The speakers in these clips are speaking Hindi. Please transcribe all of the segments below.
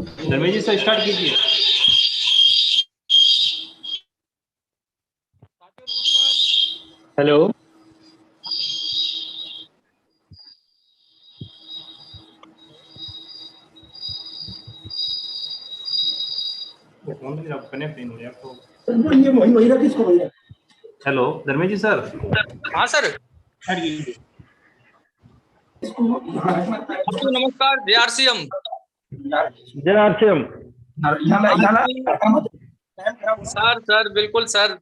धर्मेश जी से स्टार्ट कीजिए। Hello. Hello Dharmesh ji sir. हाँ सर। नमस्कार जय आरसीएम। जय आरसीएम। सर बिल्कुल सर,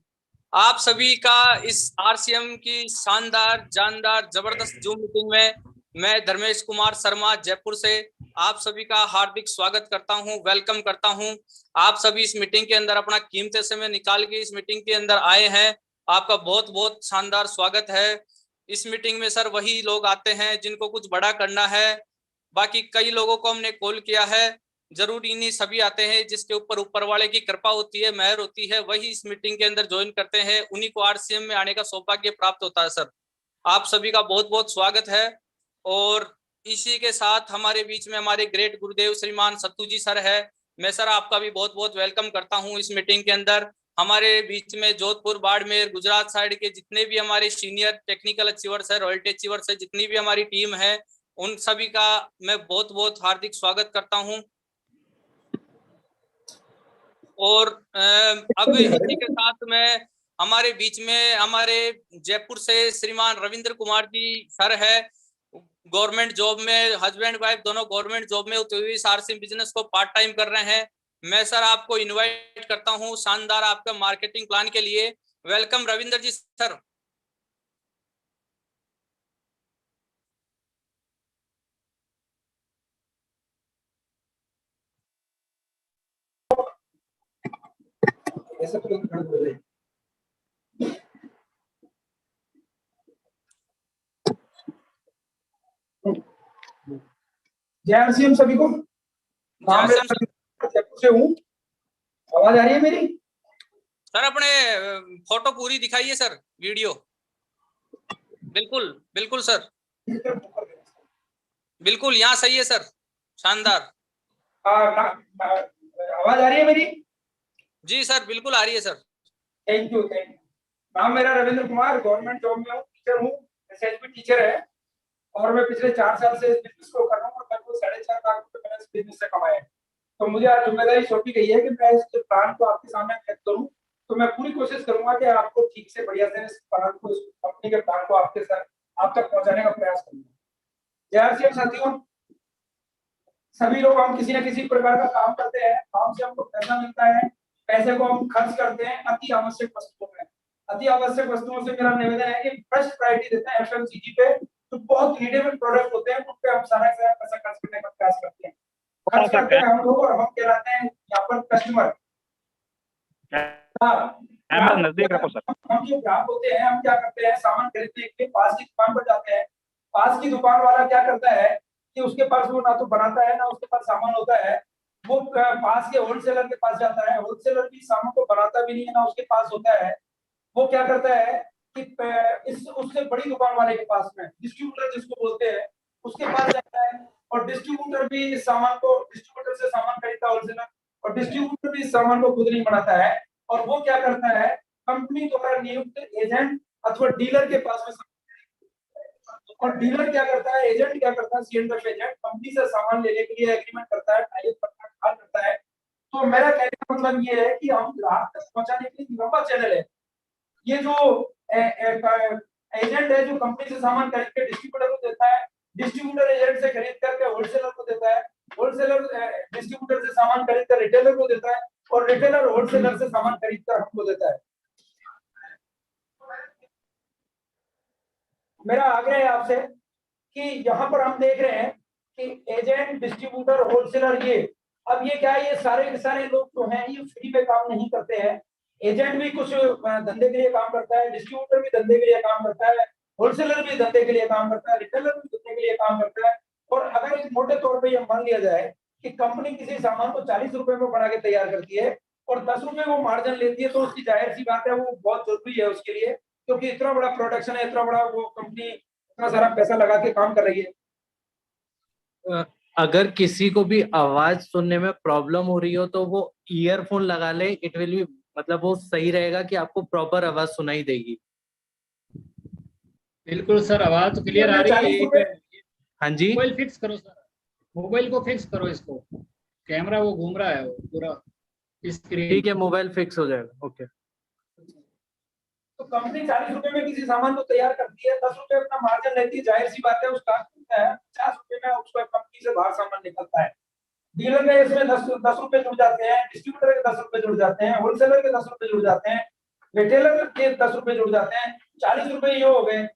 आप सभी का इस आरसीएम की शानदार जानदार जबरदस्त जूम मीटिंग में मैं धर्मेश कुमार शर्मा जयपुर से आप सभी का हार्दिक स्वागत करता हूं, वेलकम करता हूं। आप सभी इस मीटिंग के अंदर अपना कीमती समय निकाल के इस मीटिंग के अंदर आए हैं, आपका बहुत बहुत शानदार स्वागत है। इस मीटिंग में सर वही लोग आते हैं जिनको कुछ बड़ा करना है, बाकी कई लोगों को हमने कॉल किया है, जरूरी नहीं सभी आते हैं। जिसके ऊपर वाले की कृपा होती है, मेहर होती है, वही इस मीटिंग के अंदर ज्वाइन करते हैं, उन्हीं को आरसीएम में आने का सौभाग्य प्राप्त होता है। सर आप सभी का बहुत बहुत स्वागत है। और इसी के साथ हमारे बीच में हमारे ग्रेट गुरुदेव श्रीमान सत्तू जी सर है। मैं सर आपका भी बहुत बहुत वेलकम करता हूं इस मीटिंग के अंदर। हमारे बीच में जोधपुर, बाड़मेर, गुजरात साइड के जितने भी हमारे सीनियर टेक्निकल अचीवर्स है, रॉयल्टी अचीवर्स है, जितनी भी हमारी टीम है, उन सभी का मैं बहुत बहुत हार्दिक स्वागत करता हूं। और अब इसी के साथ में हमारे बीच में हमारे जयपुर से श्रीमान रविंद्र कुमार जी सर है। गवर्नमेंट जॉब में हस्बैंड वाइफ दोनों गवर्नमेंट जॉब में होते हुए आरसीएम बिजनेस को पार्ट टाइम कर रहे हैं। मैं सर आपको इनवाइट करता हूं शानदार आपका मार्केटिंग प्लान के लिए। वेलकम रविंद्र जी सर। जय आरसीएम सभी को। जयपुर से हूँ। आवाज आ रही है मेरी? सर अपने फोटो पूरी दिखाइए सर, वीडियो। बिल्कुल बिल्कुल सर, बिल्कुल यहाँ सही है सर, शानदार। आवाज आ रही है मेरी? जी सर बिल्कुल आ रही है sir. Thank you thank you. नाम मेरा रविंद्र कुमार, गवर्नमेंट जॉब में हूँ, टीचर हूँ, एसएचपी टीचर है। और मैं पिछले 4 साल से इस बिजनेस को कर रहा हूँ और लगभग 4.5 लाख रुपए मैंने इस बिजनेस से कमाए हैं। तो मुझे आज जिम्मेदारी सौंपी गई है कि मैं इस प्लान को आपके सामने व्यक्त करूँ। तो मैं पूरी कोशिश करूंगा कि आपको ठीक से बढ़िया से इस प्लान को, इस कंपनी के प्लान को आपके साथ आप तक पहुंचाने का प्रयास करूंगा। जय आरसीएम साथियों। सभी लोग हम किसी न किसी प्रकार का काम करते हैं, काम से हमको पैसा मिलता है, पैसे को हम खर्च करते हैं अति आवश्यक वस्तुओं में। अति आवश्यक वस्तुओं से मेरा निवेदन है कि फर्स्ट प्रायोरिटी देते हैं एफएमसीजी पे, जो बहुत नीडेबल प्रोडक्ट होते हैं उन पे हम सारा पैसा खर्च करने का प्रयास करते हैं। खर्च करते हैं हम लोग और हम कहलाते हैं यहाँ पर कस्टमर। नजदीक रखो सर। हम जो ग्राहक होते हैं, हम क्या करते हैं, सामान खरीदने के लिए पास की दुकान पर जाते हैं। पास की दुकान वाला क्या करता है कि उसके पास वो ना तो बनाता है ना उसके पास सामान होता है। वो पास के होलसेलर के पास जाता है, होलसेलर भी सामान को बनाता भी नहीं है ना उसके पास होता है। वो क्या करता है कि इस उससे बड़ी दुकान वाले के पास में, डिस्ट्रीब्यूटर जिसको बोलते हैं, उसके पास जाता है। और डिस्ट्रीब्यूटर भी सामान को, डिस्ट्रीब्यूटर से सामान खरीदता है होलसेलर, और डिस्ट्रीब्यूटर भी सामान को खुद नहीं बनाता है। और वो क्या करता है, कंपनी द्वारा नियुक्त एजेंट अथवा डीलर के पास में। और डीलर क्या करता है, एजेंट क्या करता है, सीएनएफ एजेंट कंपनी से सामान लेने के लिए एग्रीमेंट करता है, टाई अप करता है। तो मेरा कहने का मतलब ये है कि हम ग्राहक तक पहुंचाने के लिए लंबा चैनल है। ये जो एजेंट है जो कंपनी से सामान खरीद के डिस्ट्रीब्यूटर को देता है, डिस्ट्रीब्यूटर एजेंट से खरीद करके होलसेलर को देता है, होलसेलर डिस्ट्रीब्यूटर से सामान खरीद कर रिटेलर को देता है, और रिटेलर होलसेलर से सामान खरीद कर हमको देता है। मेरा आग्रह है आपसे कि यहाँ पर हम देख रहे हैं कि एजेंट, डिस्ट्रीब्यूटर, होलसेलर, ये अब ये क्या है, ये सारे के सारे लोग जो हैं ये फ्री में काम नहीं करते हैं। एजेंट भी कुछ धंधे के लिए काम करता है, डिस्ट्रीब्यूटर भी धंधे के लिए काम करता है, होलसेलर भी धंधे के लिए काम करता है, रिटेलर भी धंधे के लिए काम करता है। और अगर एक मोटे तौर पर यह मान लिया जाए कि कंपनी किसी सामान को 40 रुपए में बना के तैयार करती है और 10 रुपए वो मार्जिन लेती है, तो उसकी जाहिर सी बात है वो बहुत जरूरी है उसके लिए, क्योंकि इतना बड़ा प्रोडक्शन है, इतना बड़ा वो कंपनी इतना सारा पैसा लगा के काम कर रही है। अगर किसी को भी आवाज सुनने में प्रॉब्लम हो रही हो तो वो ईयरफोन लगा ले, इट विल बी, मतलब वो सही रहेगा कि आपको प्रॉपर आवाज सुनाई देगी। बिल्कुल सर, आवाज तो क्लियर आ रही है। 40 एक रुपए। हाँ जी, मोबाइल फिक्स करो सर, मोबाइल को फिक्स करो, इसको कैमरा वो घूम रहा है वो पूरा स्क्रीन। ठीक है, मोबाइल फिक्स हो जाएगा। ओके। तो कंपनी 40 रुपए में किसी सामान को तैयार करती है, 10 रुपए अपना मार्जिन लेती है, जाहिर सी बात है उसका 50 रुपए में उसको कंपनी से बाहर सामान निकलता है। डीलर के इसमें 10 रुपए जुड़ जाते हैं, डिस्ट्रीब्यूटर के 10 रुपए जुड़ जाते हैं, होलसेलर के 10 रुपए जुड़ जाते हैं, रिटेलर के 10 रुपए जुड़ जाते हैं, 40 रुपए ये हो गए।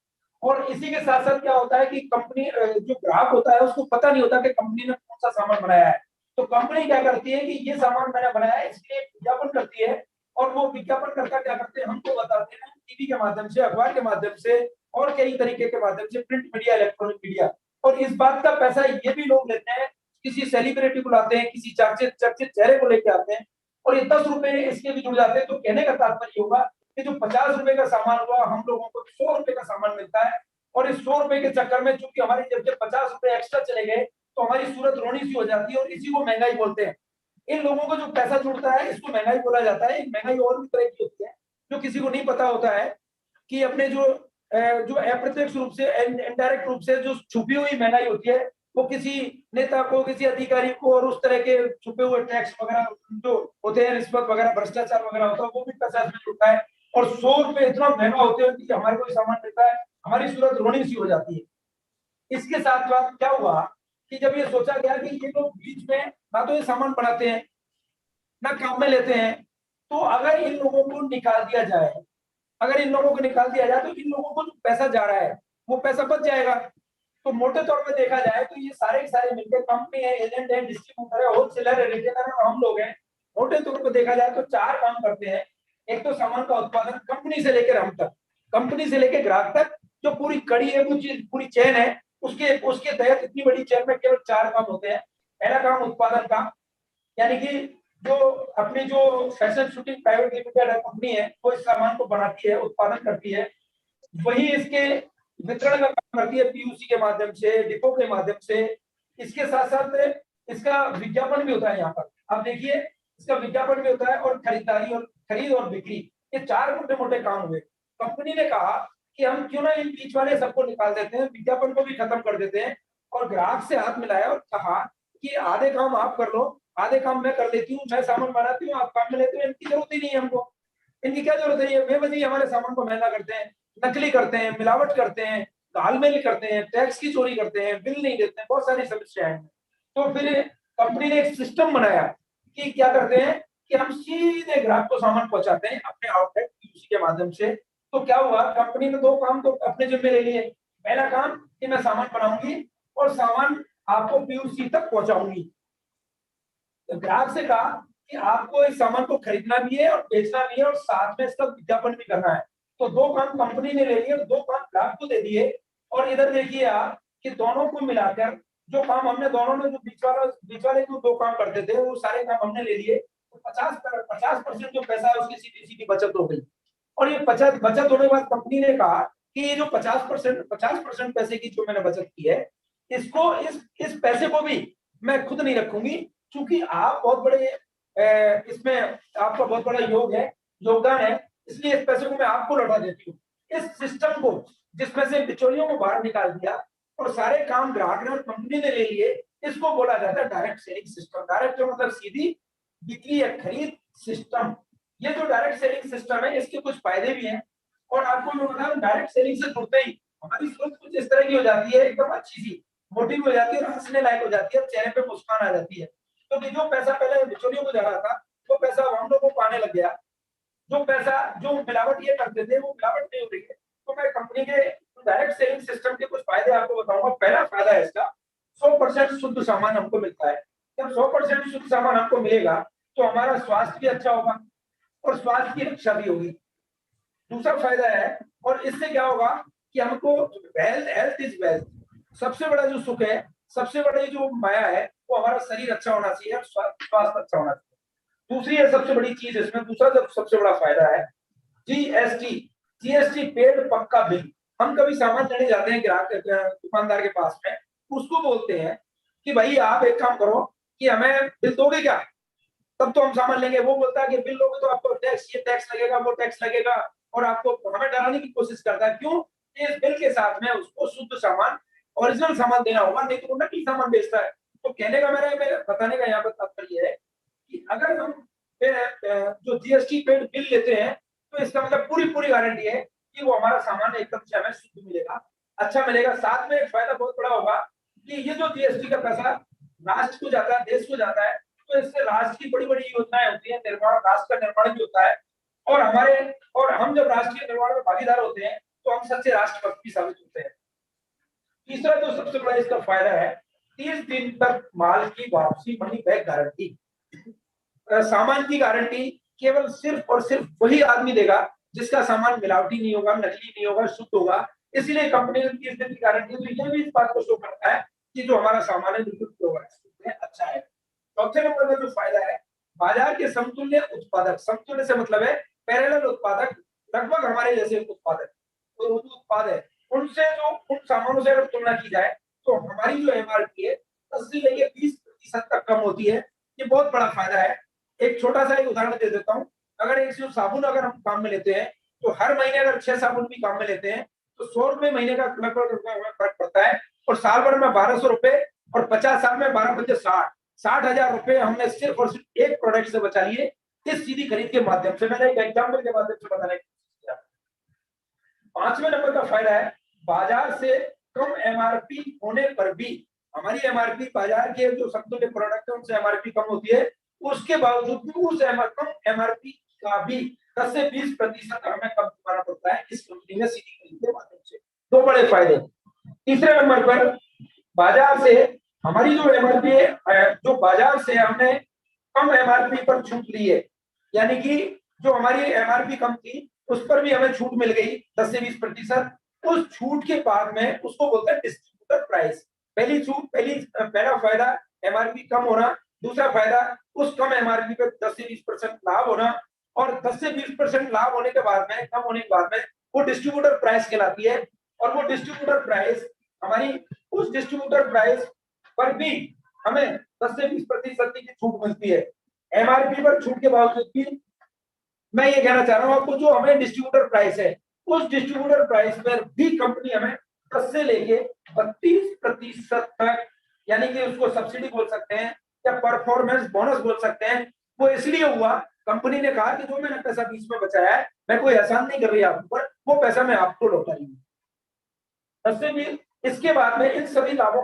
और इसी के साथ साथ क्या होता है कि कंपनी जो ग्राहक होता है उसको पता नहीं होता कि कंपनी ने कौन सा सामान बनाया है। तो कंपनी क्या करती है कि ये सामान मैंने बनाया है, इसलिए विज्ञापन करती है। और वो विज्ञापन करता क्या करते हैं, हमको बताते हैं टीवी के माध्यम से, अखबार के माध्यम से और कई तरीके के माध्यम से, प्रिंट मीडिया, इलेक्ट्रॉनिक मीडिया। और इस बात का पैसा ये भी लोग लेते हैं, किसी सेलिब्रिटी को लाते हैं, किसी चर्चित चेहरे को लेके आते हैं और ये 10 रुपए इसके भी जुड़ जाते हैं। तो कहने का तात्पर्य होगा कि जो 50 रुपए का सामान हुआ, हम लोगों को 100 रुपए का सामान मिलता है। और इस 100 रुपए के चक्कर में चूंकि हमारी जब से 50 रुपए एक्स्ट्रा चले गए तो हमारी सूरत रोनी सी हो जाती है और इसी को महंगाई बोलते हैं। इन लोगों को जो पैसा जुड़ता है इसको महंगाई बोला जाता है। महंगाई और भी तरह की होती है जो किसी को नहीं पता होता है कि अपने जो अप्रत्यक्ष रूप से, इनडायरेक्ट रूप से जो छुपी हुई महंगाई होती है वो किसी नेता को, किसी अधिकारी को, और उस तरह के छुपे हुए टैक्स वगैरह जो होते हैं, रिश्वत वगैरह, भ्रष्टाचार वगैरह होता है, वो भी पैसा इसमें जुड़ता है। और 100 रुपए इतना महंगा होते हैं कि हमारे को सामान मिलता है, हमारी सूरत रोनी सी हो जाती है। इसके साथ साथ क्या हुआ कि जब ये सोचा गया कि ये लोग बीच में ना तो ये सामान बनाते हैं ना काम में लेते हैं, तो अगर इन लोगों को निकाल दिया जाए, अगर इन लोगों को निकाल दिया जाए तो इन लोगों को जो पैसा जा रहा है वो पैसा बच जाएगा। तो मोटे तौर पे देखा जाए तो ये सारे के सारे मिलकर कंपनी है, एजेंट है, डिस्ट्रीब्यूटर है, होलसेलर है, रिटेलर है और हम लोग हैं। मोटे तौर पे देखा जाए तो 4 काम करते हैं। एक तो सामान का उत्पादन कंपनी से लेकर हम तक, कंपनी से लेकर ग्राहक तक, जो पूरी कड़ी है, वो पूरी चेन है, उसके उसके तहत इतनी बड़ी चेन में केवल 4 काम होते हैं। पहला काम उत्पादन का, यानी कि जो अपनी जो fashion shooting private limited company है वो इस सामान को बनाती है, उत्पादन करती है, वही इसके वितरण का काम करती है पीयूसी के माध्यम से, डिपो के माध्यम से। इसके साथ साथ इसका विज्ञापन भी होता है। यहाँ पर आप देखिए, इसका विज्ञापन भी होता है और खरीदारी और खरीद और बिक्री, ये 4 मोटे मोटे काम हुए। कंपनी ने कहा कि हम क्यों ना इन बीच वाले सबको निकाल देते हैं, विज्ञापन को भी खत्म कर देते हैं, और ग्राहक से हाथ मिलाया और कहा कि आधे काम आप कर लो, आधे काम मैं कर लेती हूँ, मैं सामान बनाती हूँ, आप काम में लेते हो, इनकी जरूरत ही नहीं है हमको। इनकी क्या जरूरत है, ये बेवजह हमारे सामान को महंगा करते हैं, नकली करते हैं, मिलावट करते हैं, घालमेल करते हैं, टैक्स की चोरी करते हैं, बिल नहीं देते हैं, बहुत सारी समस्याएं हैं। तो फिर कंपनी ने एक सिस्टम बनाया कि क्या करते हैं कि हम सीधे ग्राहक को सामान पहुंचाते हैं अपने आउटलेट पीयूसी के माध्यम से। तो क्या हुआ, कंपनी ने 2 काम तो अपने जिम्मे ले लिए। पहला काम कि मैं सामान बनाऊंगी और सामान आपको पीयूसी तक पहुंचाऊंगी। तो ग्राहक से कहा कि आपको इस सामान को खरीदना भी है और बेचना भी है और साथ में इसका विज्ञापन भी करना है। तो 2 काम कंपनी ने ले लिए और 2 काम ग्राहक को दे दिए। और इधर देखिए आप कि दोनों को मिलाकर जो काम हमने, दोनों ने जो बीच वाले जो 2 काम करते थे वो सारे काम हमने ले लिए। तो 50% जो पैसा है उसकी सीधी सीधी बचत हो गई। और ये बचत होने के बाद कंपनी ने कहा कि ये जो 50% पैसे की जो मैंने बचत की है, इसको इस पैसे को भी मैं खुद नहीं रखूंगी, क्योंकि आप बहुत बड़े इसमें आपका बहुत बड़ा योगदान है, इसलिए इस पैसे को मैं आपको लौटा देती हूँ। इस सिस्टम को, जिसमें से बिचौलियों को बाहर निकाल दिया और सारे काम ग्राहक ने और कंपनी ने ले लिए, इसको बोला जाता है डायरेक्ट सेलिंग सिस्टम। डायरेक्ट मतलब सीधी बिक्री या खरीद सिस्टम। ये जो डायरेक्ट सेलिंग सिस्टम है इसके कुछ फायदे भी हैं। और आपको मैं बताऊं, डायरेक्ट सेलिंग से जुड़ते ही हमारी सोच कुछ इस तरह की हो जाती है, एकदम अच्छी सी मोटिव हो जाती है, हंसने लायक हो जाती है, चेहरे पे मुस्कान आ जाती है। तो जो पैसा पहले बिचौलियों को जा रहा था वो पैसा हम लोगों को आने लग गया। जो पैसा जो मिलावट ये करते थे वो मिलावट नहीं हो रही है। तो मैं कंपनी के डायरेक्ट सेलिंग सिस्टम के कुछ फायदे आपको बताऊंगा। पहला फायदा है इसका, 100% शुद्ध सामान हमको मिलता है। जब 100% शुद्ध सामान हमको मिलेगा तो हमारा स्वास्थ्य भी अच्छा होगा और स्वास्थ्य की रक्षा भी होगी। दूसरा फायदा है, और इससे क्या होगा कि हमको हेल्थ इज वेल्थ, सबसे बड़ा जो सुख है, सबसे बड़ी जो माया है वो हमारा शरीर अच्छा होना चाहिए और स्वास्थ्य अच्छा होना चाहिए। दूसरी है सबसे बड़ी चीज इसमें, दूसरा जो सबसे बड़ा फायदा है जीएसटी पेड पक्का बिल। हम कभी सामान लेने जाते हैं ग्राहक दुकानदार के पास में, उसको बोलते हैं कि भाई आप एक काम करो कि हमें बिल दोगे क्या, तब तो हम सामान लेंगे। वो बोलता है कि बिल लोगे तो आपको टैक्स, ये टैक्स लगेगा, वो टैक्स लगेगा, और आपको हमें डराने की कोशिश करता है। क्यों? इस बिल के साथ में उसको शुद्ध सामान, ओरिजिनल सामान देना होगा, नहीं तो वो नकली सामान बेचता है। तो कहने का मेरा बताने का यहाँ पर तात्पर्य है कि अगर हम जो जीएसटी पेड बिल लेते हैं तो इसका मतलब पूरी पूरी गारंटी है कि वो हमारा सामान एकदम से हमें शुद्ध मिलेगा, अच्छा मिलेगा। साथ में एक फायदा बहुत बड़ा होगा कि ये जो जीएसटी का पैसा राष्ट्र को जाता है, देश को जाता है, तो इससे राष्ट्र की बड़ी बड़ी योजनाएं होती है, निर्माण, राष्ट्र का निर्माण भी होता है। और हम जब राष्ट्र के निर्माण में भागीदार होते हैं तो हम सच्चे राष्ट्रभक्त भी साबित होते हैं। तीसरा जो सबसे बड़ा इसका फायदा है, 30 दिन तक माल की वापसी, मनी बैक गारंटी। सामान की गारंटी केवल सिर्फ और सिर्फ वही आदमी देगा जिसका सामान मिलावटी नहीं होगा, नकली नहीं होगा, शुद्ध होगा। इसलिए कंपनी ने 30 दिन की गारंटी, तो यह भी इस बात को शो करता है कि जो हमारा सामान है बिल्कुल प्योर है, अच्छा है। चौथे नंबर का जो फायदा है, बाजार के समतुल्य उत्पादक। समतुल्य से मतलब है पैरेलल उत्पादक, लगभग हमारे जैसे उत्पादक, तो जो उत्पाद है उनसे, जो उन सामानों से अगर तुलना की जाए तो हमारी जो एमआरपी है 10 से लेकर 20% तक कम होती है। ये बहुत बड़ा फायदा है। एक छोटा सा एक उदाहरण दे देता हूँ। अगर एक जो साबुन अगर हम काम में लेते हैं तो हर महीने अगर 6 साबुन भी काम में लेते हैं तो 100 रुपए महीने का लगभग हमें फर्क पड़ता है, और साल भर में 1200 रुपए, और 50 साल में 12×5 60 हजार रुपए हमने सिर्फ और सिर्फ एक प्रोडक्ट से बचा लिए, इस सीधी खरीद के माध्यम से। मैंने एक एग्जाम्पल के माध्यम से बताने की कोशिश किया। पांचवें नंबर का फायदा है, बाजार से कम एमआरपी होने पर भी हमारी एमआरपी, बाजार के जो समतुल्य प्रोडक्ट है उनसे एमआरपी कम होती है, उसके बावजूद भी उस कम एमआरपी का भी 10 से 20% हमें कम चुकाना पड़ता है इस कंपनी में सीधी खरीद के माध्यम से। दो बड़े फायदे। तीसरे नंबर पर, बाजार से हमारी जो एमआरपी है, जो बाजार से हमने कम एमआरपी पर छूट ली है, यानी कि जो हमारी एमआरपी कम थी उस पर भी हमें छूट मिल गई 10 से 20%। उस छूट के बाद में उसको बोलते हैं डिस्ट्रीब्यूटर प्राइस। पहला फायदा एमआरपी कम होना, दूसरा फायदा उस कम एमआरपी पे 10 से 20% लाभ होना, और 10 से 20% लाभ होने के बाद में, कम होने के बाद में, वो डिस्ट्रीब्यूटर प्राइस कहलाती है। और वो डिस्ट्रीब्यूटर प्राइस, हमारी उस डिस्ट्रीब्यूटर प्राइस पर भी हमें 10 से 20% की छूट मिलती है। एमआरपी पर छूट के बावजूद भी मैं ये कहना चाह रहा हूँ आपको, जो हमें डिस्ट्रीब्यूटर प्राइस है उस डिस्ट्रीब्यूटर प्राइस पर भी कंपनी हमें 10 से लेके 32% तक, यानी कि उसको सब्सिडी बोल सकते हैं या परफॉर्मेंस बोनस बोल सकते हैं। वो इसलिए हुआ, कंपनी ने कहा कि जो मैंने पैसा बीच में बचाया है, मैं कोई एहसान नहीं कर रही आपके ऊपर, वो पैसा मैं आपको लौटा रही हूँ। 10 से 20। इसके बाद में इन सभी लाभों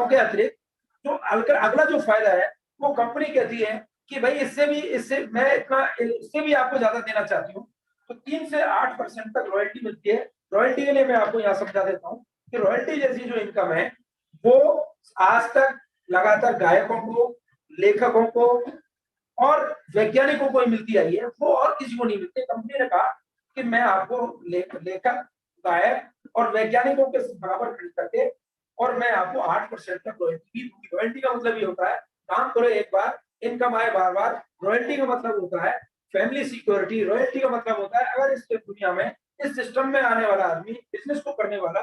के अतिरिक्त जो अगला जो फायदा है, वो कंपनी कहती है कि भाई इससे भी आपको ज्यादा देना चाहती हूँ, तो 3 से 8% तक रॉयल्टी मिलती है। रॉयल्टी के लिए मैं आपको यहाँ समझा देता हूँ कि रॉयल्टी जैसी जो इनकम है वो आज तक लगातार गायकों को, लेखकों को और वैज्ञानिकों को ही मिलती आई है, वो और किसी को नहीं मिलती। कंपनी ने कहा कि मैं आपको लेखक, गायक और वैज्ञानिकों के बराबर खरीद करके, और मैं आपको 8% तक रॉयल्टी भी दूंगी। रॉयल्टी का मतलब ये होता है, काम करो एक बार, इनकम आए बार बार। रॉयल्टी का मतलब होता है फैमिली सिक्योरिटी। रॉयल्टी का मतलब होता है, अगर इस दुनिया में, इस सिस्टम में आने वाला आदमी, बिजनेस को करने वाला,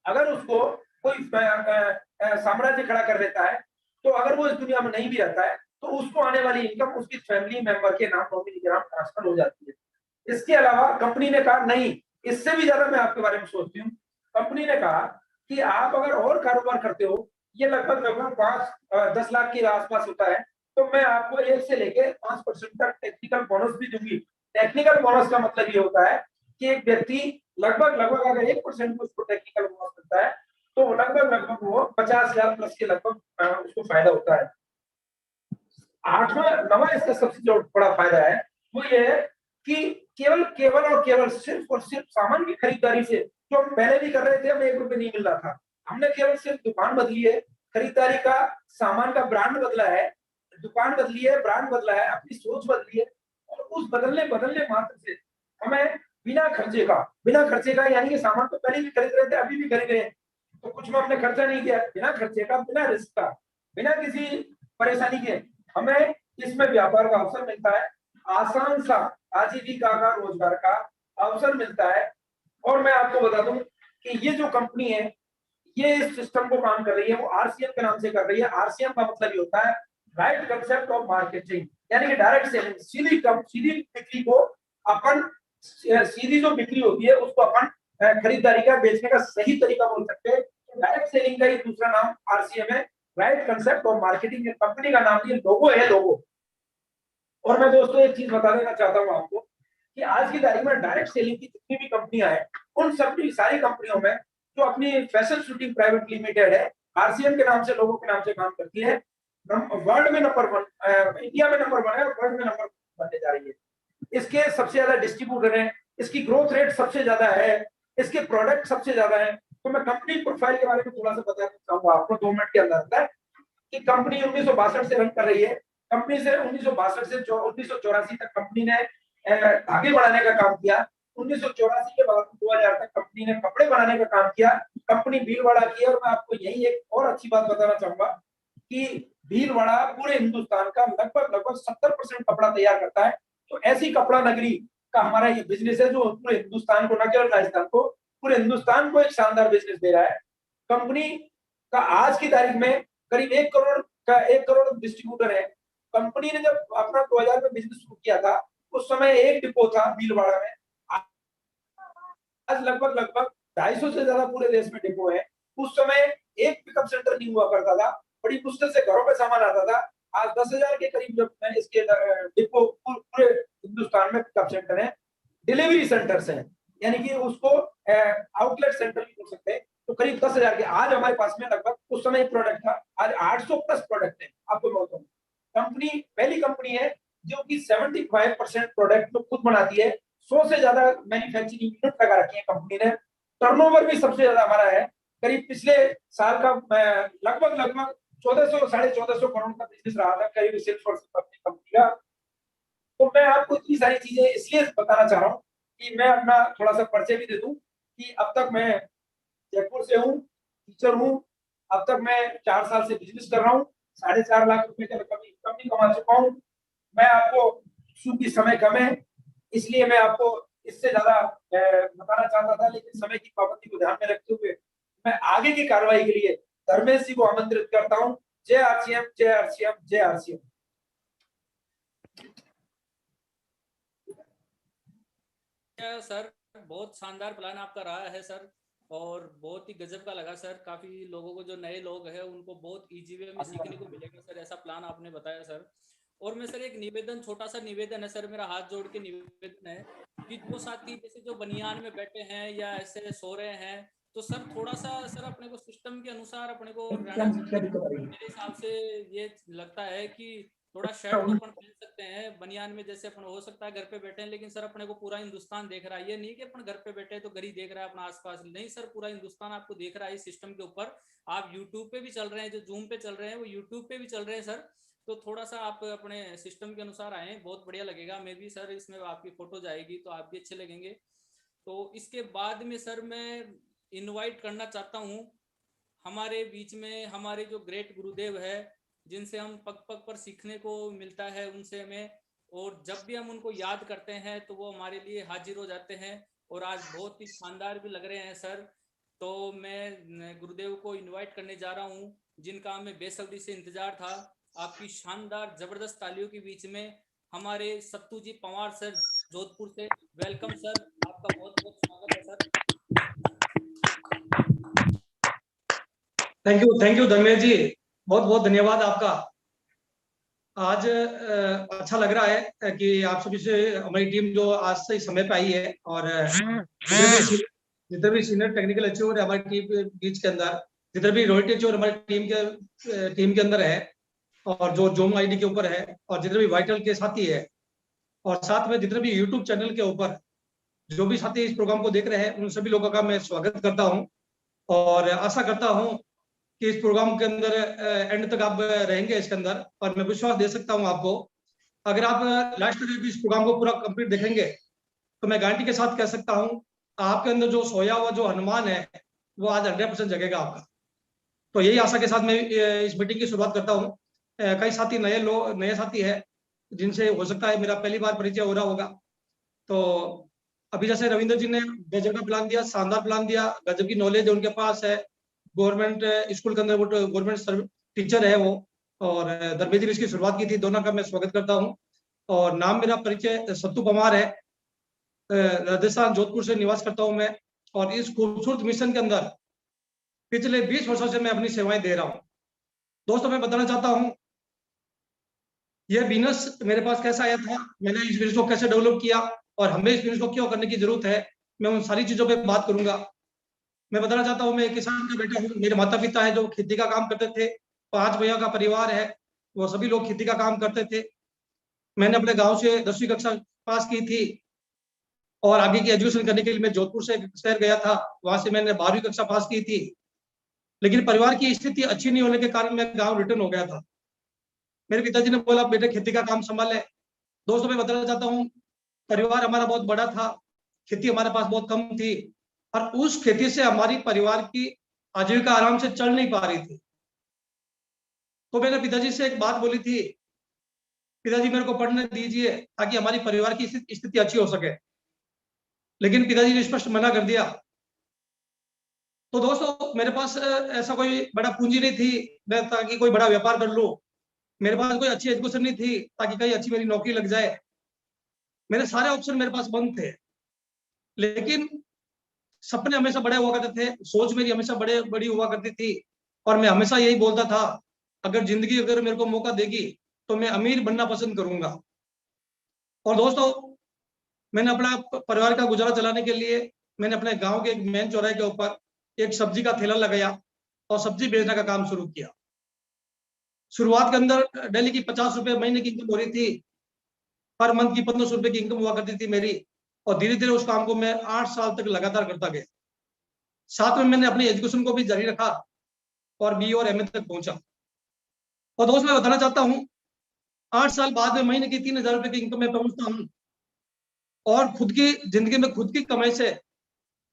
अगर उसको कोई साम्राज्य खड़ा कर देता है, तो अगर वो इस दुनिया में नहीं भी रहता है तो उसको आने वाली इनकम उसकी फैमिली मेंबर के नाम, नॉमिनी के नाम ट्रांसफर हो जाती है। इसके अलावा कंपनी ने कहा नहीं, इससे भी ज्यादा मैं आपके बारे में सोचती हूँ। कंपनी ने कहा कि आप अगर और कारोबार करते हो, ये लगभग 5-10 लाख के आसपास होता है, तो मैं आपको 1 से लेके 5% तक टेक्निकल बोनस भी दूंगी। टेक्निकल बोनस का मतलब ये होता है कि एक व्यक्ति लगभग अगर 1% उसको टेक्निकल बोनस मिलता है तो लगभग वो 50 लाख प्लस के लगभग उसको फायदा होता है। नवा इसका सबसे जो बड़ा फायदा है वो ये है कि केवल सिर्फ और सिर्फ सामान की खरीदारी से, जो हम पहले भी कर रहे थे, हमें 1 रुपए नहीं मिल रहा था, हमने केवल सिर्फ दुकान बदली है, खरीदारी का, सामान का ब्रांड बदला है, दुकान बदली है, ब्रांड बदला है, अपनी सोच बदली है, और उस बदलने मात्र से हमें बिना खर्चे का, यानी कि सामान तो पहले भी खरीद रहे थे, अभी भी खरीद रहे हैं, तो कुछ में हमने खर्चा नहीं किया, बिना खर्चे का, बिना रिस्क का, बिना किसी परेशानी के हमें इसमें व्यापार का अवसर मिलता है, आसान सा आजीविका का, रोजगार का अवसर मिलता है। और मैं आपको बता दूं कि ये जो कंपनी है, ये इस सिस्टम को काम कर रही है, वो आरसीएम के नाम से कर रही है। आरसीएम का मतलब ये होता है राइट कंसेप्ट ऑफ मार्केटिंग, यानी कि डायरेक्ट सेलिंग, सीधी बिक्री को अपन, सीधी जो बिक्री होती है उसको अपन खरीदारी का, बेचने का सही तरीका बोल सकते हैं। डायरेक्ट सेलिंग का ही दूसरा नाम आरसीएम है, right concept of marketing. Company का नाम, ये लोगो है, लोगो। और मैं दोस्तों एक चीज बता देना चाहता हूँ आपको कि आज की तारीख में डायरेक्ट सेलिंग की जितनी भी कंपनियां हैं, उन सभी सारी कंपनियों में जो अपनी फैशन शूटिंग प्राइवेट लिमिटेड है, आरसीएम के नाम से, लोगों के नाम से काम करती है, वर्ल्ड में नंबर 1, इंडिया में नंबर 1 है और वर्ल्ड में नंबर 1 बनने जा रही है। इसके सबसे ज्यादा डिस्ट्रीब्यूटर हैं, इसकी ग्रोथ रेट सबसे ज्यादा है, इसके प्रोडक्ट सबसे ज्यादा है। तो मैं कंपनी प्रोफाइल के बारे में थोड़ा सा बताना चाहूंगा आपको 2 मिनट के अंदर कि कंपनी 1962 से रन कर रही है। कंपनी से 1962 से 1984 तक कंपनी ने धागे बनाने का काम किया। 1984 के बाद 2000 तक कंपनी ने कपड़े बनाने का काम किया। कंपनी भीलवाड़ा की है। और मैं आपको यही एक और अच्छी बात बताना चाहूंगा कि भीलवाड़ा पूरे हिंदुस्तान का लगभग 70% कपड़ा तैयार करता है। तो ऐसी कपड़ा नगरी का हमारा ये बिजनेस है जो पूरे हिंदुस्तान को, न केवल राजस्थान को, पूरे हिंदुस्तान को एक शानदार बिजनेस दे रहा है। कंपनी का आज की तारीख में करीब 1 करोड़ डिस्ट्रीब्यूटर है। कंपनी ने जब अपना 2000 में बिजनेस शुरू किया था, उस समय एक डिपो था भीलवाड़ा में। आज लगभग 250 से ज्यादा पूरे देश में डिपो है। उस समय एक पिकअप सेंटर नहीं हुआ करता था, बड़ी मुश्किल से घरों पे सामान आता था। आज 10,000 के करीब जब मैं इसके डिपो पूरे हिंदुस्तान में पिकअप सेंटर है, डिलीवरी सेंटर्स हैं, यानी कि उसको आउटलेट सेंटर भी बोल सकते हैं। तो करीब 10,000 के आज हमारे पास में लगभग, उस समय एक प्रोडक्ट था, आज 800 प्लस प्रोडक्ट है। आपको मैं बताऊं, कंपनी पहली कंपनी है जो कि 75% प्रोडक्ट तो खुद बनाती है। 100 से ज्यादा मैन्युफैक्चरिंग यूनिट लगा रखी है कंपनी ने। टर्नओवर भी सबसे ज्यादा हमारा है, करीब पिछले साल का लगभग 1400-1450 करोड़ का बिजनेस रहा था करीब सेल्स फोर्स अपनी कंपनी का। तो मैं आपको इतनी सारी चीजें इसलिए बताना चाह रहा हूँ कि मैं अपना थोड़ा सा परिचय भी दे दूं कि अब तक मैं जयपुर से हूँ, टीचर हूँ। अब तक मैं 4 साल से बिजनेस कर रहा हूँ, 4.5 लाख रुपए का कंपनी कमा चुका हूँ। मैं आपको, चूंकि समय कम है इसलिए मैं आपको इससे ज्यादा बताना चाहता था, लेकिन समय की पाबंदी को ध्यान में रखते हुए मैं आगे की कार्रवाई के लिए धर्मेश जी को आमंत्रित करता हूँ। जय आरसीएम, जय आरसीएम, जय आरसीएम। सर बहुत शानदार प्लान आपका रहा है सर, और बहुत ही गजब का लगा सर। काफी लोगों को, जो नए लोग हैं, उनको बहुत इजी वे में सीखने को मिलेगा सर, ऐसा प्लान आपने बताया सर। और मैं सर एक निवेदन, छोटा सा निवेदन है सर, मेरा हाथ जोड़ के निवेदन है कि जो साथी जैसे जो बनियान में बैठे हैं या ऐसे सो रहे हैं, तो सर थोड़ा सा सर अपने को सिस्टम के अनुसार अपने को रहना चाहिए। मेरे हिसाब से ये लगता है कि थोड़ा शर्ट तो अपन पहन सकते हैं बनियान में, जैसे अपन हो सकता है घर पे बैठे हैं, लेकिन सर अपने को पूरा हिंदुस्तान देख रहा है। ये नहीं कि अपन घर पे बैठे तो घर ही देख रहा है अपना आसपास, नहीं सर, पूरा हिंदुस्तान आपको देख रहा है इस सिस्टम के ऊपर। आप यूट्यूब पे भी चल रहे हैं, जो जूम पे चल रहे हैं वो यूट्यूब पे भी चल रहे हैं सर। तो थोड़ा सा आप अपने सिस्टम के अनुसार आए, बहुत बढ़िया लगेगा। मैं भी सर इसमें आपकी फोटो जाएगी तो आप भी अच्छे लगेंगे। तो इसके बाद में सर मैं इनवाइट करना चाहता हूँ हमारे बीच में हमारे जो ग्रेट गुरुदेव है, जिनसे हम पग पग पर सीखने को मिलता है उनसे हमें, और जब भी हम उनको याद करते हैं तो वो हमारे लिए हाजिर हो जाते हैं। और आज बहुत ही शानदार भी लग रहे हैं सर। तो मैं गुरुदेव को इनवाइट करने जा रहा हूँ, जिनका हमें बेसब्री से इंतजार था। आपकी शानदार जबरदस्त तालियों के बीच में हमारे सत्तू जी पंवार सर, जोधपुर से। वेलकम सर, आपका बहुत बहुत स्वागत है सर। थैंक यू धर्मेश जी, बहुत बहुत धन्यवाद आपका। आज अच्छा लग रहा है कि आप सभी से हमारी टीम जो आज से समय पे आई है, और जितने भी सीनियर टेक्निकल अचीवर हमारी टीम के बीच के अंदर, जितने भी रॉयल्टी अचीवर हमारी टीम के अंदर है, और जो जोम आईडी के ऊपर है, और जितने भी वाइटल के साथी है, और साथ में जितने भी यूट्यूब चैनल के ऊपर जो भी साथी इस प्रोग्राम को देख रहे हैं, उन सभी लोगों का मैं स्वागत करता हूं। और आशा करता हूं कि इस प्रोग्राम के अंदर एंड तक आप रहेंगे इसके अंदर, और मैं विश्वास दे सकता हूं आपको, अगर आप लास्ट तक इस प्रोग्राम को पूरा कंप्लीट देखेंगे तो मैं गारंटी के साथ कह सकता हूं आपके अंदर जो सोया हुआ जो हनुमान है वो आज 100% जगेगा आपका। तो यही आशा के साथ मैं इस मीटिंग की शुरुआत करता हूँ। कई साथी नए साथी है जिनसे हो सकता है मेरा पहली बार परिचय हो रहा होगा। तो अभी जैसे रविंद्र जी ने गजब का प्लान दिया, शानदार प्लान दिया, गजब की नॉलेज उनके पास है, गवर्नमेंट स्कूल के अंदर वो गवर्नमेंट टीचर है वो, और धर्मेश जी ने इसकी शुरुआत की थी। दोनों का मैं स्वागत करता हूँ। और नाम मेरा परिचय सत्तू पवार है, राजस्थान जोधपुर से निवास करता हूँ मैं, और इस खूबसूरत मिशन के अंदर पिछले 20 वर्षों से मैं अपनी सेवाएं दे रहा हूँ। दोस्तों, मैं बताना चाहता हूँ यह बिजनेस मेरे पास कैसा आया था, मैंने इस बिजनेस को कैसे डेवलप किया, और हमें इस बिजनेस को क्यों करने की जरूरत है, मैं उन सारी चीजों पे बात करूंगा। मैं बताना चाहता हूँ, मैं एक किसान का बेटा हूँ। मेरे माता पिता है जो खेती का काम करते थे। 5 भैया का परिवार है, वो सभी लोग खेती का काम करते थे। मैंने अपने गांव से 10वीं कक्षा पास की थी, और आगे की एजुकेशन करने के लिए मैं जोधपुर से शहर गया था। वहां से मैंने 12वीं कक्षा पास की थी, लेकिन परिवार की स्थिति अच्छी नहीं होने के कारण मैं गाँव रिटर्न हो गया था। मेरे पिताजी ने बोला, बेटे खेती का काम संभाले। दोस्तों, मैं बताना चाहता हूँ, परिवार हमारा बहुत बड़ा था, खेती हमारे पास बहुत कम थी, और उस खेती से हमारी परिवार की आजीविका आराम से चल नहीं पा रही थी। तो मैंने पिताजी से एक बात बोली थी, पिताजी मेरे को पढ़ने दीजिए ताकि हमारी परिवार की स्थिति अच्छी हो सके, लेकिन पिताजी ने स्पष्ट मना कर दिया। तो दोस्तों, मेरे पास ऐसा कोई बड़ा पूंजी नहीं थी मैं ताकि कोई बड़ा व्यापार कर लूं। मेरे पास कोई अच्छी एजुकेशन नहीं थी ताकि कहीं अच्छी मेरी नौकरी लग जाए। मेरे सारे ऑप्शन मेरे पास बंद थे, लेकिन सपने हमेशा बड़े हुआ करते थे, सोच मेरी हमेशा बड़ी हुआ करती थी, और मैं हमेशा यही बोलता था, अगर जिंदगी अगर मेरे को मौका देगी तो मैं अमीर बनना पसंद करूंगा। और दोस्तों, मैंने अपना परिवार का गुजारा चलाने के लिए मैंने अपने गांव के एक मेन चौराहे के ऊपर एक सब्जी का ठेला लगाया और सब्जी बेचने का काम शुरू किया। शुरुआत के अंदर डेली की 50 रुपए महीने की इनकम हो रही थी, पर मंथ की 1500 रुपए की इनकम हुआ करती थी मेरी, और धीरे धीरे उस काम को मैं 8 साल तक लगातार करता गया। साथ में मैंने अपनी एजुकेशन को भी जारी रखा और BA और MA तक पहुंचा। और दोस्त, मैं बताना चाहता हूँ, 8 साल बाद में महीने की 3000 रुपए की इनकम में पहुंचता हूँ, और खुद की जिंदगी में खुद की कमाई से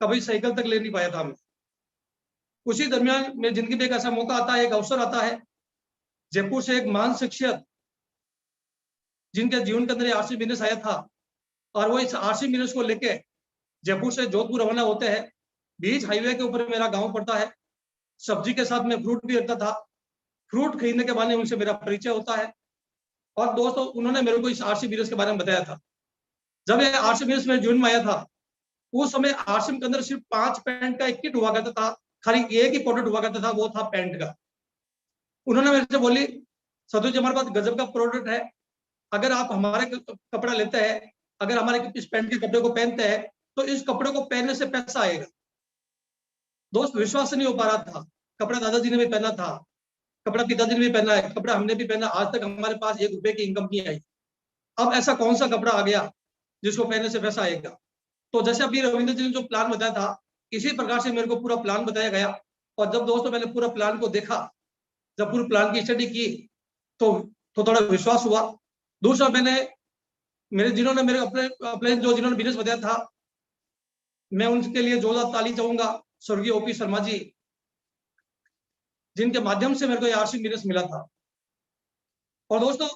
कभी साइकिल तक ले नहीं पाया था मैं। उसी दरमियान मेरी जिंदगी में एक ऐसा मौका आता है, एक अवसर आता है। जयपुर से एक महान शख्सियत जिनके जीवन के अंदर आरसी बिजनेस आया था, और वो इस आरसी बिजनेस को लेके जयपुर से जोधपुर रवाना होते हैं। बीच हाईवे के ऊपर मेरा गांव पड़ता है। सब्जी के साथ में फ्रूट भी रखता था। फ्रूट खरीदने के बाद उनसे मेरा परिचय होता है, और दोस्तों, उन्होंने मेरे को इस आरसी बिजनेस के बारे में बताया था। जब ये आरसी बिजनेस में जीवन में आया था, उस समय आरसी के अंदर सिर्फ 5 पैंट का एक किट हुआ करता था, खाली एक ही प्रोडक्ट हुआ करता था, वो था पैंट का। उन्होंने मेरे से बोली, सतु जी, हमारे पास गजब का प्रोडक्ट है, अगर आप हमारे कपड़ा लेते हैं, अगर हमारे इस पैंट के कपड़े को पहनते हैं, तो इस कपड़े को पहनने से पैसा आएगा। दोस्त, विश्वास नहीं हो पा रहा था। कपड़ा दादाजी ने भी पहना था, कपड़ा पिताजी ने भी पहना है, कपड़ा हमने भी पहना, आज तक हमारे पास 1 रुपए की इनकम नहीं आई। अब ऐसा कौन सा कपड़ा आ गया जिसको पहनने से पैसा आएगा? तो जैसे अभी रविंद्र जी ने जो प्लान बताया था, इसी प्रकार से मेरे को पूरा प्लान बताया गया। और जब दोस्तों मैंने पूरा प्लान को देखा, जब पूरे प्लान की स्टडी की, तो थोड़ा विश्वास हुआ। दूसरा, मेरे जिन्होंने मेरे अपने जो जिन्होंने बिजनेस बताया था, मैं उनके लिए जोरदार ताली चाहूंगा, स्वर्गीय OP शर्मा जी, जिनके माध्यम से मेरे को आरसी बिजनेस मिला था। और दोस्तों,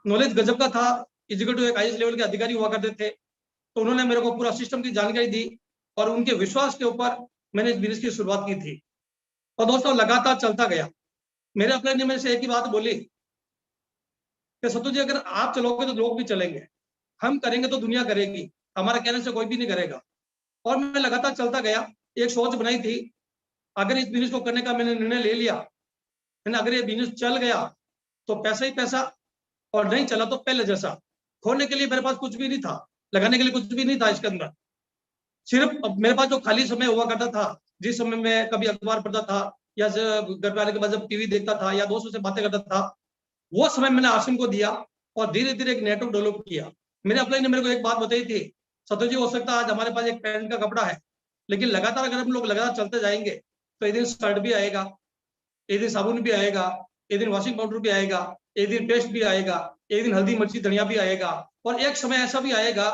नॉलेज गजब का था। एग्जीक्यूटिव एक IAS लेवल के अधिकारी हुआ करते थे, तो उन्होंने मेरे को पूरा सिस्टम की जानकारी दी, और उनके विश्वास के ऊपर मैंने इस बिजनेस की शुरुआत की थी। और दोस्तों, लगातार चलता गया। मेरे अपने ने मेरे से एक ही बात बोली कि सत्तू जी, अगर आप चलोगे तो लोग भी चलेंगे, हम करेंगे तो दुनिया करेगी, हमारा कहने से कोई भी नहीं करेगा। और मैं लगातार चलता गया। एक सोच बनाई थी, अगर इस बिजनेस को करने का मैंने निर्णय ले लिया, मैंने अगर ये बिजनेस चल गया तो पैसा ही पैसा, और नहीं चला तो पहले जैसा। खोने के लिए मेरे पास कुछ भी नहीं था, लगाने के लिए कुछ भी नहीं था इसके अंदर। सिर्फ मेरे पास जो खाली समय हुआ करता था, जिस समय मैं कभी अखबार पढ़ता था, या घर पे आने के बाद जब टीवी देखता था, या दोस्तों से बातें करता था, वो समय मैंने आरसीएम को दिया, और धीरे धीरे एक नेटवर्क डेवलप किया। मेरे अपने ने मेरे को एक बात बताई थी, सत्तू जी, हो सकता है आज हमारे पास एक पैंट का कपड़ा है, लेकिन लगातार अगर हम लोग लगातार चलते जाएंगे तो एक दिन शर्ट भी आएगा, एक दिन साबुन भी आएगा, एक दिन वॉशिंग पाउडर भी आएगा, एक दिन पेस्ट भी आएगा, एक दिन हल्दी मिर्ची धनिया भी आएगा, और एक समय ऐसा भी आएगा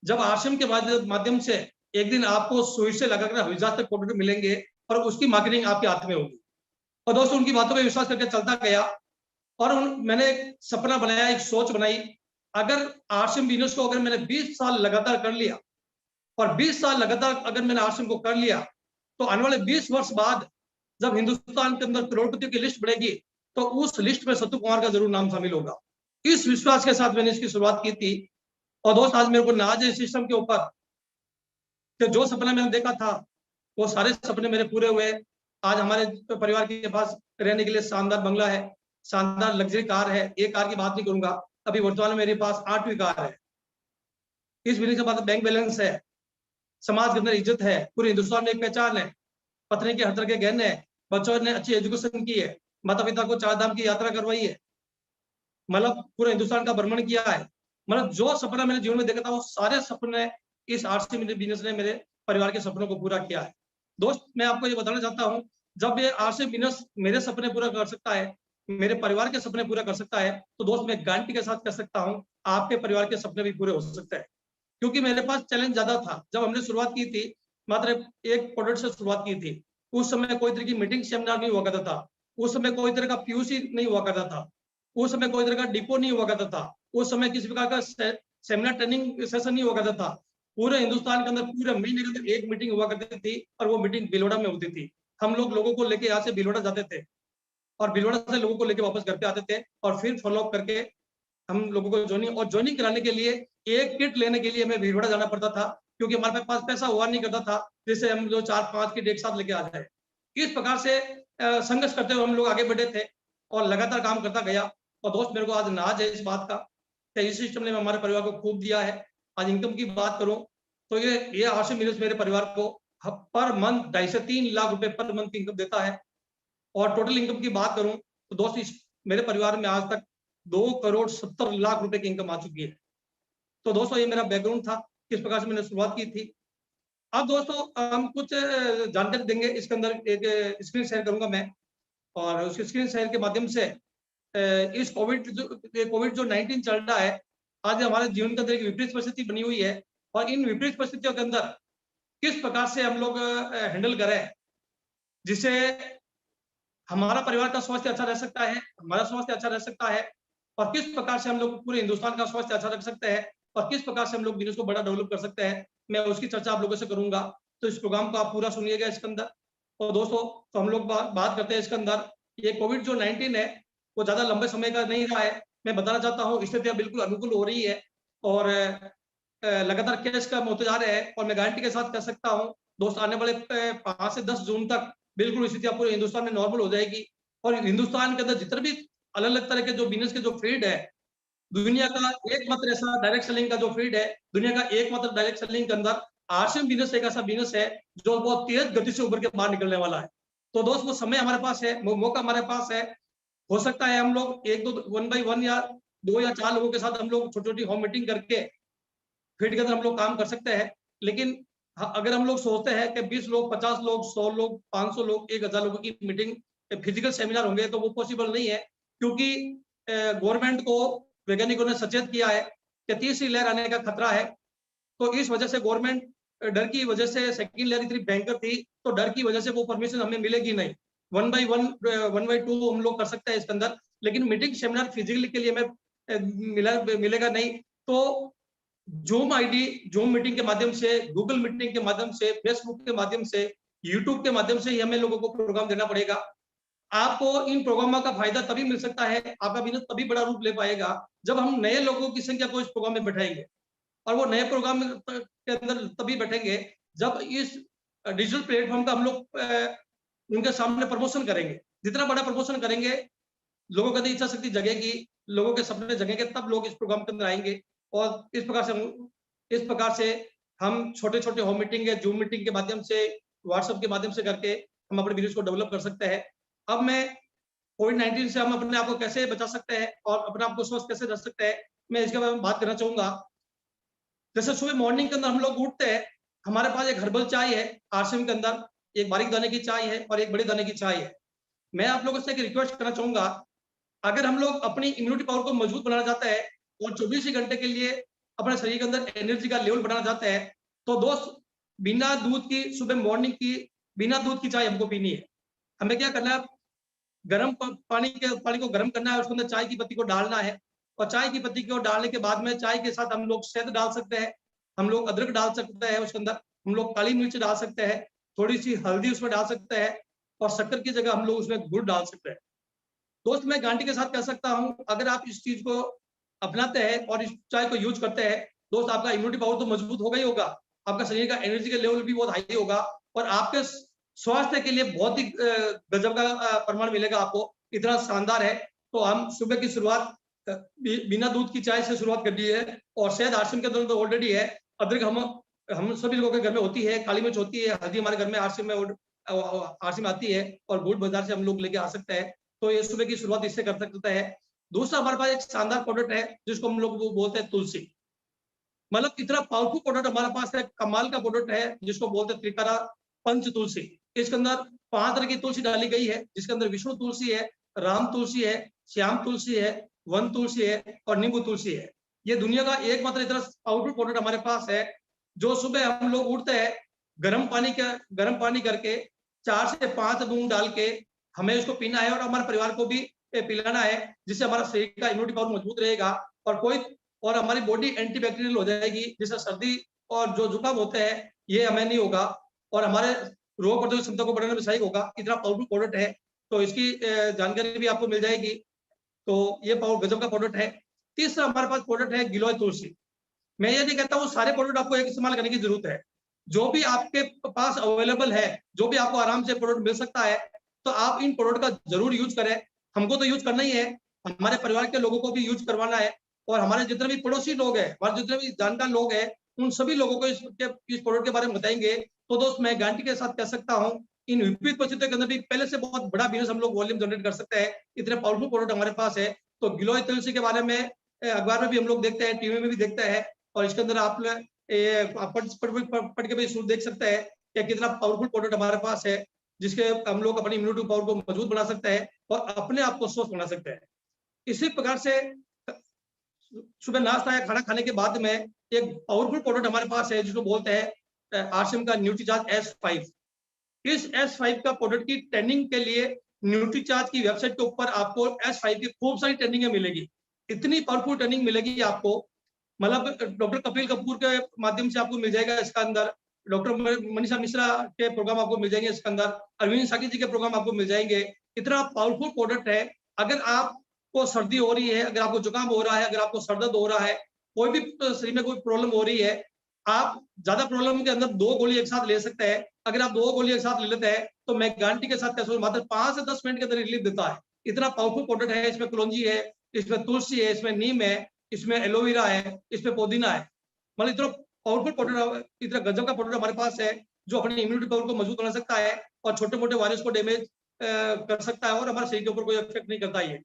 जब आरसीएम के माध्यम से एक दिन आपको सुई से लगाकर हविजाज तक प्रोडक्ट मिलेंगे, और उसकी मार्केटिंग आपके हाथ में होगी। और दोस्तों, उनकी बातों पर विश्वास करके चलता गया, और मैंने एक सपना बनाया, एक सोच बनाई, अगर आरसीएम बिजनेस को अगर मैंने 20 साल लगातार कर लिया, और 20 साल लगातार अगर मैंने आरसीएम को कर लिया, तो आने वाले 20 वर्ष बाद जब हिंदुस्तान के अंदर करोड़पतियों की लिस्ट बढ़ेगी तो उस लिस्ट में सत्तू कुमार का जरूर नाम शामिल होगा। इस विश्वास के साथ मैंने इसकी शुरुआत की थी। और दोस्त आज मेरे को नाज है इस सिस्टम के ऊपर कि जो सपना मैंने देखा था वो सारे सपने मेरे पूरे हुए। आज हमारे परिवार के पास रहने के लिए शानदार बंगला है, शानदार लग्जरी कार है। एक कार की बात नहीं करूंगा, अभी वर्तमान में मेरे पास 8वीं कार है। इस बिजनेस के बाद बैंक बैलेंस है, समाज के अंदर इज्जत है, पूरे हिंदुस्तान में एक पहचान है, पत्नी के हर तरह के गहने है, बच्चों ने अच्छी एजुकेशन की है, माता पिता को 4 धाम की यात्रा करवाई है, मतलब पूरे हिंदुस्तान का भ्रमण किया है। मतलब जो सपना मैंने जीवन में देखा था वो सारे सपने इस आरसी बिजनेस ने मेरे परिवार के सपनों को पूरा किया है। दोस्त मैं आपको ये बताना चाहता हूँ, जब ये आरसी बिजनेस मेरे सपने पूरा कर सकता है, मेरे परिवार के सपने पूरा कर सकता है, तो दोस्त मैं गारंटी के साथ कह सकता हूँ आपके परिवार के सपने भी पूरे हो सकते हैं। क्योंकि मेरे पास चैलेंज ज्यादा था। जब हमने शुरुआत की थी मात्र एक प्रोडक्ट से शुरुआत की थी, उस समय कोई तरह की मीटिंग सेमिनार नहीं हुआ करता था, उस समय कोई तरह का पीयूसी नहीं हुआ करता था, उस समय कोई तरह का डिपो नहीं हुआ करता था, उस समय किसी प्रकार का सेमिनार ट्रेनिंग सेशन नहीं हुआ करता था। पूरे हिंदुस्तान के अंदर पूरे महीने के अंदर एक मीटिंग हुआ करती थी और वो मीटिंग भिलवाड़ा में होती थी। हम लोगों को लेके यहाँ से भिलवाड़ा जाते थे और भिलवाड़ा से लोगों को लेके वापस घर पे आते थे और फिर फॉलोअप करके हम लोगों को ज्वाइनिंग कराने के लिए एक किट लेने के लिए हमें भिलवाड़ा जाना पड़ता था, क्योंकि हमारे पास पैसा हुआ नहीं करता था जिससे हम जो 4-5 किट एक साथ लेके आ जाए। इस प्रकार से संघर्ष करते हुए हम लोग आगे बढ़े थे और लगातार काम करता गया। और दोस्त मेरे को आज नाज है इस बात का कि इस सिस्टम ने हमारे परिवार को खूब दिया है। आज इनकम की बात करूं तो ये आरसी बिजनेस मेरे परिवार को पर मंथ 2.5 से 3 लाख रुपए पर मंथ की इनकम देता है। और टोटल इनकम की बात करूं तो दोस्त इस मेरे परिवार में आज तक 2,70,00,000 रुपए की इनकम आ चुकी है। तो दोस्तों ये मेरा बैकग्राउंड था, किस प्रकार से मैंने शुरुआत की थी। अब दोस्तों हम कुछ जानकारी देंगे, इसके अंदर एक स्क्रीन शेयर करूंगा मैं और उस स्क्रीन शेयर के माध्यम से इस कोविड जो 19 चल रहा है, आज हमारे जीवन के अंदर एक विपरीत परिस्थिति बनी हुई है और इन विपरीत परिस्थितियों के अंदर किस प्रकार से हम लोग हैंडल करें जिससे हमारा परिवार का स्वास्थ्य अच्छा रह सकता है, हमारा स्वास्थ्य अच्छा रह सकता है और किस प्रकार से हम लोग पूरे हिंदुस्तान का स्वास्थ्य अच्छा रख सकते हैं और किस प्रकार से हम लोग बिजनेस को बड़ा डेवलप कर सकते हैं, मैं उसकी चर्चा आप लोगों से करूंगा। तो इस प्रोग्राम को आप पूरा सुनिएगा इसके अंदर। और दोस्तों तो हम लोग बात करते हैं इसके अंदर, ये कोविड जो 19 है वो ज्यादा लंबे समय का नहीं रहा है। मैं बताना चाहता हूँ स्थितियां बिल्कुल अनुकूल हो रही है और लगातार केस कम होते जा रहे हैं और मैं गारंटी के साथ कह सकता हूँ दोस्त आने वाले 5 से 10 जून तक बिल्कुल स्थितियां पूरे हिंदुस्तान में नॉर्मल हो जाएगी। और हिंदुस्तान के अंदर जितने भी अलग अलग तरह के जो बिजनेस के जो फील्ड है, दुनिया का एकमात्र ऐसा डायरेक्ट सेलिंग का जो फील्ड है, दुनिया का एकमात्र डायरेक्ट सेलिंग के अंदर आरसीएम बिजनेस एक ऐसा बिजनेस है जो बहुत तेज गति से उभर के बाहर निकलने वाला है। तो दोस्त वो समय हमारे पास है, वो मौका हमारे पास है। हो सकता है हम लोग 1 by 1 या 2 या 4 लोगों के साथ हम लोग छोटी छोटी होम मीटिंग करके फील्ड के अंदर हम लोग काम कर सकते हैं। लेकिन अगर हम लोग सोचते हैं कि 20 लोग, 50 लोग, 100 लोग, 500 लोग, 1000 लोगों की मीटिंग फिजिकल सेमिनार होंगे तो वो पॉसिबल नहीं है, क्योंकि गवर्नमेंट को वैज्ञानिकों ने सचेत किया है कि तीसरी लहर आने का खतरा है। तो इस वजह से गवर्नमेंट डर की वजह से, सेकंड लहर इतनी भयंकर थी तो डर की वजह से वो परमिशन हमें मिलेगी नहीं। 1 by 1, 1 by 2 हम लोग कर सकते हैं इसके अंदर, लेकिन मीटिंग सेमिनार फिजिकली के लिए हमें मिलेगा नहीं। तो जूम आईडी, जूम मीटिंग के माध्यम से, गूगल मीटिंग के माध्यम से, फेसबुक के माध्यम से, यूट्यूब के माध्यम से ही हमें लोगों को प्रोग्राम देना पड़ेगा। आपको इन प्रोग्रामों का फायदा तभी मिल सकता है, आपका बिजनेस तभी बड़ा रूप ले पाएगा जब हम नए लोगों की संख्या को इस प्रोग्राम में बैठाएंगे। और वो नए प्रोग्राम के अंदर तभी बैठेंगे जब इस डिजिटल प्लेटफॉर्म का हम लोग उनके सामने प्रमोशन करेंगे। जितना बड़ा प्रमोशन करेंगे, लोगों के अंदर इच्छा शक्ति जगेगी, लोगों के सपने जगेंगे, तब लोग इस प्रोग्राम के अंदर आएंगे। और इस प्रकार से हम छोटे छोटे होम मीटिंग या जूम मीटिंग के माध्यम से, व्हाट्सएप के माध्यम से करके हम अपने बिजनेस को डेवलप कर सकते हैं। अब मैं कोविड-19 से हम अपने आप को कैसे बचा सकते हैं और अपने आप को स्वस्थ कैसे रख सकते हैं, मैं इसके बारे में बात करना चाहूंगा। जैसे सुबह मॉर्निंग के अंदर हम लोग उठते हैं, हमारे पास एक हर्बल चाय है आरसीएम के अंदर, एक बारीक दाने की चाय है और एक बड़े दाने की चाय है। मैं आप लोगों से एक रिक्वेस्ट करना चाहूंगा, अगर हम लोग अपनी इम्यूनिटी पावर को मजबूत बनाना चाहते हैं और 24 ही घंटे के लिए अपने शरीर के अंदर एनर्जी का लेवल बढ़ाना चाहते हैं, तो दोस्त बिना दूध की, सुबह मॉर्निंग की बिना दूध की चाय हमको पीनी है। हमें क्या करना है, गर्म पानी को गर्म करना है, उसके अंदर चाय की पत्ती को डालना है और चाय की पत्ती को डालने के बाद में चाय के साथ हम लोग शहद डाल सकते हैं, हम लोग अदरक डाल सकते हैं, उसके अंदर हम लोग काली मिर्च डाल सकते हैं थोड़ी सी हल्दी उसमें डाल सकते हैं और शक्कर की जगह हम लोग उसमें गुड़ डाल सकते हैं। दोस्त मैं गारंटी के साथ कह सकता हूँ, अगर आप इस चीज को अपनाते हैं और इस चाय को यूज करते हैं दोस्त, आपका इम्यूनिटी पावर तो मजबूत होगा ही होगा, आपका शरीर का एनर्जी का लेवल भी बहुत हाई होगा और आपके स्वास्थ्य के लिए बहुत ही गजब का प्रमाण मिलेगा आपको, इतना शानदार है। तो हम सुबह की शुरुआत बिना दूध की चाय से शुरुआत कर दी है और शहद आरसीएम के अंदर तो ऑलरेडी है। अदरक हम सभी लोगों के घर में होती है, काली मिर्च होती है, हल्दी हमारे घर में आरसीएम में आती है और गुड़ बाजार से हम लोग लेके आ सकते हैं। तो ये सुबह की शुरुआत इससे कर सकते हैं। दूसरा हमारे पास एक शानदार प्रोडक्ट है जिसको हम लोग बोलते हैं तुलसी। मतलब इतना पावरफुल प्रोडक्ट हमारे पास है, कमाल का प्रोडक्ट है जिसको बोलते हैं त्रिकारा पंच तुलसी। इसके अंदर 5 तरह की तुलसी डाली गई है, जिसके अंदर विष्णु तुलसी है, राम तुलसी है, श्याम तुलसी है, वन तुलसी है और नींबू तुलसी है। ये दुनिया का एकमात्र इतना पावरफुल प्रोडक्ट हमारे पास है जो सुबह हम लोग उठते हैं गर्म पानी करके 4 से 5 बूंद डाल के हमें इसको पीना है और हमारे परिवार को भी पिलाना है, जिससे हमारा शरीर का इम्यूनिटी पावर मजबूत रहेगा और हमारी बॉडी एंटीबैक्टीरियल हो जाएगी, जिससे सर्दी और जो जुकाम होते हैं ये हमें नहीं होगा और हमारे रोग प्रतिरोधक क्षमता को बढ़ाने में सहायक होगा। इतना पावरफुल प्रोडक्ट है, तो इसकी जानकारी भी आपको मिल जाएगी। तो ये पावर गजब का प्रोडक्ट है। तीसरा हमारे पास प्रोडक्ट है गिलोय तुलसी। मैं ये नहीं कहता हूँ सारे प्रोडक्ट आपको एक इस्तेमाल करने की जरूरत है, जो भी आपके पास अवेलेबल है, जो भी आपको आराम से प्रोडक्ट मिल सकता है, तो आप इन प्रोडक्ट का जरूर यूज करें। हमको तो यूज करना ही है, हमारे परिवार के लोगों को भी यूज करवाना है और हमारे जितने भी पड़ोसी लोग हैं, हमारे जितने भी जानकार लोग हैं, उन सभी लोगों को इस प्रोडक्ट के बारे में बताएंगे। तो दोस्त मैं गारंटी के साथ कह सकता हूँ इन विपरीत परिस्थितियों के अंदर भी पहले से बहुत बड़ा बिजनेस हम लोग वॉल्यूम जनरेट कर सकते हैं, इतने पावरफुल प्रोडक्ट हमारे पास है। तो गिलोय तुलसी के बारे में अखबार में भी हम लोग देखते हैं, टीवी में भी देखते हैं और इसके अंदर आप पढ़ के भी देख सकते हैं कि कितना पावरफुल प्रोडक्ट हमारे पास है, जिसके हम लोग अपनी इम्यूनिटी पावर को मजबूत बना सकते हैं और अपने आप को स्वस्थ बना सकते हैं। इसी प्रकार से सुबह नाश्ता या खाना खाने के बाद में एक पावरफुल प्रोडक्ट हमारे पास है जिसको बोलते हैं आरसीएम का न्यूट्रीचार्ज S5। इस S5 का प्रोडक्ट की ट्रेनिंग के लिए न्यूट्रीचार्ज की वेबसाइट के ऊपर आपको S5 की खूब सारी ट्रेनिंगें मिलेगी, इतनी पावरफुल ट्रेनिंग मिलेगी आपको। मतलब डॉक्टर कपिल कपूर के माध्यम से आपको मिल जाएगा इसका अंदर, डॉक्टर मनीषा मिश्रा के प्रोग्राम आपको मिल जाएंगे इसके अंदर, अरविंद साकी जी के प्रोग्राम आपको मिल जाएंगे। इतना पावरफुल प्रोडक्ट है। अगर आपको सर्दी हो रही है, अगर आपको जुकाम हो रहा है, अगर आपको सर दर्द हो रहा है, कोई भी शरीर में कोई प्रॉब्लम हो रही है, आप ज्यादा प्रॉब्लम के अंदर 2 गोली एक साथ ले सकते हैं। अगर आप 2 गोली एक साथ ले लेते हैं तो मैं गारंटी के साथ कह सकता हूं मात्र 5 से 10 मिनट के अंदर रिलीफ देता है। इतना पावरफुल प्रोडक्ट है। इसमें कलौंजी है, इसमें तुलसी है, इसमें नीम है, इसमें एलोवेरा है, इसमें पुदीना है। मतलब इतना पावरफुल प्रोडक्ट, इतना गजब का प्रोडक्ट हमारे पास है जो अपनी इम्यूनिटी पावर को मजबूत बना सकता है और छोटे मोटे वायरस को डैमेज कर सकता है और हमारे शरीर के ऊपर कोई इफेक्ट नहीं करता है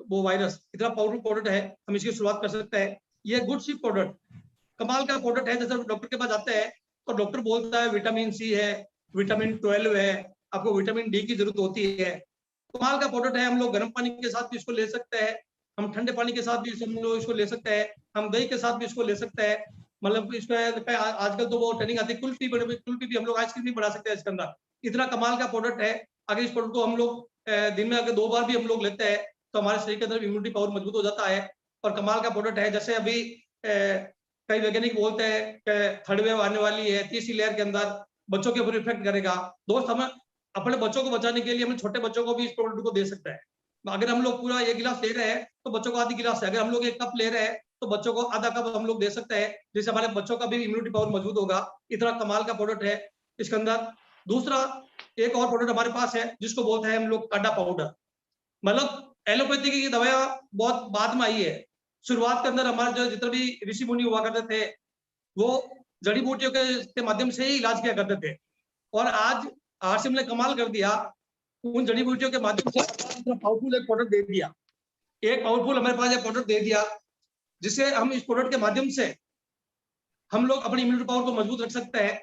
वो वायरस। इतना पावरफुल प्रोडक्ट है, हम इसकी शुरुआत कर सकते हैं। ये गुड सी प्रोडक्ट कमाल का प्रोडक्ट है। जैसे डॉक्टर के पास जाते हैं तो डॉक्टर बोलता है विटामिन सी है, विटामिन 12 है, आपको विटामिन डी की जरूरत होती है। कमाल का प्रोडक्ट है। हम लोग गर्म पानी के साथ भी इसको ले सकते हैं, हम ठंडे पानी के साथ भी हम लोग इसको ले सकते हैं, हम दही के साथ भी इसको ले सकते हैं। मतलब इसमें आजकल तो वो ट्रेनिंग आती है कुल्फी भी हम लोग आइसक्रीम भी बना सकते हैं इसके अंदर। इतना कमाल का प्रोडक्ट है। अगर इस प्रोडक्ट को हम लोग दिन में अगर 2 बार भी हम लोग लेते हैं तो हमारे शरीर के अंदर इम्यूनिटी पावर मजबूत हो जाता है और कमाल का प्रोडक्ट है। जैसे अभी कई वैज्ञानिक बोलते हैं कि 3rd वेव आने वाली है, तीसरी लहर के अंदर बच्चों के ऊपर इफेक्ट करेगा। दोस्त हमें अपने बच्चों को बचाने के लिए हम छोटे बच्चों को भी इस प्रोडक्ट को दे सकते हैं। अगर हम लोग पूरा 1 गिलास ले रहे हैं तो बच्चों को आधी गिलास है, अगर हम लोग 1 कप ले रहे हैं तो बच्चों को आधा कप हम लोग दे सकते हैं, जिससे हमारे बच्चों का भी इम्यूनिटी पावर मजबूत होगा। इतना कमाल का प्रोडक्ट है इसके अंदर। दूसरा एक और प्रोडक्ट हमारे पास है जिसको बोलते हैं हम लोग काढ़ा पाउडर। मतलब एलोपैथी की दवाइयां बहुत बाद में आई है। शुरुआत के अंदर हमारे जो जितने भी ऋषि मुनि हुआ करते थे वो जड़ी बूटियों के माध्यम से ही इलाज किया करते थे और आज आरसीएम ने कमाल कर दिया। उन जड़ी बूटियों के माध्यम से पावरफुल एक प्रोडक्ट दे दिया, एक पावरफुल हमारे पास एक प्रोडक्ट दे दिया जिससे हम इस प्रोडक्ट के माध्यम से हम लोग अपनी इम्यूनिटी पावर को मजबूत रख सकते हैं।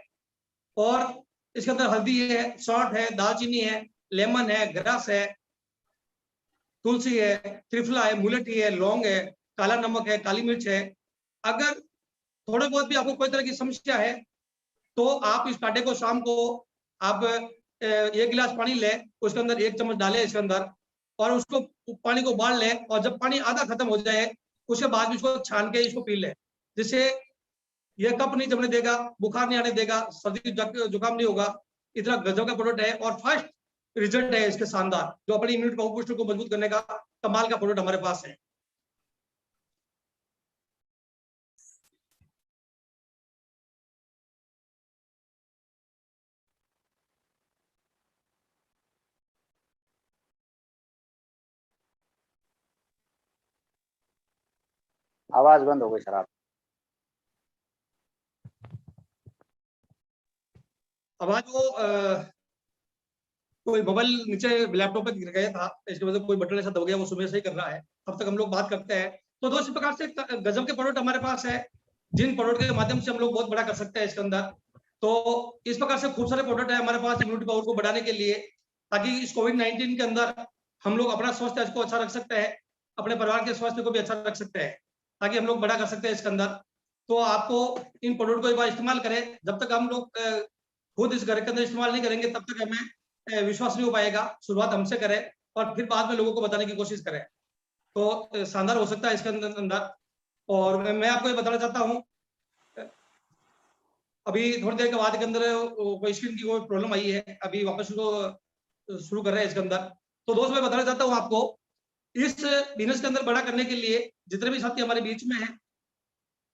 और इसके अंदर हल्दी है, सौंठ है, दालचीनी है, लेमन है, ग्रास है, तुलसी है, त्रिफला है, मुलेठी है, लौंग है, काला नमक है, काली मिर्च है। अगर थोड़ा बहुत भी आपको कोई तरह की समस्या है तो आप इस काढ़े को शाम को आप 1 गिलास पानी लें, उसके अंदर 1 चम्मच डालें इसके अंदर और उसको पानी को उबाल लें और जब पानी आधा खत्म हो जाए उसके बाद इसको छान के इसको पी लें, जिससे यह कफ नहीं जमने देगा, बुखार नहीं आने देगा, सर्दी जुकाम नहीं होगा इतना गजब का प्रोडक्ट है और फर्स्ट रिजल्ट है इसके शानदार, जो अपनी इम्यूनिटी पावर बूस्टर को मजबूत करने का कमाल का प्रोडक्ट हमारे पास है। आवाज बंद हो गई सर आप। आवाज वो कोई मोबाइल नीचे लैपटॉप पे गिर गया था, इसकी वजह से कोई बटन ऐसा दब गया, वो सुबह से ही कर रहा है। तब तक हम लोग बात करते हैं। तो दोस्त, इस प्रकार से गजब के प्रोडक्ट हमारे पास है, जिन प्रोडक्ट के माध्यम से हम लोग बहुत बड़ा कर सकते हैं इसके अंदर। तो इस प्रकार से खूब सारे प्रोडक्ट है हमारे पास इम्यूनिटी पावर को बढ़ाने के लिए, ताकि इस कोविड-19 के अंदर हम लोग अपना स्वास्थ्य को अच्छा रख सकते हैं, अपने परिवार के स्वास्थ्य को भी अच्छा रख सकते हैं, ताकि हम लोग बड़ा कर सकते हैं इसके अंदर। तो आपको इन प्रोडक्ट को एक बार इस्तेमाल करें। जब तक हम लोग खुद इस घर के अंदर इस्तेमाल नहीं करेंगे, तब तक हमें विश्वास नहीं हो पाएगा। शुरुआत हमसे करें और फिर बाद में लोगों को बताने की कोशिश करें, तो शानदार हो सकता है इसके अंदर। और मैं आपको ये बताना चाहता हूँ, अभी थोड़ी देर के बाद के अंदर कोई स्क्रीन की कोई प्रॉब्लम आई है, अभी वापस शुरू कर रहे हैं इसके अंदर। तो दोस्त, मैं बताना चाहता हूँ आपको, इस बिजनेस के अंदर बड़ा करने के लिए जितने भी साथी हमारे बीच में हैं,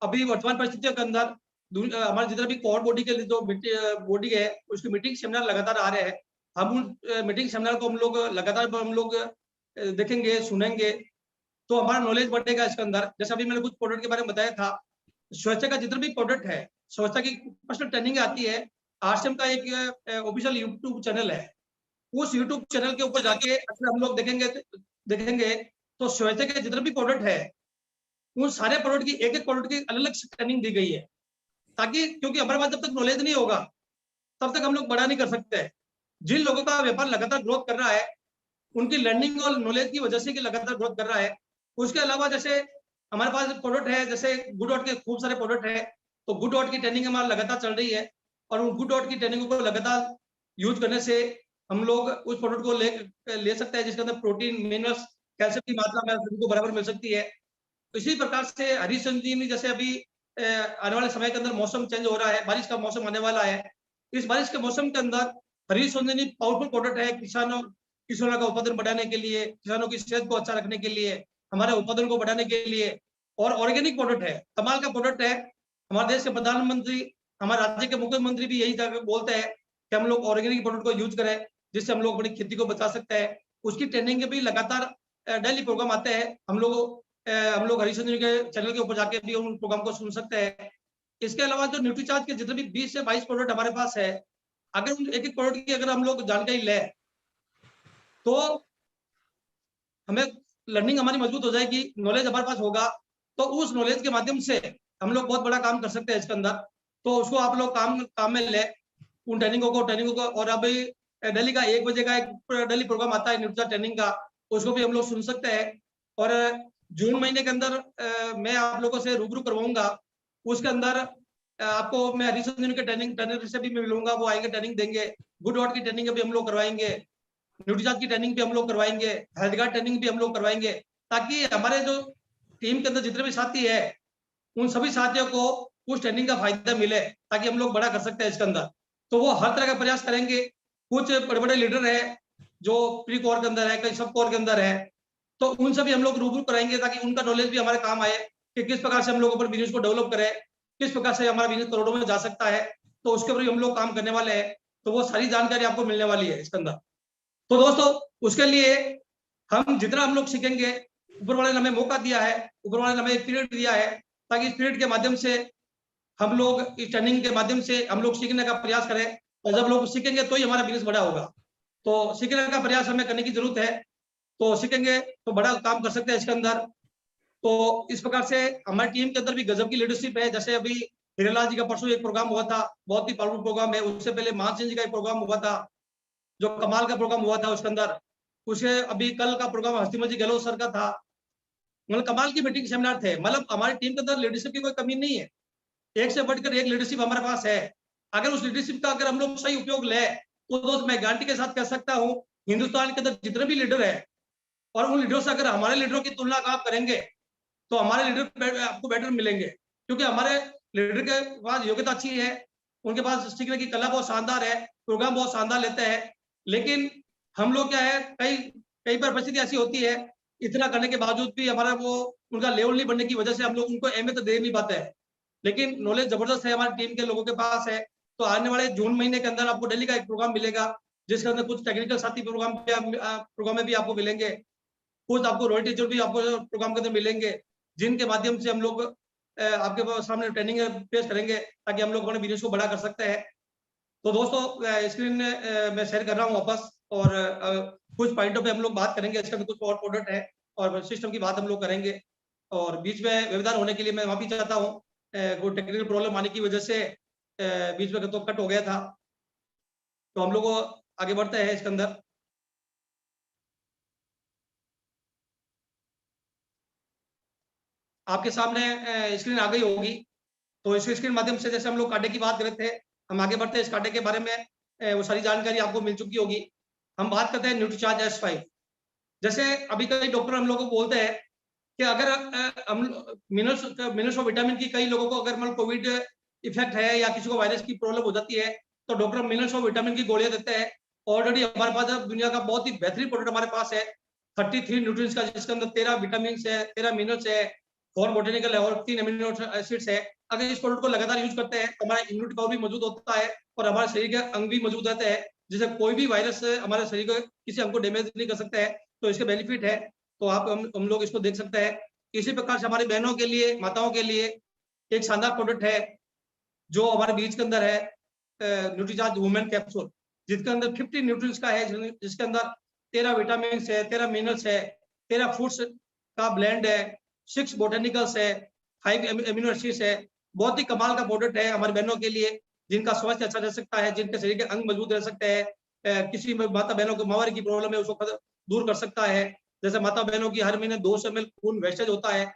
अभी वर्तमान परिस्थितियों के अंदर हमारे जितने भी कोर बॉडी के जो बॉडी है, उसकी मीटिंग सेमिनार लगातार आ रहे हैं। हम उन मीटिंग सेमिनार को हम लोग लगातार हम लोग देखेंगे, सुनेंगे, तो हमारा नॉलेज बढ़ेगा इसके अंदर। जैसे अभी मैंने कुछ प्रोडक्ट के बारे में बताया था, स्वच्छता का जितना भी प्रोडक्ट है, स्वच्छता की पर्सनल ट्रेनिंग आती है। आरसीएम का एक ऑफिशियल यूट्यूब चैनल है, उस यूट्यूब चैनल के ऊपर जाके अगर हम लोग देखेंगे तो स्वच्छता के जितने भी प्रोडक्ट है, उन सारे प्रोडक्ट की एक प्रोडक्ट की अलग अलग ट्रेनिंग दी गई है, ताकि क्योंकि हमारे पास जब तक नॉलेज नहीं होगा तब तक हम लोग बड़ा नहीं कर सकते। जिन लोगों का व्यापार लगातार ग्रोथ कर रहा है, उनकी लर्निंग और नॉलेज की वजह से कि लगातार ग्रोथ कर रहा है। उसके अलावा जैसे हमारे पास प्रोडक्ट है, जैसे गुड डॉट के खूब सारे प्रोडक्ट है, तो गुड डॉट की ट्रेनिंग हमारा लगातार चल रही है, और उन गुड डॉट की ट्रेनिंग को लगातार यूज करने से हम लोग उस प्रोडक्ट को ले सकते हैं, जिसके अंदर प्रोटीन, मिनरल्स, कैल्शियम की मात्रा में सभी को बराबर मिल सकती है। इसी प्रकार से हरी संजीवनी, जैसे अभी आने वाले समय के अंदर मौसम चेंज हो रहा है, बारिश का मौसम आने वाला है, इस बारिश के मौसम के अंदर हरी संजीवनी पावरफुल प्रोडक्ट है किसानों का उत्पादन बढ़ाने के लिए, किसानों की सेहत को अच्छा रखने के लिए, हमारे उत्पादन को बढ़ाने के लिए। और ऑर्गेनिक प्रोडक्ट है, कमाल का प्रोडक्ट है। हमारे देश के प्रधानमंत्री, हमारे राज्य के मुख्यमंत्री भी यही बोलते हैं कि हम लोग ऑर्गेनिक प्रोडक्ट को यूज करें, जिससे हम लोग अपनी खेती को बचा सकते हैं। उसकी ट्रेनिंग के भी लगातार डेली प्रोग्राम आते हैं। हम लोग हरी संजीवनी के चैनल के ऊपर जाके भी उन प्रोग्राम को सुन सकते हैं। इसके अलावा जो न्यूट्रीचार्ज के जितने भी 20 से 22 प्रोडक्ट हमारे पास है, अगर उन एक प्रोडक्ट की अगर हम लोग जानकारी लें, तो हमें लर्निंग हमारी मजबूत हो जाएगी, नॉलेज हमारे पास होगा, तो उस नॉलेज के माध्यम से हम लोग बहुत बड़ा काम कर सकते हैं इसके अंदर। तो उसको आप लोग काम में ले, उन ट्रेनिंगों को। और अभी दिल्ली का 1 बजे का एक डेली प्रोग्राम आता है न्यूट्रीचार्ज ट्रेनिंग का, उसको भी हम लोग सुन सकते हैं। और जून महीने के अंदर मैं आप लोगों से रूबरू करवाऊंगा, उसके अंदर आपको मैं हरी संजीवनी के ट्रेनर से भी मिलूंगा, वो आएंगे, ट्रेनिंग देंगे। गुड डॉट की ट्रेनिंग भी हम लोग करवाएंगे, न्यूट्रीचार्ज की ट्रेनिंग भी हम लोग करवाएंगे, हेल्थ गार्ड ट्रेनिंग भी हम लोग करवाएंगे, ताकि हमारे जो टीम के अंदर जितने भी साथी है, उन सभी साथियों को उस ट्रेनिंग का फायदा मिले, ताकि हम लोग बड़ा कर सकते हैं इसके अंदर। तो वो हर तरह का प्रयास करेंगे। कुछ बड़े बड़े लीडर है जो प्री कोर के अंदर है, कई सब कोर के अंदर है, तो उनसे भी हम लोग रूबरू कराएंगे, ताकि उनका नॉलेज भी हमारे काम आए कि किस प्रकार से हम लोग अपने बिजनेस को डेवलप करें, किस प्रकार से हमारा बिजनेस करोड़ों में जा सकता है। तो उसके ऊपर हम लोग काम करने वाले हैं, तो वो सारी जानकारी आपको मिलने वाली है इसके अंदर। तो दोस्तों, उसके लिए हम जितना हम लोग सीखेंगे, ऊपर वाले ने हमें मौका दिया है, ऊपर वाले ने हमें एक पीरियड दिया है, ताकि इस पीरियड के माध्यम से हम लोग इस ट्रेनिंग के माध्यम से हम लोग सीखने का प्रयास करें। और जब लोग सीखेंगे तो ही हमारा बिजनेस बड़ा होगा। तो सीखने का प्रयास हमें करने की जरूरत है, तो सीखेंगे तो बड़ा काम कर सकते हैं इसके अंदर। तो इस प्रकार से हमारी टीम के अंदर भी गजब की लीडरशिप है। जैसे अभी हीरालाल जी का परसों एक प्रोग्राम हुआ था, बहुत ही पावरफुल प्रोग्राम है। उससे पहले मान सिंह जी का एक प्रोग्राम हुआ था, जो कमाल का प्रोग्राम हुआ था उसके अंदर। उसे अभी कल का प्रोग्राम हस्तिमती जी गहलोत सर का था, मतलब कमाल की मीटिंग सेमिनार थे। मतलब हमारी टीम के अंदर लीडरशिप की कोई कमी नहीं है, एक से बढ़कर एक लीडरशिप हमारे पास है। अगर उस लीडरशिप का अगर हम लोग सही उपयोग ले, तो दोस्त मैं गारंटी के साथ कह सकता हूँ, हिंदुस्तान के अंदर जितने भी लीडर है, और उन लीडरों से अगर हमारे लीडरों की तुलना आप करेंगे, तो हमारे लीडर आपको बेटर मिलेंगे, क्योंकि हमारे लीडर के पास योग्यता अच्छी है, उनके पास सीखने की कला बहुत शानदार है, प्रोग्राम बहुत शानदार लेते हैं, लेकिन हम लोग क्या है, कई बार परिस्थिति ऐसी होती है, इतना करने के बावजूद भी हमारा वो उनका लेवल नहीं बढ़ने की वजह से हम लोग उनको अहमियत दे नहीं पाते हैं। लेकिन नॉलेज जबरदस्त है हमारी टीम के लोगों के पास है। तो आने वाले जून महीने के अंदर आपको दिल्ली का एक प्रोग्राम मिलेगा, जिसके अंदर कुछ टेक्निकल साथी प्रोग्राम में भी आपको मिलेंगे, कुछ आपको रोल टीचर भी आपको प्रोग्राम के अंदर मिलेंगे, जिनके माध्यम से हम लोग आपके सामने ट्रेनिंग पेश करेंगे, ताकि हम लोग अपने बिजनेस को बड़ा कर सकते हैं। तो दोस्तों, स्क्रीन में शेयर कर रहा हूँ वापस, और कुछ पॉइंटों पे हम लोग बात करेंगे। इसका भी कुछ और प्रोडक्ट है और सिस्टम की बात हम लोग करेंगे, और बीच में व्यवधान होने के लिए मैं माफी चाहता हूँ, कोई टेक्निकल प्रॉब्लम आने की वजह से बीच में तो कट हो गया था। तो हम लोग आगे बढ़ते हैं इसके अंदर। आपके सामने स्क्रीन आ गई होगी। तो इस स्क्रीन माध्यम से, जैसे हम लोग कांटे की बात कर रहे थे, हम आगे बढ़ते हैं। इस कांटे के बारे में वो सारी जानकारी आपको मिल चुकी होगी। हम बात करते हैं न्यूट्रीचार्ज S5। जैसे अभी कई डॉक्टर हम लोगों को बोलते हैं कि अगर हम मिनरल्स और विटामिन की, कई लोगों को अगर मतलब कोविड इफेक्ट है या किसी को वायरस की प्रॉब्लम हो जाती है, तो डॉक्टर मिनरल्स और विटामिन की गोलियां देते हैं। ऑलरेडी हमारे पास दुनिया का बहुत ही बेहतरीन प्रोडक्ट हमारे पास है, 33 न्यूट्रिएंट्स का, जिसके अंदर 13 विटामिन है, 13 मिनरल्स है, 4 बोटेनिकल है और 3 अमीनो एसिड्स है। अगर इस प्रोडक्ट को लगातार यूज करते हैं तो हमारा इम्यूनिटी पावर भी मौजूद होता है और हमारे शरीर के अंग भी मौजूद रहते हैं, जिससे कोई भी वायरस हमारे शरीर को, किसी अंग को डैमेज नहीं कर सकता है। तो इसके बेनिफिट है, तो हम लोग इसको देख सकते हैं। इसी प्रकार से हमारी बहनों के लिए, माताओं के लिए एक शानदार प्रोडक्ट है जो हमारे बीच के अंदर है, न्यूट्रीचार्ज वुमेन कैप्सूल, जिसके अंदर 50 न्यूट्रिएंट्स का है, जिसके अंदर 13 विटामिन है, 13 मिनरल्स है, 13 फ्रूट्स का ब्लेंड है, 6 बोटेनिकल्स है, 5 अमीनो एसिड्स है। बहुत ही कमाल का प्रोडक्ट है हमारी बहनों के लिए, जिनका स्वास्थ्य अच्छा रह सकता है, जिनके शरीर के अंग मजबूत रह सकते हैं। किसी माता बहनों को माहवारी की प्रॉब्लम है, उसको दूर कर सकता है। जैसे माता बहनों की हर महीने 200 ml खून वेस्टेज होता है,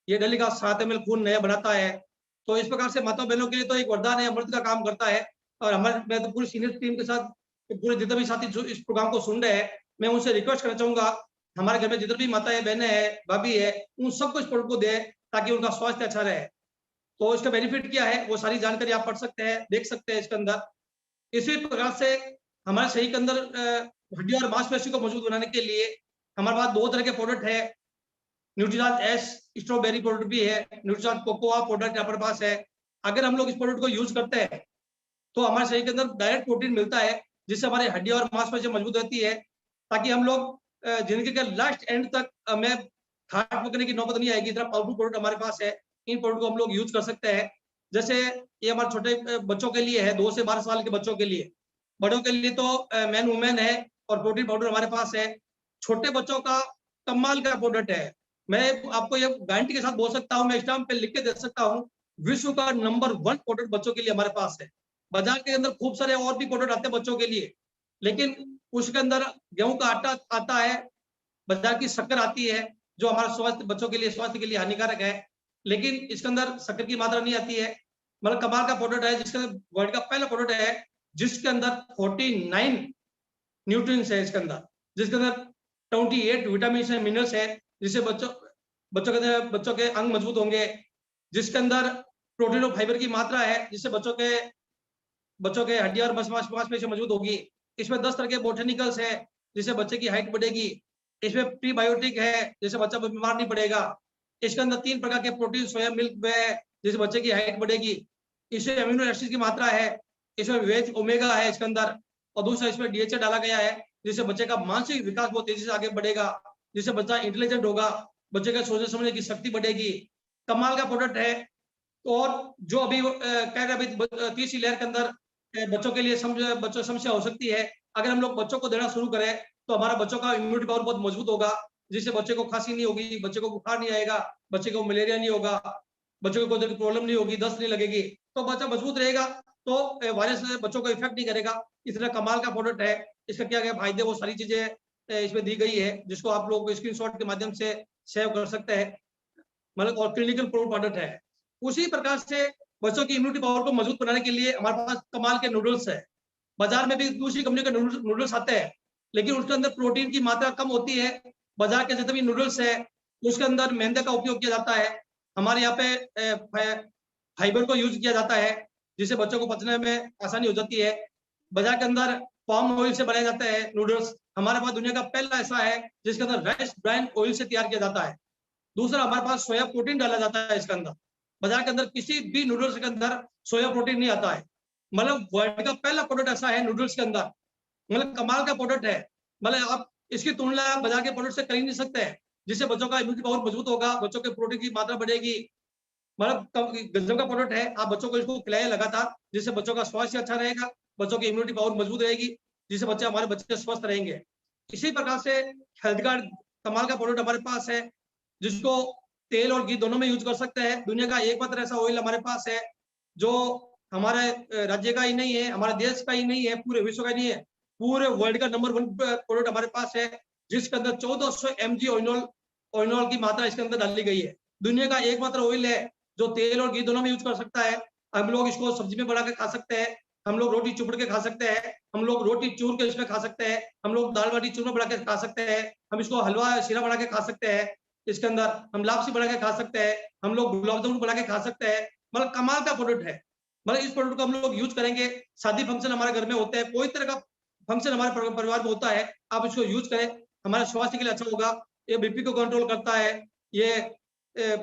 ये डेली का 7 ml खून नया बनाता है। तो इस प्रकार से माता बहनों के लिए तो एक वरदान है, अमृत का काम करता है। और मैं तो पूरी सीनियर टीम के साथ, पूरे जितने भी साथी जो इस प्रोग्राम को सुन रहे हैं, मैं उनसे रिक्वेस्ट करना चाहूंगा, हमारे घर में जितने भी माताएं बहनें हैं, भाभी है, उन सबको इस प्रोडक्ट को दे, ताकि उनका स्वास्थ्य अच्छा रहे। तो इसका बेनिफिट क्या है, वो सारी जानकारी आप पढ़ सकते हैं, देख सकते हैं इसके अंदर। इसी प्रकार से हमारे शरीर के अंदर हड्डी और मांसपेशी को मजबूत बनाने के लिए हमारे पास 2 तरह के प्रोडक्ट है। न्यूट्रीचार्ज S स्ट्रॉबेरी प्रोडक्ट भी है, न्यूट्रीचार्ज कोकोआ प्रोडक्ट हमारे पास है। अगर हम लोग इस प्रोडक्ट को यूज करते हैं तो हमारे शरीर के अंदर डायरेक्ट प्रोटीन मिलता है, जिससे हमारी हड्डी और मांसपेशी मजबूत रहती है, ताकि हम लोग जिंदगी के लास्ट एंड तक हमें खाट पकड़ने की नौबत नहीं आएगी। इतना पावरफुल प्रोडक्ट हमारे पास है, इन प्रोडक्ट को हम लोग यूज कर सकते हैं। जैसे ये हमारे छोटे बच्चों के लिए है, 2 से 12 साल के बच्चों के लिए। बड़ों के लिए तो मैन वुमेन है और प्रोटीन पाउडर हमारे पास है। छोटे बच्चों का कमाल का प्रोडक्ट है, मैं आपको ये गारंटी के साथ बोल सकता हूँ, मैं स्टाम्प पे लिख के दे सकता हूँ, विश्व का नंबर 1 प्रोडक्ट बच्चों के लिए हमारे पास है। बाजार के अंदर खूब सारे और भी प्रोडक्ट आते हैं बच्चों के लिए, लेकिन उसके अंदर गेहूं का आटा आता है, बाजार की शक्कर आती है, जो हमारा स्वास्थ्य, बच्चों के लिए, स्वास्थ्य के लिए हानिकारक है। लेकिन इसके अंदर शक्कर की मात्रा नहीं आती है। मतलब कमाल का प्रोडक्ट है, जिसके अंदर वर्ल्ड का पहला प्रोडक्ट है जिसके अंदर 49 न्यूट्रिएंट्स है इसके अंदर, जिसके अंदर 28 विटामिन है, मिनरल्स है, जिससे बच्चों के अंग मजबूत होंगे। जिसके अंदर प्रोटीन और फाइबर की मात्रा है, जिससे बच्चों के हड्डी और मांसपेशी मजबूत होगी। इसमें 10 तरह के बोटेनिकल्स है, जिससे बच्चे की हाइट बढ़ेगी। इसमें प्रीबायोटिक है, जिससे बच्चा बीमार नहीं पड़ेगा। इसके अंदर 3 प्रकार के प्रोटीन, सोया मिल्क है, जिससे बच्चे की हाइट बढ़ेगी। इसमें अमीनो एसिड की मात्रा है, इसमें वेज ओमेगा है इसके अंदर, और दूसरा इसमें DHA डाला गया है, जिससे बच्चे का मानसिक विकास बहुत तेजी से आगे बढ़ेगा, जिससे बच्चा इंटेलिजेंट होगा, बच्चे का सोचने समझने की शक्ति बढ़ेगी। कमाल का प्रोडक्ट है। और जो अभी कह रहे अभी तीसरी लहर के अंदर बच्चों के लिए समस्या हो सकती है, अगर हम लोग बच्चों को देना शुरू करें तो हमारा बच्चों का इम्यूनिटी पावर बहुत मजबूत होगा, जिससे बच्चे को खांसी नहीं होगी, बच्चे को बुखार नहीं आएगा, बच्चे को मलेरिया नहीं होगा, बच्चे को कोई प्रॉब्लम नहीं होगी, दस्त नहीं लगेगी, तो बच्चा मजबूत रहेगा, तो वायरस बच्चों को इफेक्ट नहीं करेगा। इतना कमाल का प्रोडक्ट है। इसका क्या क्या फायदे, वो सारी चीजें इसमें दी गई है, जिसको आप लोग स्क्रीनशॉट के माध्यम से सेव कर सकते हैं। मतलब और क्लिनिकल प्रोडक्ट है। उसी प्रकार से बच्चों की इम्यूनिटी पावर को मजबूत बनाने के लिए हमारे पास कमाल के नूडल्स है। बाजार में भी दूसरी कंपनी के नूडल्स आते हैं, लेकिन उसके अंदर प्रोटीन की मात्रा कम होती है। बाजार के जितने भी नूडल्स है उसके अंदर मैदे का उपयोग किया जाता है। हमारे यहाँ पे फाइबर को यूज किया जाता है, जिससे बच्चों को पचने में आसानी हो जाती है। बाजार के अंदर पाम ऑयल से बनाए जाते हैं नूडल्स। हमारे पास दुनिया का पहला ऐसा है जिसके अंदर राइस ब्राइन ऑयल से तैयार किया जाता है। दूसरा, हमारे पास सोया प्रोटीन डाला जाता है इसके अंदर। बाजार के अंदर किसी भी नूडल्स के अंदर सोया प्रोटीन नहीं आता है। मतलब वर्ल्ड का पहला प्रोडक्ट ऐसा है नूडल्स के अंदर, मतलब कमाल का प्रोडक्ट है। मतलब आप इसकी तुलना बाजार के प्रोडक्ट से कर ही नहीं सकते हैं, जिससे बच्चों का इम्यूनिटी पावर मजबूत होगा, बच्चों के प्रोटीन की मात्रा बढ़ेगी। मतलब गजब का प्रोडक्ट है। आप बच्चों को इसको खिलाए लगातार, जिससे बच्चों का स्वास्थ्य अच्छा रहेगा, बच्चों की इम्यूनिटी पावर मजबूत रहेगी, जिससे हमारे बच्चे स्वस्थ रहेंगे। इसी प्रकार से हेल्थ कार्ड कमाल का प्रोडक्ट हमारे पास है, जिसको तेल और घी दोनों में यूज कर सकते हैं। दुनिया का एकमात्र ऐसा ऑयल हमारे पास है जो हमारे राज्य का ही नहीं है, हमारे देश का ही नहीं है, पूरे विश्व का ही नहीं है, पूरे वर्ल्ड का नंबर 1 प्रोडक्ट हमारे पास है, जिसके अंदर 1400 mg ऑइनॉल की मात्रा इसके अंदर डाली गई है। दुनिया का एकमात्र ऑयल है जो तेल और घी दोनों में यूज कर सकता है। हम लोग इसको सब्जी में बना के खा सकते हैं, हम लोग रोटी चुपड़ के खा सकते हैं, हम लोग रोटी चूर के इसमें खा सकते हैं, हम लोग दाल बाटी चूरमा बना के खा सकते हैं, हम इसको हलवा शीरा बना के खा सकते हैं, इसके अंदर हम लापसी बना के खा सकते हैं, हम लोग गुलाब जामुन बना के खा सकते हैं। मतलब कमाल का प्रोडक्ट है। मतलब इस प्रोडक्ट को हम लोग यूज करेंगे, शादी फंक्शन हमारे घर में होते हैं, कोई तरह का फंक्शन हमारे परिवार में होता है, आप इसको यूज करें, हमारे स्वास्थ्य के लिए अच्छा होगा। ये बीपी को कंट्रोल करता है, ये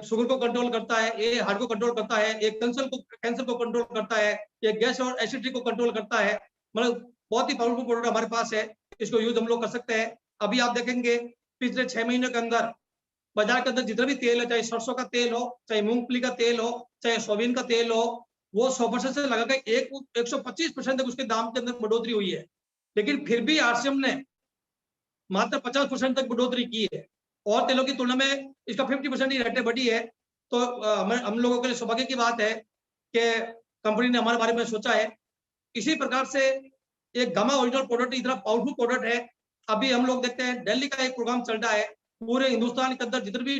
शुगर को कंट्रोल करता है, ये हार्ट को कंट्रोल करता है, ये कैंसर को कंट्रोल करता है, ये गैस और एसिडिटी को कंट्रोल करता है। मतलब बहुत ही पावरफुल प्रोडक्ट हमारे पास है, इसको यूज हम लोग कर सकते हैं। अभी आप देखेंगे पिछले 6 महीने के अंदर बाजार के अंदर जितना भी तेल है, चाहे सरसों का तेल हो, चाहे मूंगफली का तेल हो, चाहे सोयाबीन का तेल हो, वो 100% से लगाकर 125% तक उसके दाम के अंदर बढ़ोतरी हुई है। लेकिन फिर भी आरसीएम ने मात्र 50% तक बढ़ोतरी की है, और तेलों की तुलना में इसका 50% ही रेटें बढ़ी है। तो हम लोगों के लिए सौभाग्य की बात है कि कंपनी ने हमारे बारे में सोचा है। इसी प्रकार से एक गामा ओरिजिनल प्रोडक्ट इतना पावरफुल प्रोडक्ट है। अभी हम लोग देखते हैं दिल्ली का एक प्रोग्राम चल रहा है, पूरे हिंदुस्तान के अंदर जितने भी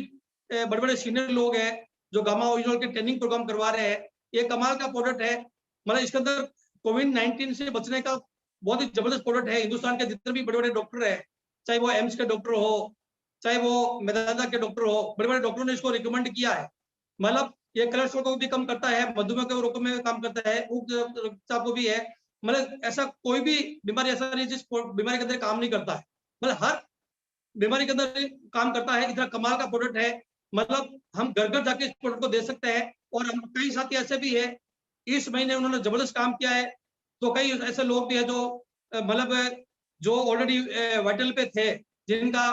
बड़े बड़े सीनियर लोग हैं जो गामा ओरिजिनल के ट्रेनिंग प्रोग्राम करवा रहे हैं, ये कमाल का प्रोडक्ट है। मतलब इसके अंदर कोविड-19 से बचने का बहुत ही जबरदस्त प्रोडक्ट है। हिंदुस्तान के जितने भी बड़े बड़े डॉक्टर है, चाहे वो एम्स के डॉक्टर हो, चाहे वो मेदांता के डॉक्टर हो, बड़े बड़े डॉक्टरों ने इसको रिकमेंड किया है। मतलब ये कोलेस्ट्रॉल को भी कम करता है, मधुमेह के रोग में काम करता है, उच्च रक्तचाप को भी है। मतलब ऐसा कोई भी बीमारी ऐसा नहीं जिस बीमारी के अंदर काम नहीं करता है, मतलब हर बीमारी के अंदर काम करता है। इतना कमाल का प्रोडक्ट है, मतलब हम घर घर जाके इस प्रोडक्ट को दे सकते हैं। और हम कई साथी ऐसे भी है, इस महीने उन्होंने जबरदस्त काम किया है। तो कई ऐसे लोग भी है जो मतलब जो ऑलरेडी वाइटल पे थे, जिनका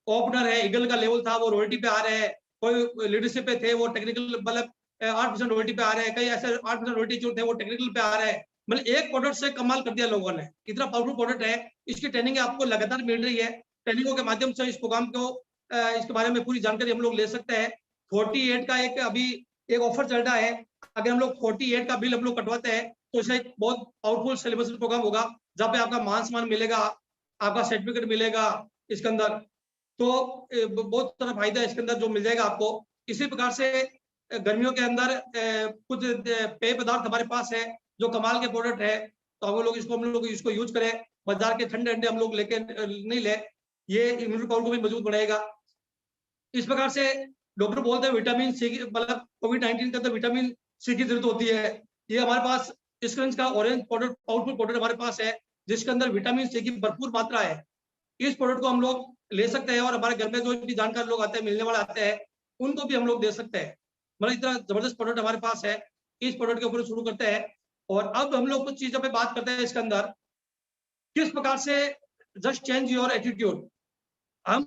ओपनर है ईगल का लेवल था, वो रॉयल्टी पे आ रहे हैं। कोई लीडरशिप पे थे, वो टेक्निकल मतलब 8% रॉयल्टी पे आ रहे हैं। कई ऐसे 8% रॉयल्टी जो थे वो टेक्निकल पे आ रहे हैं। मतलब एक प्रोडक्ट से कमाल कर दिया लोगों ने। इतना पावरफुल प्रोडक्ट है, इसकी ट्रेनिंग आपको लगातार मिल रही है। ट्रेनिंगों के माध्यम से इस प्रोग्राम को इसके बारे में पूरी जानकारी हम लोग ले सकते हैं। 48 का एक अभी एक ऑफर चल रहा है। अगर हम लोग 48 का बिल हम लोग कटवाते हैं तो इसे एक बहुत पावरफुल सेलिब्रेशन प्रोग्राम होगा, जहाँ पे आपका मान सम्मान मिलेगा, आपका सर्टिफिकेट मिलेगा इसके अंदर। तो बहुत सारा फायदा है इसके अंदर जो मिल जाएगा आपको। इसी प्रकार से गर्मियों के अंदर कुछ पेय पदार्थ हमारे पास है जो कमाल के प्रोडक्ट है। तो हम लोग इसको यूज करें। बाजार के ठंडे अंडे हम लोग लेके नहीं ले, ये इम्यूनिटी पावर को भी मजबूत बनाएगा। इस प्रकार से डॉक्टर बोलते हैं विटामिन सी की, मतलब कोविड-19 के अंदर विटामिन सी की जरूरत होती है। ये हमारे पास स्क्रंच का ऑरेंज प्रोडक्ट पावरफुल प्रोडक्ट हमारे पास है, जिसके अंदर विटामिन सी की भरपूर मात्रा है। इस प्रोडक्ट को हम लोग ले सकते हैं और हमारे घर में जो भी जानकार लोग आते हैं, मिलने वाले आते हैं, उनको भी हम लोग दे सकते हैं। मतलब इतना जबरदस्त प्रोडक्ट हमारे पास है। इस प्रोडक्ट के ऊपर शुरू करते हैं और अब हम लोग कुछ चीजों पे बात करते हैं। इसके अंदर किस प्रकार से जस्ट चेंज योर एटीट्यूड, हम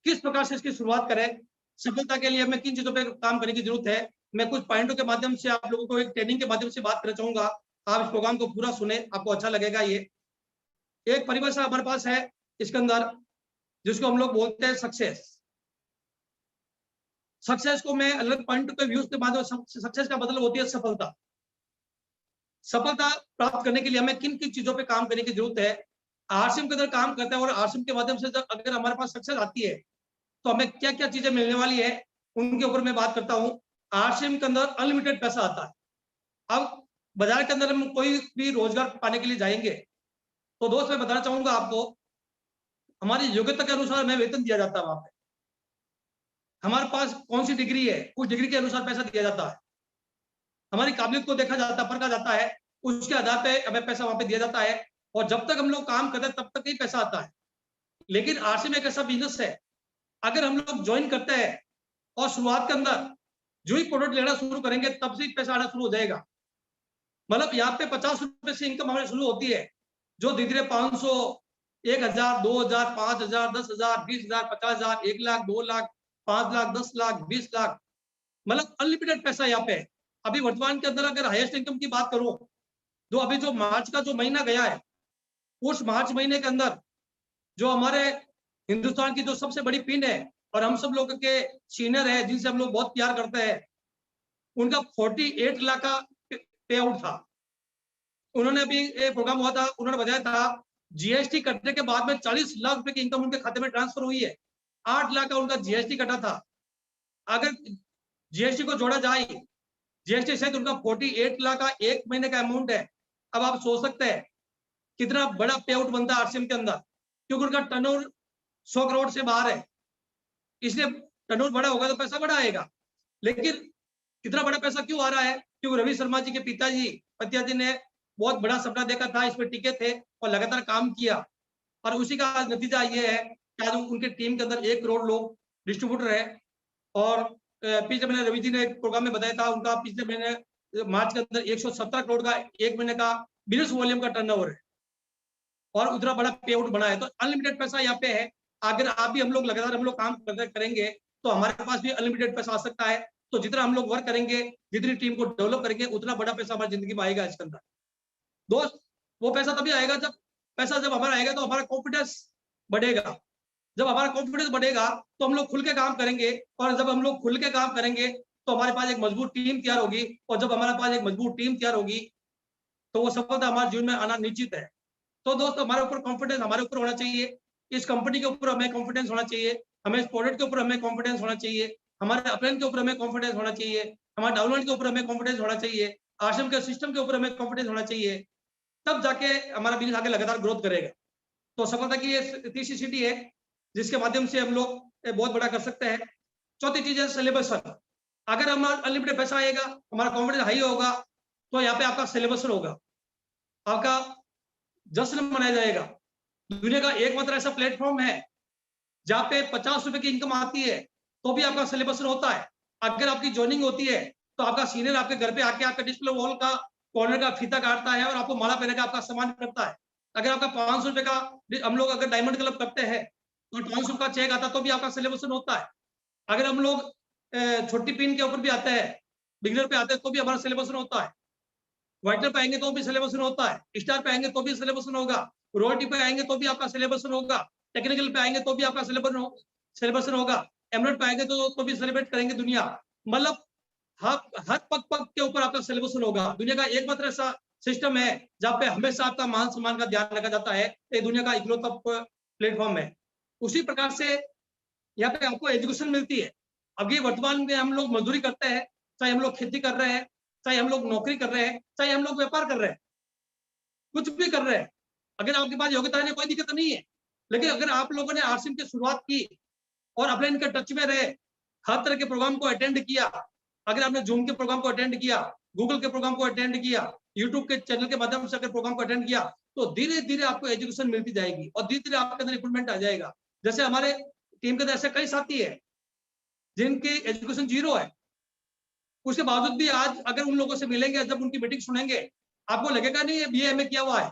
किस प्रकार से इसकी शुरुआत करें, सफलता के लिए हमें किन चीजों पे काम करने की जरूरत है। मैं कुछ पॉइंटों के माध्यम से आप लोगों को एक ट्रेनिंग के माध्यम से बात करना चाहूंगा। आप इस प्रोग्राम को पूरा सुने, आपको अच्छा लगेगा। ये एक परिभाषा हमारे पास है इसके अंदर, जिसको हम लोग बोलते हैं सक्सेस। सक्सेस को मैं अलग पॉइंट के व्यूज के माध्यम से, सक्सेस का मतलब होती है सफलता। सफलता प्राप्त करने के लिए हमें किन किन चीजों पे काम करने की जरूरत है। आरसीएम के अंदर काम करता है और आरसीएम के माध्यम से अगर हमारे पास सक्सेस आती है तो हमें क्या क्या चीजें मिलने वाली है, उनके ऊपर मैं बात करता हूँ। आरसीएम के अंदर अनलिमिटेड पैसा आता है। अब बाजार के अंदर हम कोई भी रोजगार पाने के लिए जाएंगे तो दोस्त मैं बताना चाहूंगा आपको, हमारी योग्यता के अनुसार हमें वेतन दिया जाता है। वहां पे हमारे पास कौन सी डिग्री है, उस डिग्री के अनुसार पैसा दिया जाता है। हमारी काबिलियत को देखा जाता है, परखा जाता है, उसके आधार पे हमें पैसा वहां पे दिया जाता है, और जब तक हम लोग काम करते हैं तब तक ही पैसा आता है। लेकिन आरसीएम एक ऐसा बिजनेस है, अगर हम लोग ज्वाइन करते हैं और शुरुआत के अंदर जो ही प्रोडक्ट लेना शुरू करेंगे तब से ही पैसा आना शुरू हो जाएगा। मतलब यहाँ पे 50 रुपए से इनकम हमारी शुरू होती है, जो धीरे धीरे 500, 1000, 2000, 5000, 10,000, 20,000, 50,000, 1 लाख, 2 लाख, 5 लाख, 10 लाख, 20 लाख, मतलब अनलिमिटेड पैसा यहाँ पे है। अभी वर्तमान के अंदर अगर हाईएस्ट इनकम की बात करूं, तो अभी जो मार्च का जो महीना गया है, उस मार्च महीने के अंदर जो हमारे हिंदुस्तान की जो सबसे बड़ी पिन है और हम सब लोग के सीनियर है, जिनसे हम लोग बहुत प्यार करते हैं, उनका 48 लाख का पे आउट था। उन्होंने अभी एक प्रोग्राम हुआ था, उन्होंने बताया था जीएसटी कटने के बाद में 40 लाख रुपए की इनकम उनके खाते में ट्रांसफर हुई है। 8 लाख का उनका जीएसटी कटा था। अगर जीएसटी को जोड़ा जाए, जीएसटी से उनका 48 लाख का एक महीने का अमाउंट है। अब आप सोच सकते हैं कितना बड़ा पे आउट बनता है आरसीएम के अंदर, क्योंकि उनका टर्नओवर 100 करोड़ से बाहर है, इसलिए टर्नओवर बड़ा होगा तो पैसा बड़ा आएगा। लेकिन कितना बड़ा पैसा क्यों आ रहा है? क्योंकि रवि शर्मा जी के पिताजी पतिया जी ने बहुत बड़ा सपना देखा था, इसमें टिके थे और लगातार काम किया, और उसी का नतीजा ये है कि आज उनके टीम के अंदर 1 करोड़ लोग डिस्ट्रीब्यूटर है। और पिछले महीने रवि जी ने एक प्रोग्राम में बताया था, उनका पिछले महीने मार्च के अंदर 117 करोड़ का एक महीने का बिजनेस वॉल्यूम का टर्नओवर है, और उतना बड़ा पे आउट बना है। तो अनलिमिटेड पैसा यहाँ पे है। अगर आप भी हम लोग लगातार हम लोग काम करेंगे तो हमारे पास भी अनलिमिटेड पैसा आ सकता है। तो जितना हम लोग वर्क करेंगे, जितनी टीम को डेवलप करेंगे, उतना बड़ा पैसा हमारी जिंदगी में आएगा इसके अंदर। दोस्त, वो पैसा तभी आएगा जब हमारा आएगा तो हमारा कॉन्फिडेंस बढ़ेगा। जब हमारा कॉन्फिडेंस बढ़ेगा तो हम लोग खुल के काम करेंगे, और जब हम लोग खुल के काम करेंगे तो हमारे पास एक मजबूत टीम तैयार होगी, और जब हमारे पास एक मजबूत टीम तैयार होगी तो वो सफलता हमारे जीवन में आना निश्चित है। तो दोस्तों, हमारे ऊपर कॉन्फिडेंस हमारे ऊपर होना चाहिए, इस कंपनी के ऊपर हमें कॉन्फिडेंस होना चाहिए, हमें इस प्रोडक्ट के ऊपर हमें कॉन्फिडेंस होना चाहिए, हमारे अपलाइन के ऊपर हमें कॉन्फिडेंस होना चाहिए, हमारे डाउनलाइन के ऊपर हमें कॉन्फिडेंस होना चाहिए, आश्रम के सिस्टम के ऊपर हमें कॉन्फिडेंस होना चाहिए। तब जाके हमारा बिजनेस आगे लगातार ग्रोथ करेगा। तो सफलता की ये तीसरी सीढ़ी है जिसके माध्यम से हम लोग बहुत बड़ा कर सकते हैं। चौथी चीज है सिलेबस। अगर हमारा अनलिमिटेड पैसा आएगा, हमारा कॉन्फिडेंस हाई होगा, तो यहाँ पे आपका सिलेबस होगा, आपका जश्न मनाया जाएगा। दुनिया का एकमात्र ऐसा प्लेटफॉर्म है जहाँ पे 50 रुपए की इनकम आती है तो भी आपका सिलेबस होता है। अगर आपकी ज्वाइनिंग होती है तो आपका सीनियर आपके घर पे आके आपका डिस्प्ले वॉल का कॉर्नर का फीता काटता है और आपको माला पहने का आपका सम्मान करता है। अगर आपका 500 रुपए का, हम लोग अगर डायमंड क्लब करते हैं तो 500 का चेक आता तो भी आपका सिलेबस होता है। अगर हम लोग छोटी पिन के ऊपर भी आते हैं, बिगिनर पे आते हैं तो भी हमारा सिलेबस होता है। व्हाइटनर पे आएंगे तो भी सिलेबस होता है, स्टार पे आएंगे तो भी सिलेबस होगा, रॉयल्टी पे आएंगे तो भी आपका सिलेबस होगा, टेक्निकल पे आएंगे तो भी आपका सिलेबस होगा, एमरेट पे आएंगे तो भी सेलिब्रेट करेंगे दुनिया। मतलब हर पग के ऊपर आपका सिलेबस होगा। दुनिया का एकमात्र ऐसा सिस्टम है जहाँ पे हमेशा आपका मान सम्मान का ध्यान रखा जाता है। ये दुनिया का इकलौता प्लेटफॉर्म है। उसी प्रकार से यहाँ पे आपको एजुकेशन मिलती है। अभी वर्तमान में हम लोग मजदूरी करते हैं, चाहे हम लोग खेती कर रहे हैं, चाहे हम लोग नौकरी कर रहे हैं, चाहे हम लोग व्यापार कर रहे हैं, कुछ भी कर रहे हैं, अगर आपके पास योग्यता है कोई दिक्कत नहीं है। लेकिन अगर आप लोगों ने आरसीएम की शुरुआत की और अपने इनके टच में रहे, हर तरह के प्रोग्राम को अटेंड किया, अगर आपने जूम के प्रोग्राम को अटेंड किया, गूगल के प्रोग्राम को अटेंड किया, यूट्यूब के चैनल के माध्यम से अगर प्रोग्राम को अटेंड किया, तो धीरे धीरे आपको एजुकेशन मिलती जाएगी और धीरे धीरे आपके अंदर इंप्रूवमेंट आ जाएगा। जैसे हमारे टीम के अंदर ऐसे कई साथी है जिनके एजुकेशन 0 है, उसके बावजूद भी आज अगर उन लोगों से मिलेंगे, जब उनकी मीटिंग सुनेंगे, आपको लगेगा नहीं ये बीए एमए किया हुआ है।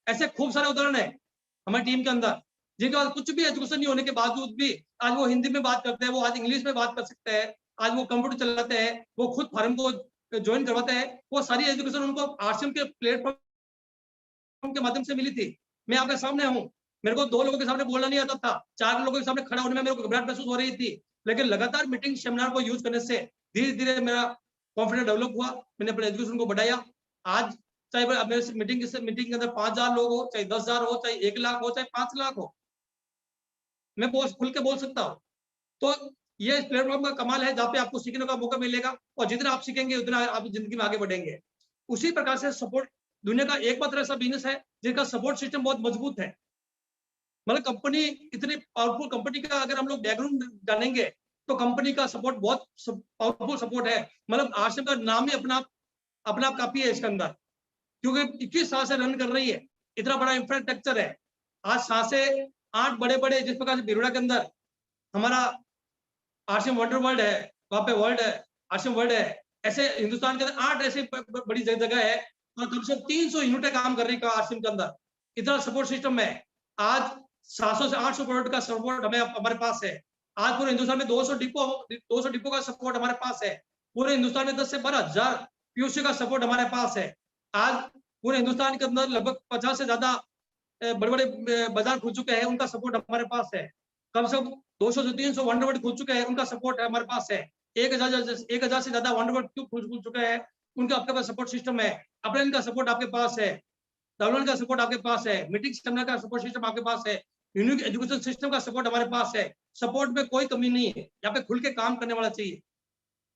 ऐसे खूब सारे उदाहरण है हमारी टीम के अंदर जिनके पास कुछ भी एजुकेशन नहीं होने के बावजूद भी आज वो हिंदी में बात करते हैं, वो आज इंग्लिश में बात कर सकते हैं, आज वो कंप्यूटर चलाते हैं, वो खुद फार्म को ज्वाइन करवाते हैं। वो सारी एजुकेशन उनको आरसीएम के प्लेटफॉर्म के माध्यम से मिली थी। मैं आपके सामने हूँ, मेरे को 2 लोगों के सामने बोलना नहीं आता था, 4 लोगों के सामने खड़ा होने में मेरे को घबराहट महसूस हो रही थी, लेकिन लगातार मीटिंग सेमिनार को यूज करने से धीरे धीरे मेरा कॉन्फिडेंस डेवलप हुआ, मैंने अपने एजुकेशन को बढ़ाया। आज चाहे मेरे मीटिंग के अंदर 5000 लोग हो, चाहे 10,000 हो, चाहे 1 लाख हो, चाहे 5 लाख हो, मैं बहुत खुल के बोल सकता हूँ। तो ये प्लेटफॉर्म का कमाल है जहाँ पे आपको सीखने का मौका मिलेगा और जितना आप सीखेंगे उतना आप जिंदगी में आगे बढ़ेंगे। उसी प्रकार से सपोर्ट, दुनिया का एकमात्र ऐसा बिजनेस है जिनका सपोर्ट सिस्टम बहुत मजबूत है। मतलब कंपनी इतनी पावरफुल कंपनी का अगर हम लोग बैकग्राउंड जानेंगे तो कंपनी का सपोर्ट बहुत पावरफुल सपोर्ट है। मतलब आरसीएम का नाम ही अपना काफी है इसके अंदर, क्योंकि 21 साल से रन कर रही है, इतना बड़ा इंफ्रास्ट्रक्चर है। आज 7 से 8 बड़े जिस प्रकार से बिरोड़ा के अंदर हमारा आरसीएम वंडर वर्ल्ड है, वहां पे वर्ल्ड है, आरसीएम वर्ल्ड है, ऐसे हिंदुस्तान के अंदर 8 ऐसी बड़ी जगह है और कम से कम 300 यूनिटें काम कर रही है आरसीएम के अंदर। इतना सपोर्ट सिस्टम है। आज 700 से 800 करोड़ का सपोर्ट हमारे पास है। आज पूरे हिंदुस्तान में 200 डिपो का सपोर्ट हमारे पास है। पूरे हिंदुस्तान में 10 से 12,000 पीयूसी का सपोर्ट हमारे पास है। आज पूरे हिंदुस्तान के अंदर लगभग 50 से ज्यादा बड़े बाजार खुल चुके हैं, उनका सपोर्ट हमारे पास है। कम से कम 200 से 300 वंडरवर्ल्ड खुल चुके हैं, उनका सपोर्ट हमारे पास है। 1000 से ज्यादा वंडरवर्ल्ड क्यों खुल चुके हैं, उनका आपके पास सपोर्ट सिस्टम है। अपने का सपोर्ट आपके पास है, डाउनलोड का सपोर्ट आपके पास है, मीटिंग सिस्टम का सपोर्ट सिस्टम आपके पास है, यूनिक एजुकेशन सिस्टम का सपोर्ट हमारे पास है। सपोर्ट में कोई कमी नहीं है, यहाँ पे खुल के काम करने वाला चाहिए।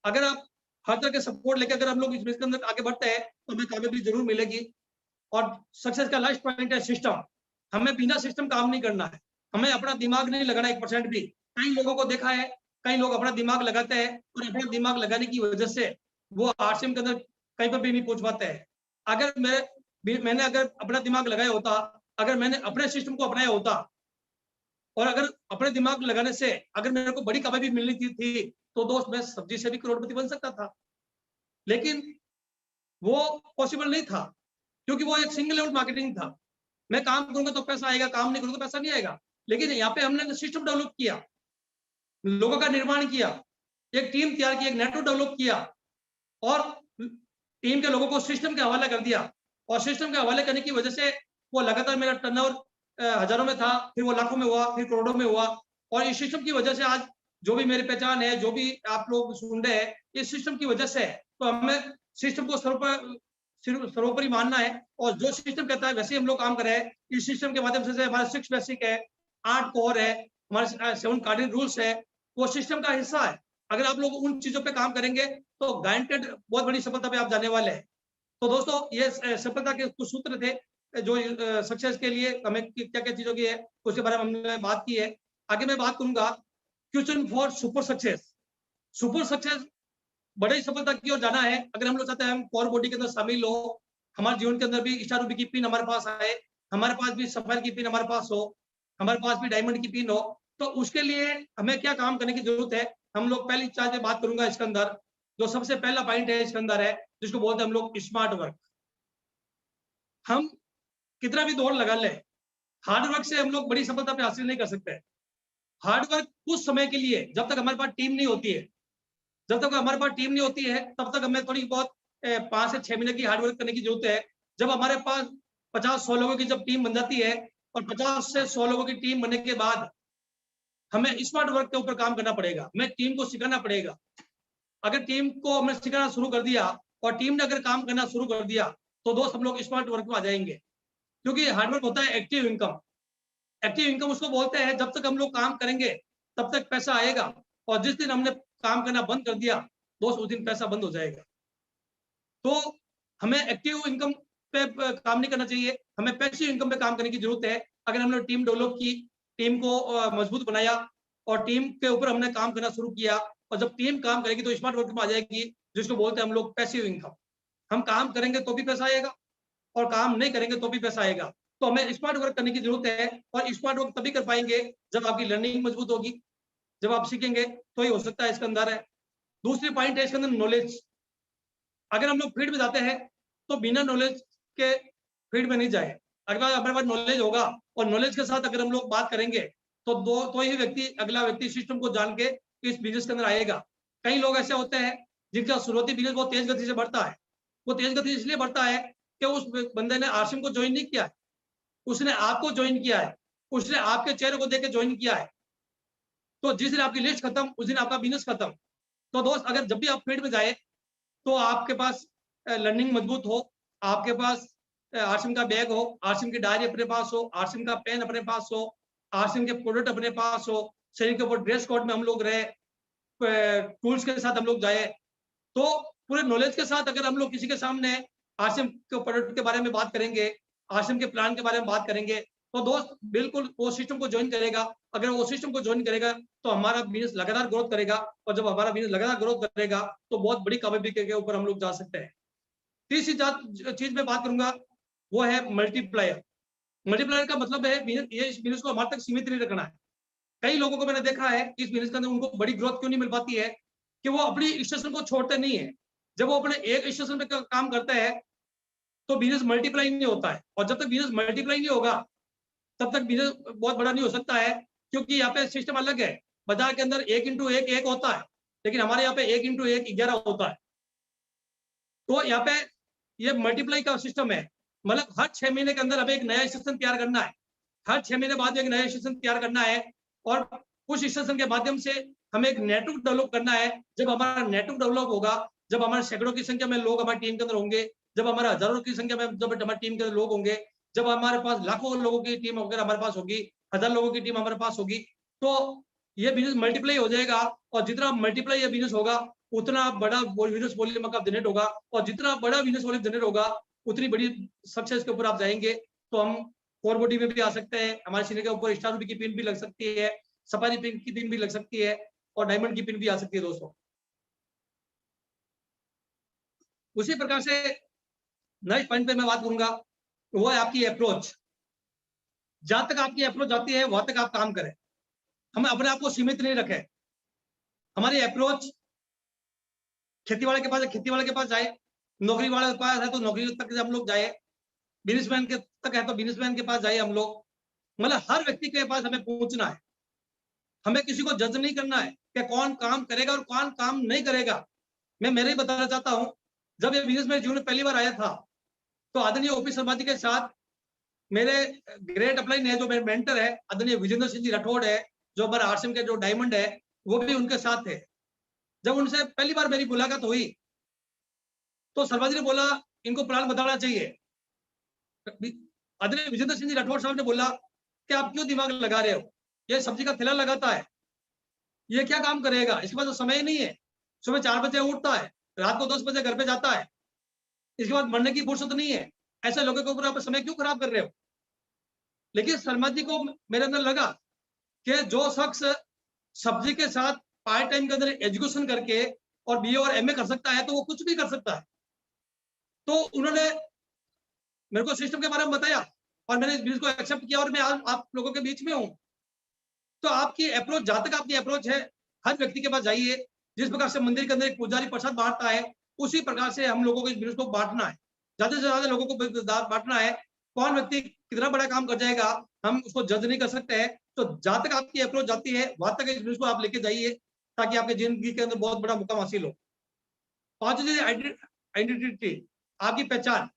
अगर आप हर तरह के सपोर्ट लेकर अगर हम लोग इस बिजनेस के अंदर आगे बढ़ते हैं तो हमें कामयाबी जरूर मिलेगी। और सक्सेस का लास्ट पॉइंट है सिस्टम। हमें बिना सिस्टम काम नहीं करना है, हमें अपना दिमाग नहीं लगाना 1% भी। कई लोगों को देखा है, कई लोग अपना दिमाग लगाते हैं और अपना दिमाग लगाने की वजह से वो आरसीएम के अंदर कहीं पर भी नहीं पहुंच पाते हैं। अगर मैंने अगर अपना दिमाग लगाया होता, अगर मैंने अपने सिस्टम को अपनाया होता और अगर अपने दिमाग लगाने से अगर मेरे को बड़ी कामयाबी मिलनी थी तो दोस्त मैं सब्जी से भी करोड़पति बन सकता था। लेकिन वो पॉसिबल नहीं था, क्योंकि वो एक सिंगल लेवल मार्केटिंग था। मैं काम करूंगा तो पैसा आएगा, काम नहीं करूंगा तो पैसा नहीं आएगा। लेकिन यहाँ पे हमने सिस्टम डेवलप किया, लोगों का निर्माण किया, एक टीम तैयार की, एक नेटवर्क डेवलप किया और टीम के लोगों को सिस्टम के हवाले कर दिया। और सिस्टम के हवाले करने की वजह से वो लगातार मेरा टर्नओवर हजारों में था, फिर वो लाखों में हुआ, फिर करोड़ों में हुआ। और इस सिस्टम की वजह से आज जो भी मेरी पहचान है, जो भी आप लोग सुन रहे हैं, इस सिस्टम की वजह से। तो हमें सिस्टम को सर्वोपरि मानना है और जो सिस्टम कहता है वैसे हम लोग काम कर रहे हैं। इस सिस्टम के माध्यम से हमारे 6 बेसिक है, 8 कोर है, हमारे 7 कार्डिनल रूल्स है, वो सिस्टम का हिस्सा है। अगर आप लोग उन चीजों पे काम करेंगे तो गारंटेड बहुत बड़ी सफलता पे आप जाने वाले हैं। तो दोस्तों ये सफलता के कुछ सूत्र थे जो सक्सेस के लिए हमें क्या क्या चीजों की है उसके बारे में हमने बात की है। आगे मैं बात करूंगा question for super success. Super success बड़ी सफलता की ओर जाना है। अगर हम लोग चाहते हैं हम कोर बॉडी के अंदर शामिल हो, हमारे जीवन के अंदर भी स्टार रूबी की पिन हमारे पास आए, हमारे पास भी सफायर की पिन हमारे पास हो, हमारे पास भी डायमंड की पिन हो, तो उसके लिए हमें क्या काम करने की जरूरत है। हम लोग पहली चीज बात करूंगा इसके अंदर, जो सबसे पहला पॉइंट है इसके अंदर है, जिसको बोलते हैं हम लोग स्मार्ट वर्क। हम कितना भी दौड़ लगा ले, हार्ड वर्क से हम लोग बड़ी सफलता पे हासिल नहीं कर सकते। हार्ड वर्क कुछ समय के लिए, जब तक हमारे पास टीम नहीं होती है, जब तक हमारे पास टीम नहीं होती है तब तक हमें थोड़ी बहुत 5 से 6 महीने की हार्ड वर्क करने की जरूरत है। जब हमारे पास 50-100 लोगों की जब टीम बन जाती है और 50 से 100 लोगों की टीम बनने के बाद हमें स्मार्ट वर्क के ऊपर काम करना पड़ेगा, हमें टीम को सिखाना पड़ेगा। अगर टीम को हमने सिखाना शुरू कर दिया और टीम ने अगर काम करना शुरू कर दिया तो दोस्त हम लोग स्मार्ट वर्क में आ जाएंगे। क्योंकि हार्डवर्क होता है एक्टिव इनकम। एक्टिव इनकम उसको बोलते हैं जब तक हम लोग काम करेंगे तब तक पैसा आएगा, और जिस दिन हमने काम करना बंद कर दिया दोस्त उस दिन पैसा बंद हो जाएगा। तो हमें एक्टिव इनकम पे काम नहीं करना चाहिए, हमें पैसिव इनकम पे काम करने की जरूरत है। अगर हमने टीम डेवलप की, टीम को मजबूत बनाया और टीम के ऊपर हमने काम करना शुरू किया, और जब टीम काम करेगी तो स्मार्ट वर्क में आ जाएगी, जिसको बोलते हैं हम लोग पैसिव इनकम। हम काम करेंगे तो भी पैसा आएगा और काम नहीं करेंगे तो भी पैसा आएगा। तो हमें स्मार्ट वर्क करने की जरूरत है, और स्मार्ट वर्क तभी कर पाएंगे जब आपकी लर्निंग मजबूत होगी, जब आप सीखेंगे तो ही हो सकता है। इसके अंदर है दूसरी पॉइंट है इसके अंदर नॉलेज। अगर हम लोग फील्ड में जाते हैं तो बिना नॉलेज के फील्ड में नहीं जाए। अगर हमारे पास नॉलेज होगा और नॉलेज के साथ अगर हम लोग बात करेंगे तो ही व्यक्ति, अगला व्यक्ति सिस्टम को जान के इस बिजनेस के अंदर आएगा। कई लोग ऐसे होते हैं जिनका शुरुआती बिजनेस बहुत तेज गति से बढ़ता है। वो तेज गति इसलिए बढ़ता है कि उस बंदे ने आरसीएम को ज्वाइन नहीं किया है, उसने आपको ज्वाइन किया है, उसने आपके चेहरे को देख के ज्वाइन किया है। तो जिस दिन आपकी लिस्ट खत्म उस दिन आपका बिजनेस खत्म। तो दोस्त अगर जब भी आप फील्ड में जाए तो आपके पास लर्निंग मजबूत हो, आपके पास आरसीएम का बैग हो, आरसीएम की डायरी अपने पास हो, आरसीएम का पेन अपने पास हो, आरसीएम के प्रोडक्ट अपने पास हो, शरीर के ऊपर ड्रेस कोड में हम लोग रहे, टूल्स के साथ हम लोग जाए। तो पूरे नॉलेज के साथ अगर हम लोग किसी के सामने आरसीएम के प्रोडक्ट के बारे में बात करेंगे, आरसीएम के प्लान के बारे में बात करेंगे, तो दोस्त बिल्कुल वो सिस्टम को ज्वाइन करेगा। अगर वो सिस्टम को ज्वाइन करेगा तो हमारा बिजनेस लगातार ग्रोथ करेगा, और जब हमारा बिजनेस लगातार ग्रोथ करेगा तो बहुत बड़ी कामयाबी के ऊपर हम लोग जा सकते हैं। तीसरी चीज में बात करूंगा वो है मल्टीप्लायर। मल्टीप्लायर का मतलब है ये इस बिजनेस को हमारे तक सीमित नहीं रखना है। कई लोगों को मैंने देखा है कि इस बिजनेस के अंदर उनको बड़ी ग्रोथ क्यों नहीं मिल पाती है कि वो अपनी स्टेशन को छोड़ते नहीं है। जब वो अपने एक स्टेशन पे काम करते हैं तो बिजनेस मल्टीप्लाई नहीं होता है, और जब तक बिजनेस मल्टीप्लाई नहीं होगा तब तक बिजनेस बहुत बड़ा नहीं हो सकता है, क्योंकि यहाँ पे सिस्टम अलग है। बाजार के अंदर 1x1 होता है, लेकिन हमारे यहाँ पे 1x1 11 होता है। तो यहाँ पे ये मल्टीप्लाई का सिस्टम है, मतलब हर 6 महीने के अंदर हमें एक नया स्टेशन तैयार करना है, हर 6 महीने बाद एक नया स्टेशन तैयार करना है, और उस स्टेशन के माध्यम से हमें एक नेटवर्क डेवलप करना है। जब हमारा नेटवर्क डेवलप होगा, जब हमारे सैकड़ों की संख्या में लोग हमारी टीम के अंदर होंगे, जब हमारे हजारों की संख्या में जब हमारी टीम के अंदर लोग होंगे, जब हमारे पास लाखों लोगों की टीम अगर हमारे पास होगी, 1000 लोगों की टीम हमारे पास होगी, तो ये बिजनेस मल्टीप्लाई हो जाएगा। और जितना मल्टीप्लाई ये बिजनेस होगा उतना बड़ा बिजनेस वॉल्यूम का जनरेट होगा, और जितना बड़ा बिजनेस वॉल्यूम जनरेट होगा उतनी बड़ी सक्सेस के ऊपर आप जाएंगे। तो हम 4 में भी आ सकते हैं, हमारे सीने के ऊपर स्टार रुपी की पिन भी लग सकती है, सफारी पिन की पिन भी लग सकती है, और डायमंड की पिन भी आ सकती है दोस्तों। उसी प्रकार से नेक्स्ट पॉइंट पे मैं बात करूंगा वो है आपकी अप्रोच। जहां तक आपकी अप्रोच जाती है वहां तक आप काम करें, हमें अपने आप को सीमित नहीं रखें। हमारी अप्रोच खेती वाले के पास है, खेती वाले के पास जाए, नौकरी वाले के पास है तो नौकरी तक हम लोग जाए, बिजनेसमैन के तक है तो बिजनेसमैन के पास जाए हम लोग। मतलब हर व्यक्ति के पास हमें पहुंचना है, हमें किसी को जज नहीं करना है कि कौन काम करेगा और कौन काम नहीं करेगा। मैं मेरे ही बताना चाहता हूं, जब ये बिजनेस में जीवन में पहली बार आया था तो आदरणीय ओपी शर्मा जी के साथ मेरे ग्रेट अपलाइन है, जो मेरे मेंटर है आदरणीय विजेंद्र सिंह जी राठौड़ है, जो हमारे आरसीएम के जो डायमंड है, वो भी उनके साथ थे। जब उनसे पहली बार मेरी मुलाकात हुई तो शर्मा जी ने बोला इनको प्लान बताना चाहिए। आदरणीय विजेंद्र सिंह जी राठौड़ साहब ने बोला कि आप क्यों दिमाग लगा रहे हो, ये सब्जी का ठेला लगाता है, ये क्या काम करेगा, इसके पास तो समय ही नहीं है, सुबह 4 बजे उठता है, रात को 10 बजे घर पे जाता है, इसके बाद मरने की फुर्सत नहीं है, ऐसे लोगों के ऊपर आप समय क्यों खराब कर रहे हो। लेकिन शर्मा जी को मेरे अंदर लगा कि जो शख्स सब्जी के साथ पार्ट टाइम के अंदर एजुकेशन करके और बीए और एमए कर सकता है तो वो कुछ भी कर सकता है। तो उन्होंने मेरे को सिस्टम के बारे में बताया और मैंने इस बिजनेस को एक्सेप्ट किया, और मैं आज आप लोगों के बीच में हूं। तो आपकी अप्रोच, जहां तक आपकी अप्रोच है, हर व्यक्ति के पास जाइए। जिस प्रकार से मंदिर के अंदर एक पुजारी प्रसाद बांटता है, उसी प्रकार से हम लोगों को इस बिजनेस को बांटना है, ज्यादा से ज्यादा लोगों को बांटना है। कौन व्यक्ति कितना बड़ा काम कर जाएगा हम उसको जज नहीं कर सकते हैं। तो जहां तक आपकी अप्रोच जाती है वहां तक इस बिजनेस को आप लेके जाइए, ताकि आपके जिंदगी के अंदर बहुत बड़ा मुकाम हासिल हो। पांचवी आइडेंटिटी, आपकी पहचान।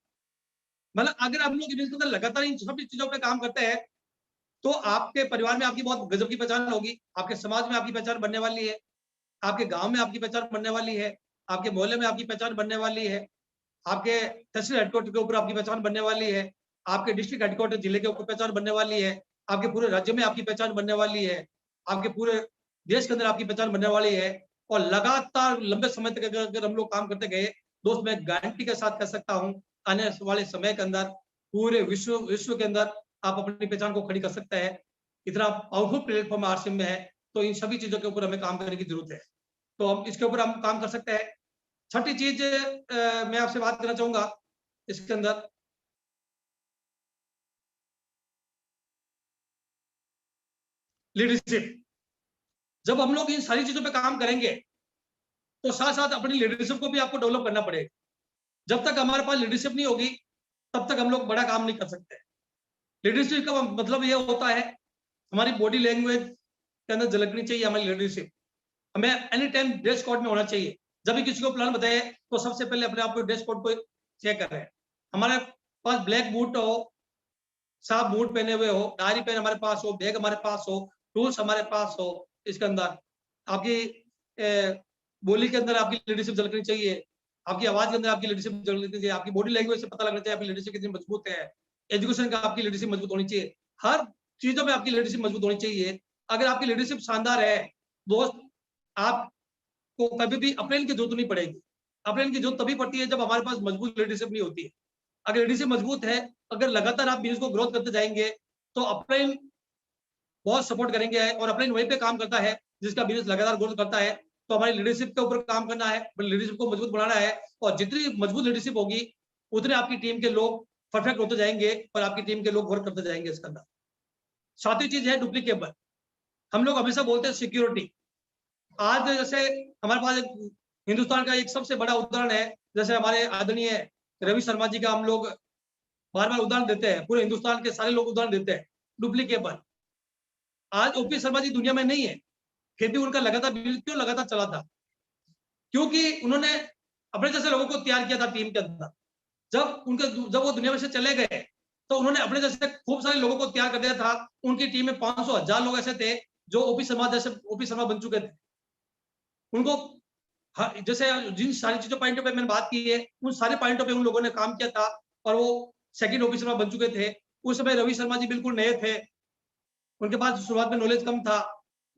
मतलब अगर हम लोग बिजनेस के अंदर लगातार इन सभी चीजों पे काम करते हैं तो आपके परिवार में आपकी बहुत गजब की पहचान होगी, आपके समाज में आपकी पहचान बनने वाली है, आपके गांव में आपकी पहचान बनने वाली है, आपके मोहल्ले में आपकी पहचान बनने वाली है, आपके तहसील हेडक्वार्टर के ऊपर आपकी पहचान बनने वाली है, आपके डिस्ट्रिक्ट हेडक्वार्टर जिले के ऊपर पहचान बनने वाली है, आपके पूरे राज्य में आपकी पहचान बनने वाली है, आपके पूरे देश के अंदर आपकी पहचान बनने वाली है। और लगातार लंबे समय तक अगर हम लोग काम करते गए दोस्त, मैं गारंटी के साथ कह सकता हूँ आने वाले समय के अंदर पूरे विश्व के अंदर आप अपनी पहचान को खड़ी कर सकते हैं। इतना पावरफुल प्लेटफॉर्म आरसीएम में है, तो इन सभी चीजों के ऊपर हमें काम करने की जरूरत है। तो हम इसके ऊपर हम काम कर सकते हैं। छठी चीज मैं आपसे बात करना चाहूंगा इसके अंदर, लीडरशिप। जब हम लोग इन सारी चीजों पे काम करेंगे तो साथ साथ अपनी लीडरशिप को भी आपको डेवलप करना पड़ेगा। जब तक हमारे पास लीडरशिप नहीं होगी तब तक हम लोग बड़ा काम नहीं कर सकते। लीडरशिप का मतलब ये होता है हमारी बॉडी लैंग्वेज के अंदर झलकनी चाहिए हमारी लीडरशिप। हमें एनी टाइम ड्रेस कोड में होना चाहिए। जब भी किसी को प्लान बताए तो सबसे पहले अपने आप को ड्रेस कोड को चेक करें। हमारे पास ब्लैक बूट हो, साफ बूट पहने हुए हो, डायरी पेन हमारे पास हो, बैग हमारे पास हो, टूल्स हमारे पास हो। इसके अंदर आपकी बोली के अंदर आपकी लीडरशिप झलकनी चाहिए, आपकी आवाज के अंदर आपकी लीडरशिप झलकनी चाहिए, आपकी बॉडी लैंग्वेज से पता लगना चाहिए आपकी लीडरशिप कितनी मजबूत है। एजुकेशन का आपकी लीडरशिप मजबूत होनी चाहिए, हर चीजों में आपकी लीडरशिप मजबूत होनी चाहिए। अगर आपकी लीडरशिप शानदार है दोस्त, आपको कभी भी अप्रेल की जरूरत नहीं पड़ेगी। अप्रेल की जरूरत तभी पड़ती है जब हमारे पास मजबूत लीडरशिप नहीं होती है। अगर लीडरशिप मजबूत है, अगर लगातार आप बिजनेस को ग्रोथ करते जाएंगे तो अपलाइन बहुत सपोर्ट करेंगे और अपलाइन वहीं पे काम करता है जिसका बिजनेस लगातार ग्रोथ करता है। तो हमारी लीडरशिप के ऊपर काम करना है, लीडरशिप को मजबूत बनाना है, और जितनी मजबूत लीडरशिप होगी उतने आपकी टीम के लोग परफेक्ट होते जाएंगे और आपकी टीम के लोग वर्क करते जाएंगे इसके अंदर। सातवीं चीज है डुप्लीकेबल। हम लोग हमेशा बोलते हैं सिक्योरिटी। आज जैसे हमारे पास हिंदुस्तान का एक सबसे बड़ा उदाहरण है, जैसे हमारे आदरणीय रवि शर्मा जी का हम लोग बार बार उदाहरण देते हैं, पूरे हिंदुस्तान के सारे लोग उदाहरण देते हैं, डुप्लीकेबल। आज ओपी शर्मा जी दुनिया में नहीं है, फिर भी उनका लगातार बिजनेस क्यों लगातार चला था? क्योंकि उन्होंने अपने जैसे लोगों को तैयार किया था टीम के अंदर। जब वो दुनिया में से चले गए तो उन्होंने अपने जैसे खूब सारे लोगों को तैयार कर दिया था। उनकी टीम में 500,000 लोग ऐसे थे जो ओपी शर्मा बन चुके थे। उनको जैसे जिन सारी चीजों पॉइंटों पे मैंने बात की है, उन सारे पॉइंटों पे उन लोगों ने काम किया था और वो सेकंड ओपी शर्मा बन चुके थे। उस समय रवि शर्मा जी बिल्कुल नए थे, उनके पास शुरुआत में नॉलेज कम था,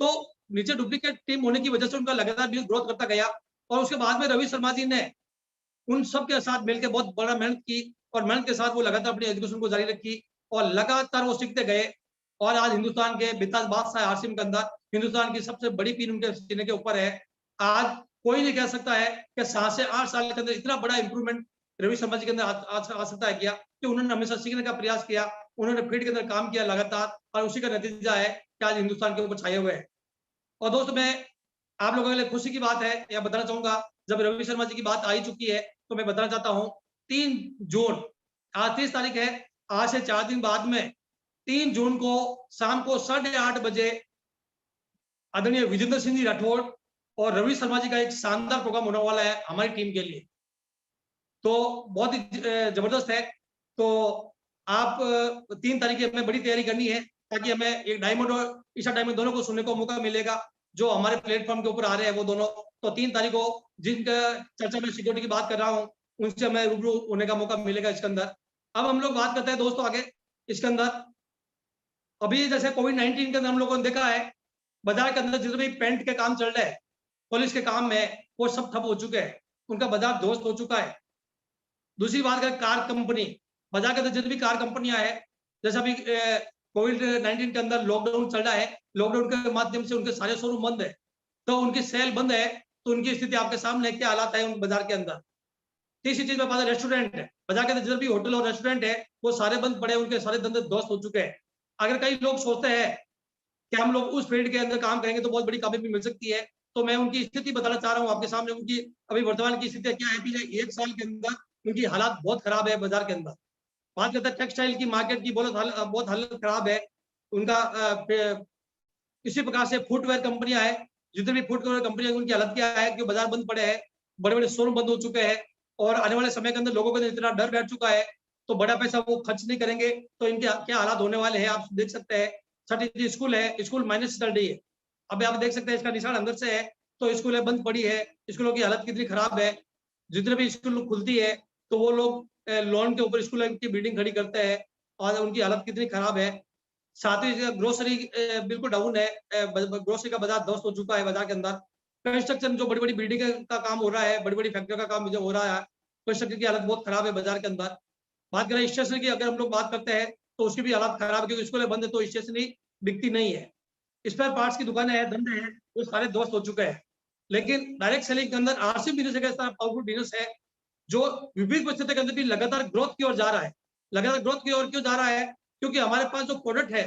तो नीचे डुप्लीकेट टीम होने की वजह से उनका लगातार बिजनेस ग्रोथ करता गया। और उसके बाद में रवि शर्मा जी ने उन सबके साथ मिलकर बहुत बड़ा मेहनत की और मेहनत के साथ वो लगातार अपनी एजुकेशन को जारी रखी और लगातार वो सीखते गए। और आज हिंदुस्तान के बिताज बादशाह आरसीएम के अंदर हिंदुस्तान की सबसे बड़ी पीन उनके सीने के ऊपर है। आज कोई नहीं कह सकता है कि 7 से 8 साल के अंदर इतना बड़ा इंप्रूवमेंट रवि शर्मा जी के अंदर आ सकता है क्या? कि उन्होंने हमेशा सीखने का प्रयास किया, उन्होंने फील्ड के अंदर काम किया लगातार, और उसी का नतीजा है कि आज हिंदुस्तान के ऊपर छाए हुए हैं। और दोस्तों, मैं आप लोगों के लिए खुशी की बात है या बताना चाहूंगा, जब रवि शर्मा जी की बात आई चुकी है तो मैं बताना चाहता हूँ 3 जून, आज 30 तारीख है, आज से 4 दिन बाद में 3 जून को शाम को 8:30 बजे आदरणीय विजेंद्र सिंह जी राठौड़ और रवि शर्मा जी का एक शानदार प्रोग्राम होने वाला है हमारी टीम के लिए। तो बहुत ही जबरदस्त है। तो आप 3 तारीख में बड़ी तैयारी करनी है ताकि हमें एक डायमंड और ईशा डायमंड दोनों को सुनने को मौका मिलेगा जो हमारे प्लेटफॉर्म के ऊपर आ रहे हैं वो दोनों। तो 3 तारीख को जिनका चर्चा में सिक्योरिटी की बात कर रहा हूँ उनसे हमें रूबरू होने का मौका मिलेगा इसके अंदर। अब हम लोग बात करते हैं दोस्तों आगे इसके अंदर। अभी जैसे कोविड-19 के अंदर हम लोगों ने देखा है बाजार के अंदर जितने भी पेंट के काम चल रहे हैं, पुलिस के काम में, वो सब ठप हो चुके हैं, उनका बाजार ध्वस्त हो चुका है। दूसरी बात करें कार कंपनी, बाजार के अंदर जितनी भी कार कंपनियां हैं, जैसे अभी कोविड-19 के अंदर लॉकडाउन चल रहा है, लॉकडाउन के माध्यम से उनके सारे शोरूम बंद है, तो उनकी सेल बंद है, तो उनकी स्थिति आपके सामने क्या हालात है उन बाजार के अंदर। तीसरी चीज में बात रेस्टोरेंट है, बाजार के अंदर जितने भी होटल और रेस्टोरेंट है वो सारे बंद पड़े, उनके सारे धंधे ध्वस्त हो चुके हैं। अगर कई लोग सोचते हैं कि हम लोग उस फील्ड के अंदर काम करेंगे तो बहुत बड़ी कामयाबी मिल सकती है, तो मैं उनकी स्थिति बताना चाह रहा हूँ आपके सामने। उनकी अभी वर्तमान की स्थिति क्या है, पिछले 1 साल के अंदर उनकी हालात बहुत खराब है बाजार के अंदर। बात करते हैं टेक्सटाइल की मार्केट की, बहुत हालत खराब है उनका। इसी प्रकार से फुटवेयर कंपनियां हैं, जितने भी फुटवेयर कंपनियां उनकी हालत क्या है कि बाजार बंद पड़े हैं, बड़े बड़े शोरूम बंद हो चुके हैं और आने वाले समय के अंदर लोगों को इतना डर बैठ चुका है तो बड़ा पैसा वो खर्च नहीं करेंगे, तो इनके क्या हालात होने वाले हैं आप देख सकते हैं। छठी स्कूल है, स्कूल माइनस चल रही है, अब आप देख सकते हैं इसका निशान अंदर से है, तो स्कूलें बंद पड़ी है, स्कूलों की हालत कितनी खराब है। जितने भी स्कूल खुलती है तो वो लोग लोन के ऊपर स्कूल की बिल्डिंग खड़ी करते हैं और उनकी हालत कितनी खराब है। साथ ही ग्रोसरी बिल्कुल डाउन है, ग्रोसरी का बाजार ध्वस्त हो चुका है बाजार के अंदर। कंस्ट्रक्शन जो बड़ी बड़ी बिल्डिंग का काम हो रहा है, बड़ी बड़ी फैक्ट्रियों का काम जो हो रहा है, कंस्ट्रक्शन की हालत बहुत खराब है बाजार के अंदर। बात करें स्टेशनरी की, अगर हम लोग बात करते हैं तो उसकी भी हालत खराब है, क्योंकि स्कूलें बंद है तो स्टेशनरी बिकती नहीं है। स्पेयर पार्ट्स की दुकानें हैं, धंधे हैं, वो सारे ध्वस्त हो चुके हैं। लेकिन डायरेक्ट सेलिंग के अंदर आरसीएम बिजनेस एक ऐसा पावरफुल बिजनेस है जो विभिन्न परिस्थितियों के अंदर भी लगातार ग्रोथ की ओर जा रहा है। लगातार ग्रोथ की ओर क्यों जा रहा है? क्योंकि हमारे पास जो प्रोडक्ट है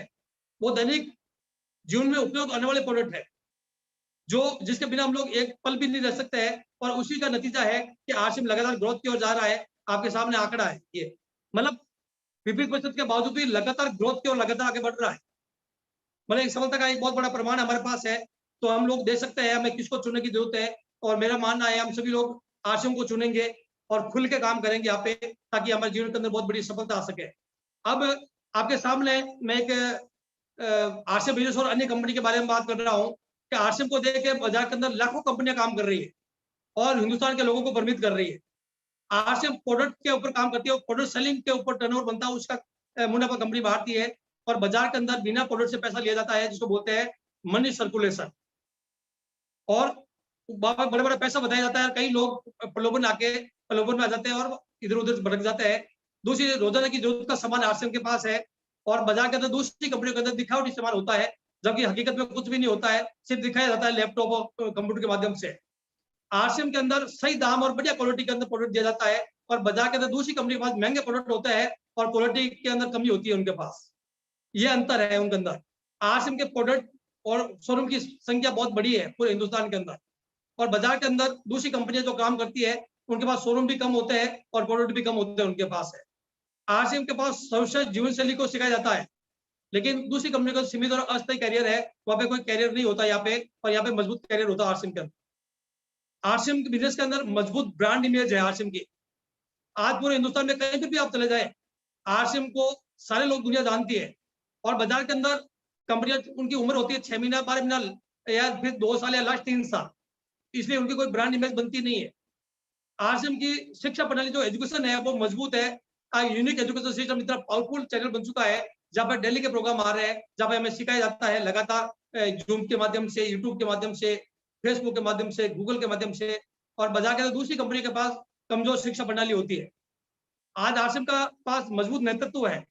वो दैनिक जीवन में उपयोग आने वाले प्रोडक्ट है, जो जिसके बिना हम लोग एक पल भी नहीं रह सकते हैं, और उसी का नतीजा है कि आरसीएम लगातार ग्रोथ की ओर जा रहा है। आपके सामने आंकड़ा है ये, मतलब विपरीत परिस्थिति के बावजूद भी लगातार ग्रोथ की ओर लगातार आगे बढ़ रहा है। मतलब एक सफलता का एक बहुत बड़ा प्रमाण हमारे पास है। तो हम लोग देख सकते हैं हमें किसको चुनने की जरूरत है, और मेरा मानना है हम सभी लोग आरसीएम को चुनेंगे और खुल के काम करेंगे यहाँ पे, ताकि हमारे जीवन के अंदर बहुत बड़ी सफलता आ सके। अब आपके सामने मैं एक आरसीएम बिजनेस और अन्य कंपनी के बारे में बात कर रहा हूँ कि आरसीएम को देख के बाजार के अंदर लाखों कंपनियां काम कर रही है और हिंदुस्तान के लोगों को भ्रमित कर रही है। आरसीएम प्रोडक्ट के ऊपर काम करती है, प्रोडक्ट सेलिंग के ऊपर टर्नओवर बनता है, उसका मुनाफा कंपनी बांटती है, और बाजार के अंदर बिना प्रोडक्ट से पैसा लिया जाता है, जिसको बोलते हैं मनी सर्कुलेशन, और बड़ा बड़ा पैसा बताया जाता है। कई लोग प्रलोभन में आ जाते हैं और इधर उधर भटक जाते हैं। दूसरी, रोजाना की जरूरत का सामान आरसीएम के पास है और बाजार के अंदर दूसरी कंपनियों के अंदर दिखावटी इस्तेमाल होता है, जबकि हकीकत में कुछ भी नहीं होता है, सिर्फ दिखाया जाता है लैपटॉप और कंप्यूटर के माध्यम से। आरसीएम के अंदर सही दाम और बढ़िया क्वालिटी के अंदर प्रोडक्ट दिया जाता है, और बाजार के अंदर दूसरी कंपनी के पास महंगे प्रोडक्ट होते हैं और क्वालिटी के अंदर कमी होती है उनके पास। ये अंतर है उनके अंदर। आरसीएम के प्रोडक्ट और शोरूम की संख्या बहुत बड़ी है पूरे हिंदुस्तान के अंदर, और बाजार के अंदर दूसरी कंपनियां जो काम करती है उनके पास शोरूम भी कम होते हैं और प्रोडक्ट भी कम होते हैं उनके पास है। आरसीएम के पास सर्वश्रेष्ठ जीवन शैली को सिखाया जाता है, लेकिन दूसरी कंपनी का सीमित और अस्थायी कैरियर है, वहां पे कोई कैरियर नहीं होता यहाँ पे, और यहाँ पे मजबूत कैरियर होता है आरसीएम के अंदर। आरसीएम के बिजनेस के अंदर मजबूत ब्रांड इमेज है आरसीएम की। आज पूरे हिंदुस्तान में कहीं भी आप चले जाए, आरसीएम को सारे लोग दुनिया जानती है, और बाजार के अंदर कंपनियां उनकी उम्र होती है 6 महीना 12 महीना या फिर 2 साल या लास्ट 3 साल, इसलिए उनकी कोई ब्रांड इमेज बनती नहीं है। आरसीएम की शिक्षा प्रणाली जो एजुकेशन है वो मजबूत है। यूनिक एजुकेशन सिस्टम इतना पावरफुल चैनल बन चुका है, जहाँ पर डेली के प्रोग्राम आ रहे हैं, जहाँ पर हमें सिखाया जाता है लगातार जूम के माध्यम से, यूट्यूब के माध्यम से, फेसबुक के माध्यम से, गूगल के माध्यम से, और बाजार के अंदर दूसरी कंपनी के पास कमजोर शिक्षा प्रणाली होती है। आज आरसीएम का पास मजबूत नेतृत्व है।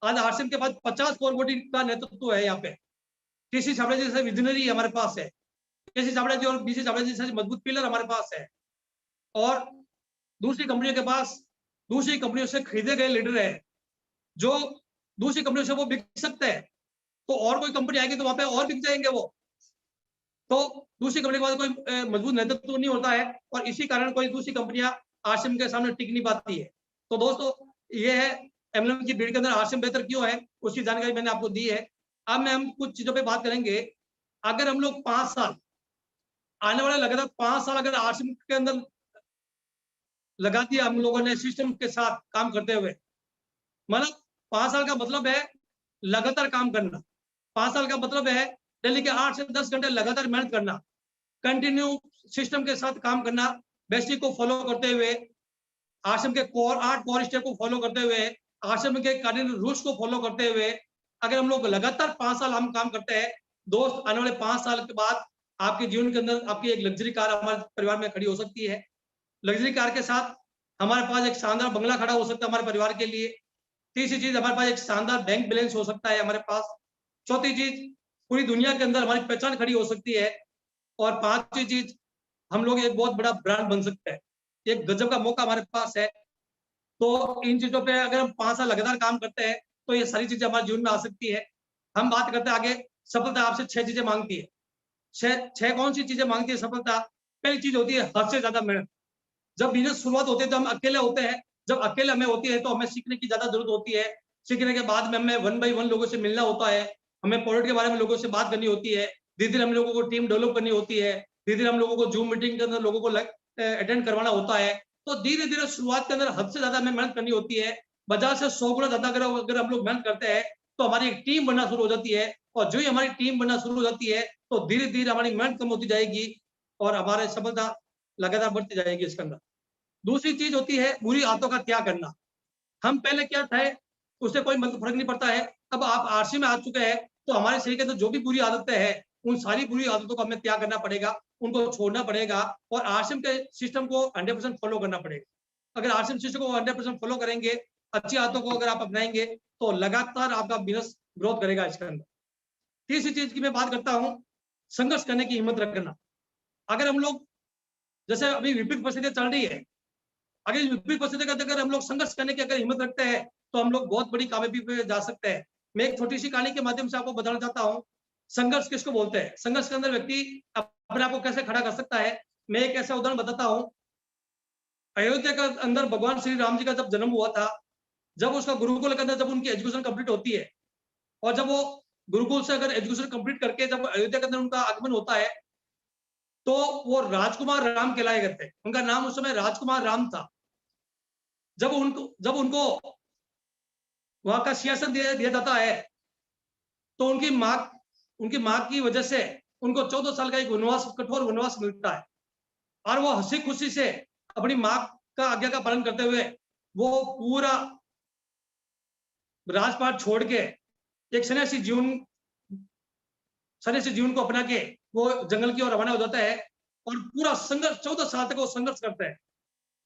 आज आरसीएम के पास 50 फॉरवर्डिंग का नेतृत्व है। यहाँ पे टीसी छाबड़ा जी जैसे विजनरी हमारे पास है, केसी छाबड़ा जी और बीसी छाबड़ा जी जैसे मजबूत पिलर हमारे पास है, और दूसरी कंपनियों के पास दूसरी कंपनियों से खरीदे गए लीडर है, जो दूसरी कंपनियों से वो बिक सकते हैं, तो और कोई कंपनी आएगी तो वहां पे और बिक जाएंगे वो। तो दूसरी कंपनी के पास कोई मजबूत नेतृत्व नहीं होता है, और इसी कारण कोई दूसरी कंपनियां आरसीएम के सामने टिक नहीं पाती है। तो दोस्तों, ये है एमएलएम की भीड़ के अंदर आरसीएम बेहतर क्यों है, उसकी जानकारी मैंने आपको दी है। अब हम कुछ चीजों पे बात करेंगे। अगर हम लोग 5 साल, आने वाले लगातार 5 साल अगर आरसीएम के अंदर लगा दिया हम लोगों ने सिस्टम के साथ काम करते हुए, मतलब 5 साल का मतलब है लगातार काम करना। 5 साल का मतलब है डेली के 8 से 10 घंटे लगातार मेहनत करना, कंटिन्यू सिस्टम के साथ काम करना, बेसिक को फॉलो करते हुए, आश्रम के 8 कोर स्टेप को फॉलो करते हुए, आश्रम के कार्डिनल रूल्स को फॉलो करते हुए अगर हम लोग लगातार 5 साल हम काम करते हैं, दोस्त आने वाले 5 साल के बाद आपके जीवन के अंदर आपकी एक लग्जरी कार हमारे परिवार में खड़ी हो सकती है। लग्जरी कार के साथ हमारे पास एक शानदार बंगला खड़ा हो सकता है हमारे परिवार के लिए। तीसरी चीज, हमारे पास एक शानदार बैंक बैलेंस हो सकता है हमारे पास। चौथी चीज, पूरी दुनिया के अंदर हमारी पहचान खड़ी हो सकती है। और पांचवी चीज, हम लोग एक बहुत बड़ा ब्रांड बन सकते हैं। एक गजब का मौका हमारे पास है। तो इन चीजों पे अगर हम 5 साल लगातार काम करते हैं तो ये सारी चीजें हमारे जीवन में आ सकती है। हम बात करते हैं आगे, सफलता आपसे 6 चीजें मांगती है। 6 कौन सी चीजें मांगती है सफलता? पहली चीज होती है हद से ज्यादा मेहनत। जब बिजनेस शुरुआत होती है तो हम अकेले होते हैं, जब अकेले हमें होती है तो हमें सीखने की ज्यादा जरूरत होती है। सीखने के बाद में हमें 1 by 1 लोगों से मिलना होता है, हमें प्रोडक्ट के बारे में लोगों से बात करनी होती है, धीरे धीरे हम लोगों को टीम डेवलप करनी होती है, धीरे धीरे हम लोगों को जूम मीटिंग के अंदर लोगों को अटेंड करवाना होता है। तो धीरे धीरे शुरुआत के अंदर हद से ज्यादा हमें मेहनत करनी होती है। बाजार से 100 गुना ज्यादा अगर हम लोग मेहनत करते हैं तो हमारी एक टीम बनना शुरू हो जाती है, और जो ही हमारी टीम बनना शुरू हो जाती है तो धीरे धीरे हमारी मेहनत कम होती जाएगी और हमारी सफलता लगातार बढ़ती जाएगी इसके अंदर। दूसरी चीज होती है बुरी आदतों का त्याग करना। हम पहले क्या थे उससे कोई फर्क नहीं पड़ता है। अब आप आरसी में आ चुके हैं तो हमारे शरीर के अंदर जो भी बुरी आदतें हैं उन सारी बुरी आदतों को हमें त्याग करना पड़ेगा, उनको छोड़ना पड़ेगा, और आरसीएम के सिस्टम को 100% फॉलो करना पड़ेगा। अगर आरसीएम सिस्टम को 100% फॉलो करेंगे, अच्छी आदतों को अगर आप अपनाएंगे तो लगातार आपका बिजनेस ग्रोथ करेगा इसके अंदर। तीसरी चीज की मैं बात करता हूँ, संघर्ष करने की हिम्मत रखना। अगर हम लोग जैसे अभी विपरीत परिस्थितियां चल रही है, अगर विपरीत परिस्थिति का अगर हम लोग संघर्ष करने की अगर हिम्मत रखते हैं तो हम लोग बहुत बड़ी कामयाबी पे जा सकते हैं। मैं एक छोटी सी कहानी के माध्यम से आपको बताना चाहता हूँ, संघर्ष किसको बोलते हैं, संघर्ष के अंदर व्यक्ति अपने आप को कैसे खड़ा कर सकता है। मैं एक ऐसा उदाहरण बताता हूँ। अयोध्या के अंदर भगवान श्री राम जी का जब जन्म हुआ था, जब उसका गुरुकुल के अंदर जब उनकी एजुकेशन कंप्लीट होती है, और जब वो गुरुकुल से अगर एजुकेशन कंप्लीट करके जब अयोध्या के अंदर उनका आगमन होता है तो वो राजकुमार राम कहलाए गए थे। उनका नाम उस समय राजकुमार राम था। जब उनको वहां का सिंहासन दिया जाता है तो उनकी माँ की वजह से उनको 14 साल का एक कठोर वनवास मिलता है, और वो हंसी खुशी से अपनी माँ का आज्ञा का पालन करते हुए वो पूरा राजपाट छोड़ के एक सन्यासी जीवन को अपना के वो जंगल की ओर रवाना हो जाता है, और पूरा संघर्ष 14 साल तक वो संघर्ष करते हैं।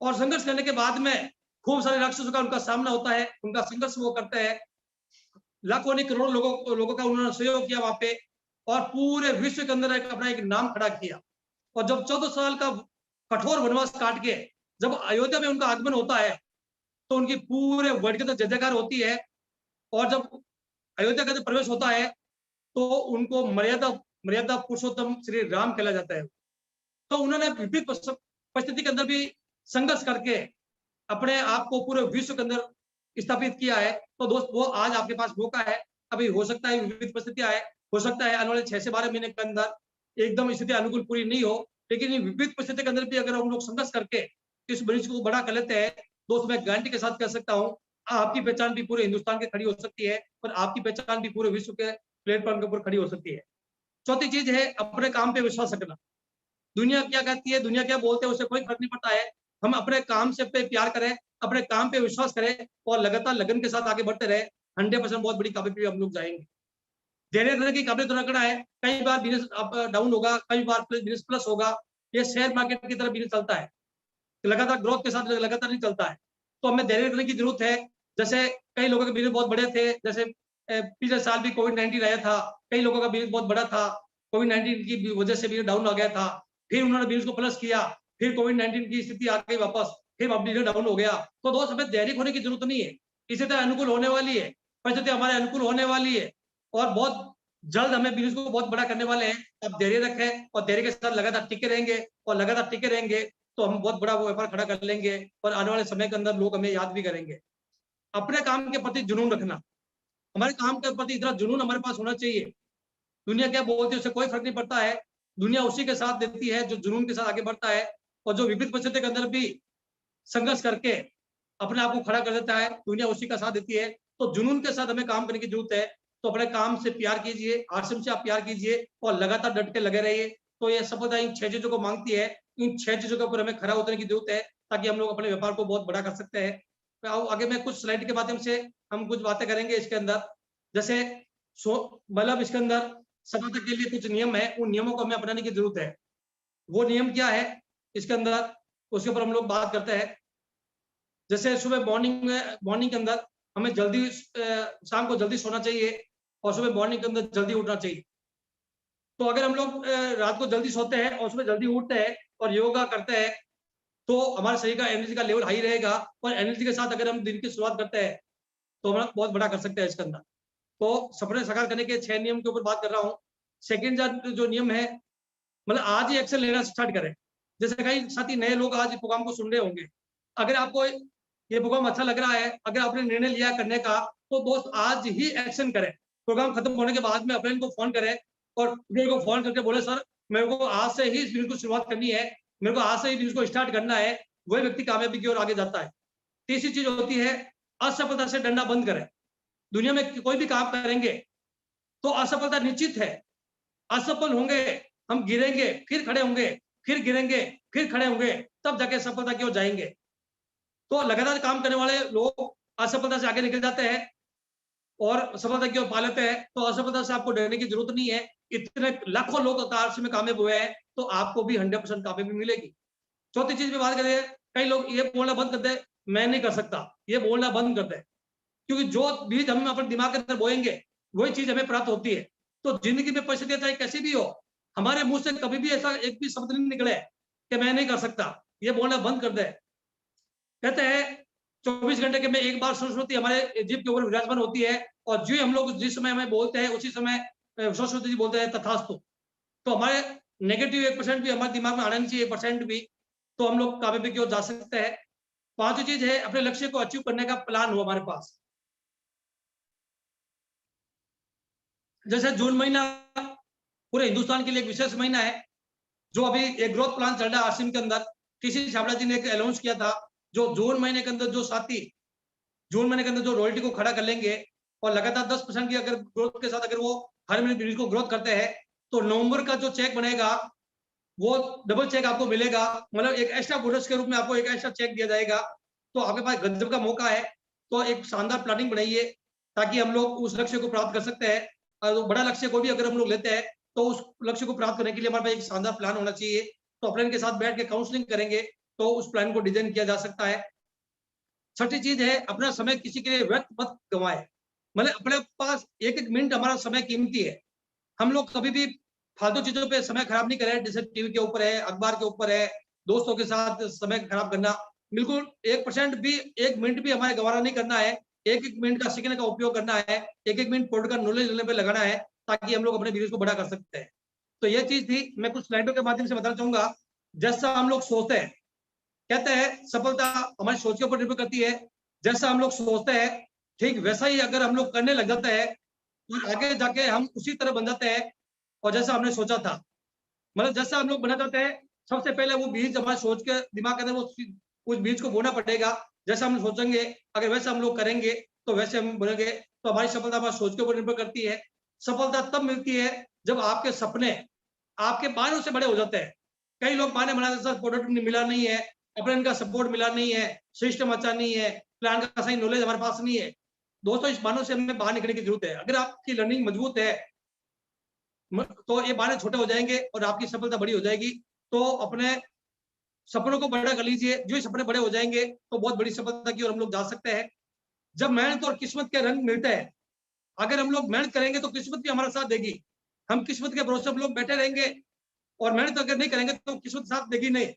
और संघर्ष करने के बाद में खूब सारे राक्षसों का उनका सामना होता है, उनका संघर्ष वो करते हैं। लाखों नहीं करोड़ों लोगों का उन्होंने सहयोग किया वहां पे, और पूरे विश्व के अंदर अपना एक नाम खड़ा किया। और जब 14 साल का कठोर वनवास काट के जब अयोध्या में उनका आगमन होता है, तो उनकी पूरे वर्ल्ड के अंदर जय जयकार होती है। और जब अयोध्या का जब प्रवेश होता है, तो उनको मर्यादा पुरुषोत्तम श्री राम कहला जाता है। तो उन्होंने विपरीत परिस्थिति के अंदर भी संघर्ष करके अपने आप को पूरे विश्व के अंदर स्थापित किया है। तो दोस्त, वो आज आपके पास मौका है। अभी हो सकता है विपरीत परिस्थितियां आए, हो सकता है आने वाले 6 से 12 महीने के अंदर एकदम स्थिति अनुकूल पूरी नहीं हो, लेकिन विपरीत परिस्थिति के अंदर भी अगर हम लोग संघर्ष करके इस ब्रिज को बड़ा कर लेते हैं, दोस्त, मैं गारंटी के साथ कह सकता हूँ, आपकी पहचान भी पूरे हिंदुस्तान के खड़ी हो सकती है, और आपकी पहचान भी पूरे विश्व के प्लेटफॉर्म के ऊपर खड़ी हो सकती है। चौथी चीज है अपने काम पे विश्वास रखना। दुनिया क्या कहती है, दुनिया क्या बोलते हैं, उसे कोई फर्क नहीं पड़ता है। हम अपने काम से पे प्यार करें, अपने काम पे विश्वास करें, और लगातार लगन के साथ आगे बढ़ते रहे, 100% बहुत बड़ी कामयाबी हम लोग जाएंगे। धैर्य रखने की काबिलियत रखना है। कई बार बिजनेस अप डाउन होगा, कई बार बिजनेस प्लस होगा। ये शेयर मार्केट की तरह बिजनेस चलता है, लगातार ग्रोथ के साथ लगातार नहीं चलता है। तो हमें धैर्य रखने की जरूरत है। जैसे कई लोगों के बिजनेस बहुत बड़े थे, जैसे पिछले साल भी कोविड-19 आया था, कई लोगों का बिजनेस बहुत बड़ा था, कोविड-19 की वजह से बिजनेस डाउन हो गया था, फिर उन्होंने बिजनेस को प्लस किया, फिर कोविड-19 की स्थिति आ गई वापस, फिर बिजनेस डाउन हो गया। तो दोस्त, हमें धैर्य होने की जरूरत नहीं है। इसी तरह अनुकूल होने वाली है, परिस्थिति हमारे अनुकूल होने वाली है, और बहुत जल्द हमें बिजनेस को बहुत बड़ा करने वाले हैं। अब धैर्य रखें, और धैर्य के साथ लगातार टिके रहेंगे, और लगातार टिके रहेंगे तो हम बहुत बड़ा व्यापार खड़ा कर लेंगे, और आने वाले समय के अंदर लोग हमें याद भी करेंगे। अपने काम के प्रति जुनून रखना। हमारे काम के प्रति इतना जुनून हमारे पास होना चाहिए। दुनिया क्या बोलती है उससे कोई फर्क नहीं पड़ता है। दुनिया उसी के साथ देती है जो जुनून के साथ आगे बढ़ता है, और जो विपरीत परिस्थिति के अंदर भी संघर्ष करके अपने आप को खड़ा कर देता है, दुनिया उसी का साथ देती है। तो जुनून के साथ हमें काम करने की जरूरत है। तो अपने काम से प्यार कीजिए, आश्रम से आप प्यार कीजिए, और लगातार डट के लगे रहिए। तो ये सफलता इन 6 चीजों को मांगती है। इन 6 चीजों के ऊपर हमें खड़ा उतरने की जरूरत है, ताकि हम लोग अपने व्यापार को बहुत बड़ा कर सकते हैं। आगे मैं कुछ स्लाइड के माध्यम से हम कुछ बातें करेंगे इसके अंदर। जैसे मतलब इसके अंदर सफलता के लिए कुछ नियम है, उन नियमों को हमें अपनाने की जरूरत है। वो नियम क्या है इसके अंदर, उसके ऊपर हम लोग बात करते हैं। जैसे सुबह मॉर्निंग के अंदर हमें जल्दी शाम को जल्दी सोना चाहिए, और सुबह मॉर्निंग के अंदर जल्दी उठना चाहिए। तो अगर हम लोग रात को जल्दी सोते हैं और सुबह जल्दी उठते हैं और योगा करते हैं, तो हमारे शरीर का एनर्जी का लेवल हाई रहेगा, और एनर्जी के साथ अगर हम दिन की शुरुआत करते हैं तो हम बहुत बड़ा कर सकते हैं इसके अंदर। तो सपने साकार करने के 6 नियम के ऊपर बात कर रहा हूँ। सेकंड जो नियम है, मतलब आज ही एक्शन लेना स्टार्ट करें। जैसे कई साथी नए लोग आज प्रोग्राम को सुन रहे होंगे, अगर आपको ये प्रोग्राम अच्छा लग रहा है, अगर आपने निर्णय लिया करने का, तो दोस्त आज ही एक्शन करें। प्रोग्राम खत्म होने के बाद में अपने को फोन करें, और मेरे को फोन करके बोले, सर मेरे को आज से ही इस बिजनेस को शुरुआत करनी है, मेरे को आज से ही बिजनेस को स्टार्ट करना है। वही व्यक्ति कामयाबी की ओर आगे जाता है। तीसरी चीज होती है, असफलता से डरना बंद करें। दुनिया में कोई भी काम करेंगे तो असफलता निश्चित है। असफल होंगे, हम गिरेंगे, फिर खड़े होंगे, फिर गिरेंगे, फिर खड़े होंगे, तब जाके सफलता की ओर जाएंगे। तो लगातार काम करने वाले लोग असफलता से आगे निकल जाते हैं और सफलता की ओर पा लेते हैं। तो असफलता से आपको डरने की जरूरत नहीं है। इतने लाखों लोग आर्ट्स में कामयाब हुए हैं, तो आपको भी 100% कामयाबी मिलेगी। चौथी चीज पे बात करें, कई लोग ये बोलना बंद कर दे, मैं नहीं कर सकता, ये बोलना बंद कर दे, क्योंकि जो बीज हम अपने दिमाग के अंदर बोएंगे वही चीज हमें प्राप्त होती है। तो जिंदगी में परिस्थितियां चाहे कैसी भी हो, हमारे मुंह से कभी भी ऐसा एक भी शब्द नहीं निकले कि मैं नहीं कर सकता, ये बोलना बंद कर दे। कहते हैं 24 घंटे के में एक बार सरस्वती हमारे जीभ के ऊपर विराजमान होती है, और जो हम लोग जिस समय हमें बोलते हैं उसी समय सरस्वती जी बोलते हैं तथास्तु। तो हमारे नेगेटिव 1% भी हमारे दिमाग में आना नहीं चाहिए, 1% भी, तो हम लोग कामयाबी की ओर जा सकते हैं। पांचवी चीज है, अपने लक्ष्य को अचीव करने का प्लान हो हमारे पास। जैसे जून महीना पूरे हिंदुस्तान के लिए एक विशेष महीना है, जो अभी एक ग्रोथ प्लान चल रहा है आसिम के अंदर। टीसी छाबड़ा जी ने एक अनाउंस किया था, जो जून महीने के अंदर जो साथी जून महीने के अंदर जो रॉयल्टी को खड़ा कर लेंगे और लगातार 10% की अगर ग्रोथ के साथ अगर वो हर महीने बिजनेस को ग्रोथ करते हैं, तो नवंबर का जो चेक बनेगा वो डबल चेक आपको मिलेगा। मतलब एक एक्स्ट्रा बोनस के रूप में आपको एक एक्स्ट्रा चेक दिया जाएगा। तो आपके पास गजब का मौका है। तो एक शानदार प्लानिंग बनाइए ताकि हम लोग उस लक्ष्य को प्राप्त कर सकते हैं। और बड़ा लक्ष्य को भी अगर हम लोग लेते हैं तो उस लक्ष्य को प्राप्त करने के लिए हमारे पास एक शानदार प्लान होना चाहिए। तो प्लान के साथ बैठ के काउंसलिंग करेंगे तो उस प्लान को डिजाइन किया जा सकता है। छठी चीज है, अपना समय किसी के लिए व्यर्थ मत गंवाए। मतलब अपने पास एक एक मिनट हमारा समय कीमती है। हम लोग कभी भी फालतू चीजों पे समय खराब नहीं करें, जैसे टीवी के ऊपर है, अखबार के ऊपर है, दोस्तों के साथ समय खराब करना, बिल्कुल 1% भी, 1 मिनट भी हमारे गंवारा नहीं करना है। एक एक मिनट का सीखने का उपयोग करना है, एक एक मिनट पॉलिटिकल नॉलेज लेने पे लगाना है, ताकि हम लोग अपने बिजनेस को बड़ा कर सकते हैं। तो ये चीज थी, मैं कुछ स्लाइडों के माध्यम से बताना चाहूंगा। जैसा हम लोग सोचते हैं, कहते हैं सफलता हमारी सोच के ऊपर निर्भर करती है। जैसा हम लोग सोचते हैं ठीक वैसा ही अगर हम लोग करने लग जाते हैं, और आगे जाके हम उसी तरह बन जाते हैं और जैसा हमने सोचा था। मतलब जैसा हम लोग बना जाते हैं, सबसे पहले वो बीज हमारे सोच के दिमाग के अंदर वो उस बीज को बोना पड़ेगा। जैसा हम सोचेंगे, अगर वैसा हम लोग करेंगे तो वैसे हम बनेंगे। तो हमारी सफलता हमारी सोच के ऊपर निर्भर करती है। सफलता तब मिलती है जब आपके सपने आपके मानों से बड़े हो जाते हैं। कई लोग माने बनाते, सर प्रोडक्ट मिला नहीं है, अपने का सपोर्ट मिला नहीं है, सिस्टम अच्छा नहीं है, प्लान का सही नॉलेज हमारे पास नहीं है। दोस्तों इस मानों से हमें बाहर निकलने की जरूरत है। अगर आपकी लर्निंग मजबूत है तो ये बाने छोटे हो जाएंगे और आपकी सफलता बड़ी हो जाएगी। तो अपने सपनों को बड़ा कर लीजिए, जो ही सपने बड़े हो जाएंगे तो बहुत बड़ी सफलता की ओर हम लोग जा सकते हैं। जब मेहनत और किस्मत के रंग मिलते हैं, अगर हम लोग मेहनत करेंगे तो किस्मत भी हमारा साथ देगी। हम किस्मत के भरोसे हम लोग बैठे रहेंगे और मेहनत अगर नहीं करेंगे तो किस्मत साथ देगी नहीं।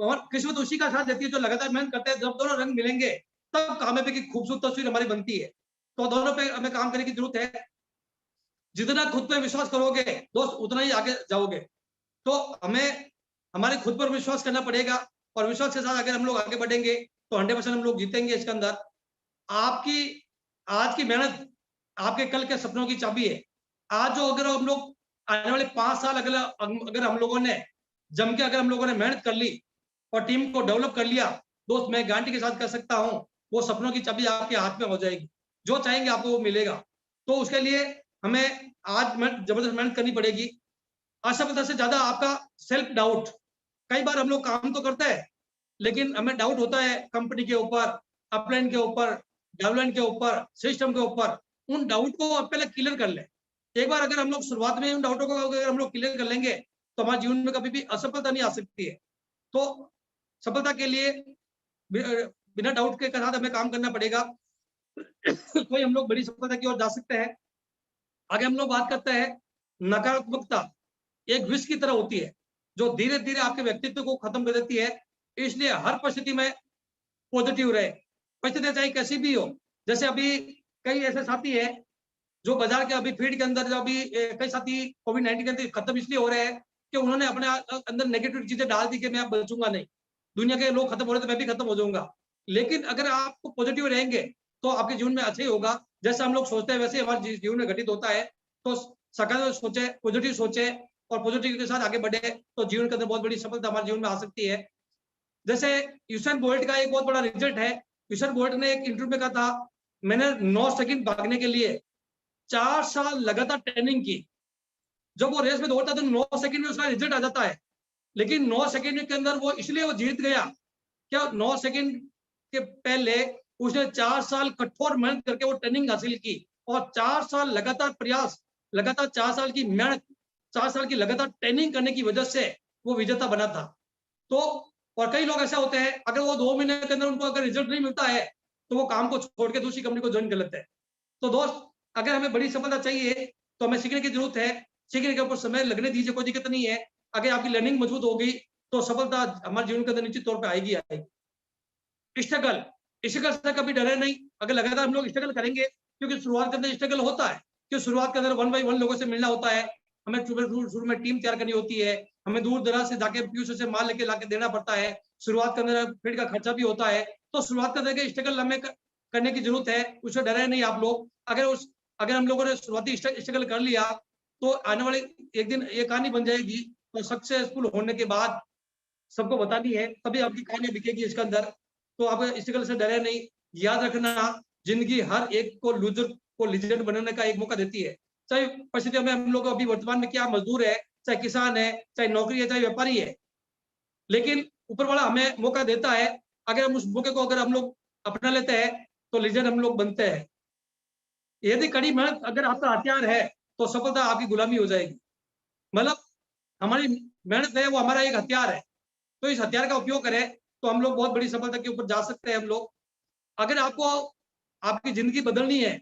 और किस्मत उसी का साथ देती है जो लगातार मेहनत करते हैं। जब दोनों रंग मिलेंगे तब कामयाबी की खूबसूरत तस्वीर हमारी बनती है। तो दोनों पे हमें काम करने की जरूरत है। जितना खुद पे विश्वास करोगे दोस्त, उतना ही आगे जाओगे। तो हमें हमारे खुद पर विश्वास करना पड़ेगा, और विश्वास के साथ अगर हम लोग आगे बढ़ेंगे तो 100% हम लोग जीतेंगे। इसके अंदर आपकी आज की मेहनत आपके कल के सपनों की चाबी है। आज जो अगर हम लोग आने वाले 5 साल अगर हम लोगों ने जम के अगर हम लोगों ने मेहनत कर ली और टीम को डेवलप कर लिया, दोस्त मैं गारंटी के साथ कह सकता हूं वो सपनों की चाबी आपके हाथ में हो जाएगी। जो चाहेंगे आपको वो मिलेगा। तो उसके लिए हमें आज जबरदस्त मेहनत करनी पड़ेगी। असफलता से ज्यादा आपका सेल्फ डाउट। कई बार हम लोग काम तो करते हैं लेकिन हमें डाउट होता है कंपनी के ऊपर, अपलाइन के ऊपर, डेवलपमेंट के ऊपर, सिस्टम के ऊपर। उन डाउट को पहले क्लियर कर ले। एक बार अगर हम लोग शुरुआत में उन डाउटों को अगर हम लोग क्लियर कर लेंगे तो हमारे जीवन में कभी भी असफलता नहीं आ सकती है। तो सफलता के लिए बिना डाउट के साथ हमें काम करना पड़ेगा। कोई हम लोग बड़ी सफलता की ओर जा सकते हैं। आगे हम लोग बात करते हैं, नकारात्मकता एक विष की तरह होती है जो धीरे धीरे आपके व्यक्तित्व को खत्म कर देती है। इसलिए हर परिस्थिति में पॉजिटिव रहे। परिस्थितियां चाहे कैसी भी हो। जैसे अभी कई ऐसे साथी हैं जो बाजार के अभी फील्ड के अंदर जो अभी कई साथी कोविड-19 के अंदर खत्म इसलिए हो रहे हैं कि उन्होंने अपने अंदर नेगेटिव चीजें डाल दी कि मैं अब बचूंगा नहीं, दुनिया के लोग खत्म हो रहे तो मैं भी खत्म हो जाऊंगा। लेकिन अगर आप पॉजिटिव रहेंगे तो आपके जीवन में अच्छा ही होगा। जैसा हम लोग सोचते हैं वैसे हमारे जीवन में घटित होता है। तो सकारात्मक सोचे, पॉजिटिव सोचे और पॉजिटिव के साथ आगे बढ़े तो जीवन के अंदर बहुत बड़ी सफलता हमारे जीवन में आ सकती है। जैसे यूसेन बोल्ट का एक बहुत बड़ा रिजल्ट है। यूसेन बोल्ट ने एक इंटरव्यू में कहा था, मैंने 9 सेकंड भागने के लिए 4 साल लगातार ट्रेनिंग की। जब वो रेस में दौड़ता तो 9 सेकंड में उसका रिजल्ट आ जाता है। लेकिन 9 सेकंड के अंदर वो इसलिए वो जीत गया, क्या 9 सेकंड के पहले उसने 4 साल कठोर मेहनत करके वो ट्रेनिंग हासिल की और 4 साल लगातार प्रयास, लगातार 4 साल की मेहनत, 4 साल की लगातार ट्रेनिंग करने की वजह से वो विजेता बना था। तो और कई लोग ऐसे होते हैं अगर वो 2 महीने के अंदर उनको अगर रिजल्ट नहीं मिलता है तो वो काम को छोड़ के दूसरी कंपनी को ज्वाइन कर लेते हैं। तो दोस्त अगर हमें बड़ी सफलता चाहिए तो हमें सीखने की जरूरत है। सीखने के ऊपर समय लगने दीजिए, कोई दिक्कत नहीं है। अगर आपकी लर्निंग मजबूत हो गई तो सफलता हमारे जीवन के अंदर निश्चित तौर पर आएगी आएगी। स्ट्रगल, स्ट्रगल से कभी डरे नहीं। अगर लगातार हम लोग स्ट्रगल करेंगे, क्योंकि शुरुआत के अंदर स्ट्रगल होता है कि शुरुआत के अंदर 1 बाय 1 लोगों से मिलना होता है। हमें शुरू में टीम तैयार करनी होती है, हमें दूर दराज से जाके पीयूष से माल लेके लाके देना पड़ता है। शुरुआत के अंदर फील्ड का खर्चा भी होता है। तो शुरुआत के अंदर स्ट्रगल हमें करने की जरूरत है, उससे डरे नहीं आप लोग। अगर हम लोगों ने शुरुआती स्ट्रगल कर लिया तो आने वाले एक दिन ये कहानी बन जाएगी और सक्सेसफुल होने के बाद सबको बतानी है, तभी आपकी कहानी बिकेगी इसके अंदर। तो आप स्ट्रगल से डरे नहीं। याद रखना, जिंदगी हर एक को लूजर को लीजेंड बनने का एक मौका देती है। चाहे परिस्थितियों में हम लोग अभी वर्तमान में क्या मजदूर है, चाहे किसान है, चाहे नौकरी है, चाहे व्यापारी है, लेकिन ऊपर वाला हमें मौका देता है। अगर हम उस मौके को अगर हम लोग अपना लेते हैं तो लीजेंड हम लोग बनते हैं। यदि कड़ी मेहनत अगर आपका हथियार है तो सफलता आपकी गुलामी हो जाएगी। मतलब हमारी मेहनत है वो हमारा एक हथियार है। तो इस हथियार का उपयोग करें तो हम लोग बहुत बड़ी सफलता के ऊपर जा सकते हैं हम लोग। अगर आपको आपकी जिंदगी बदलनी है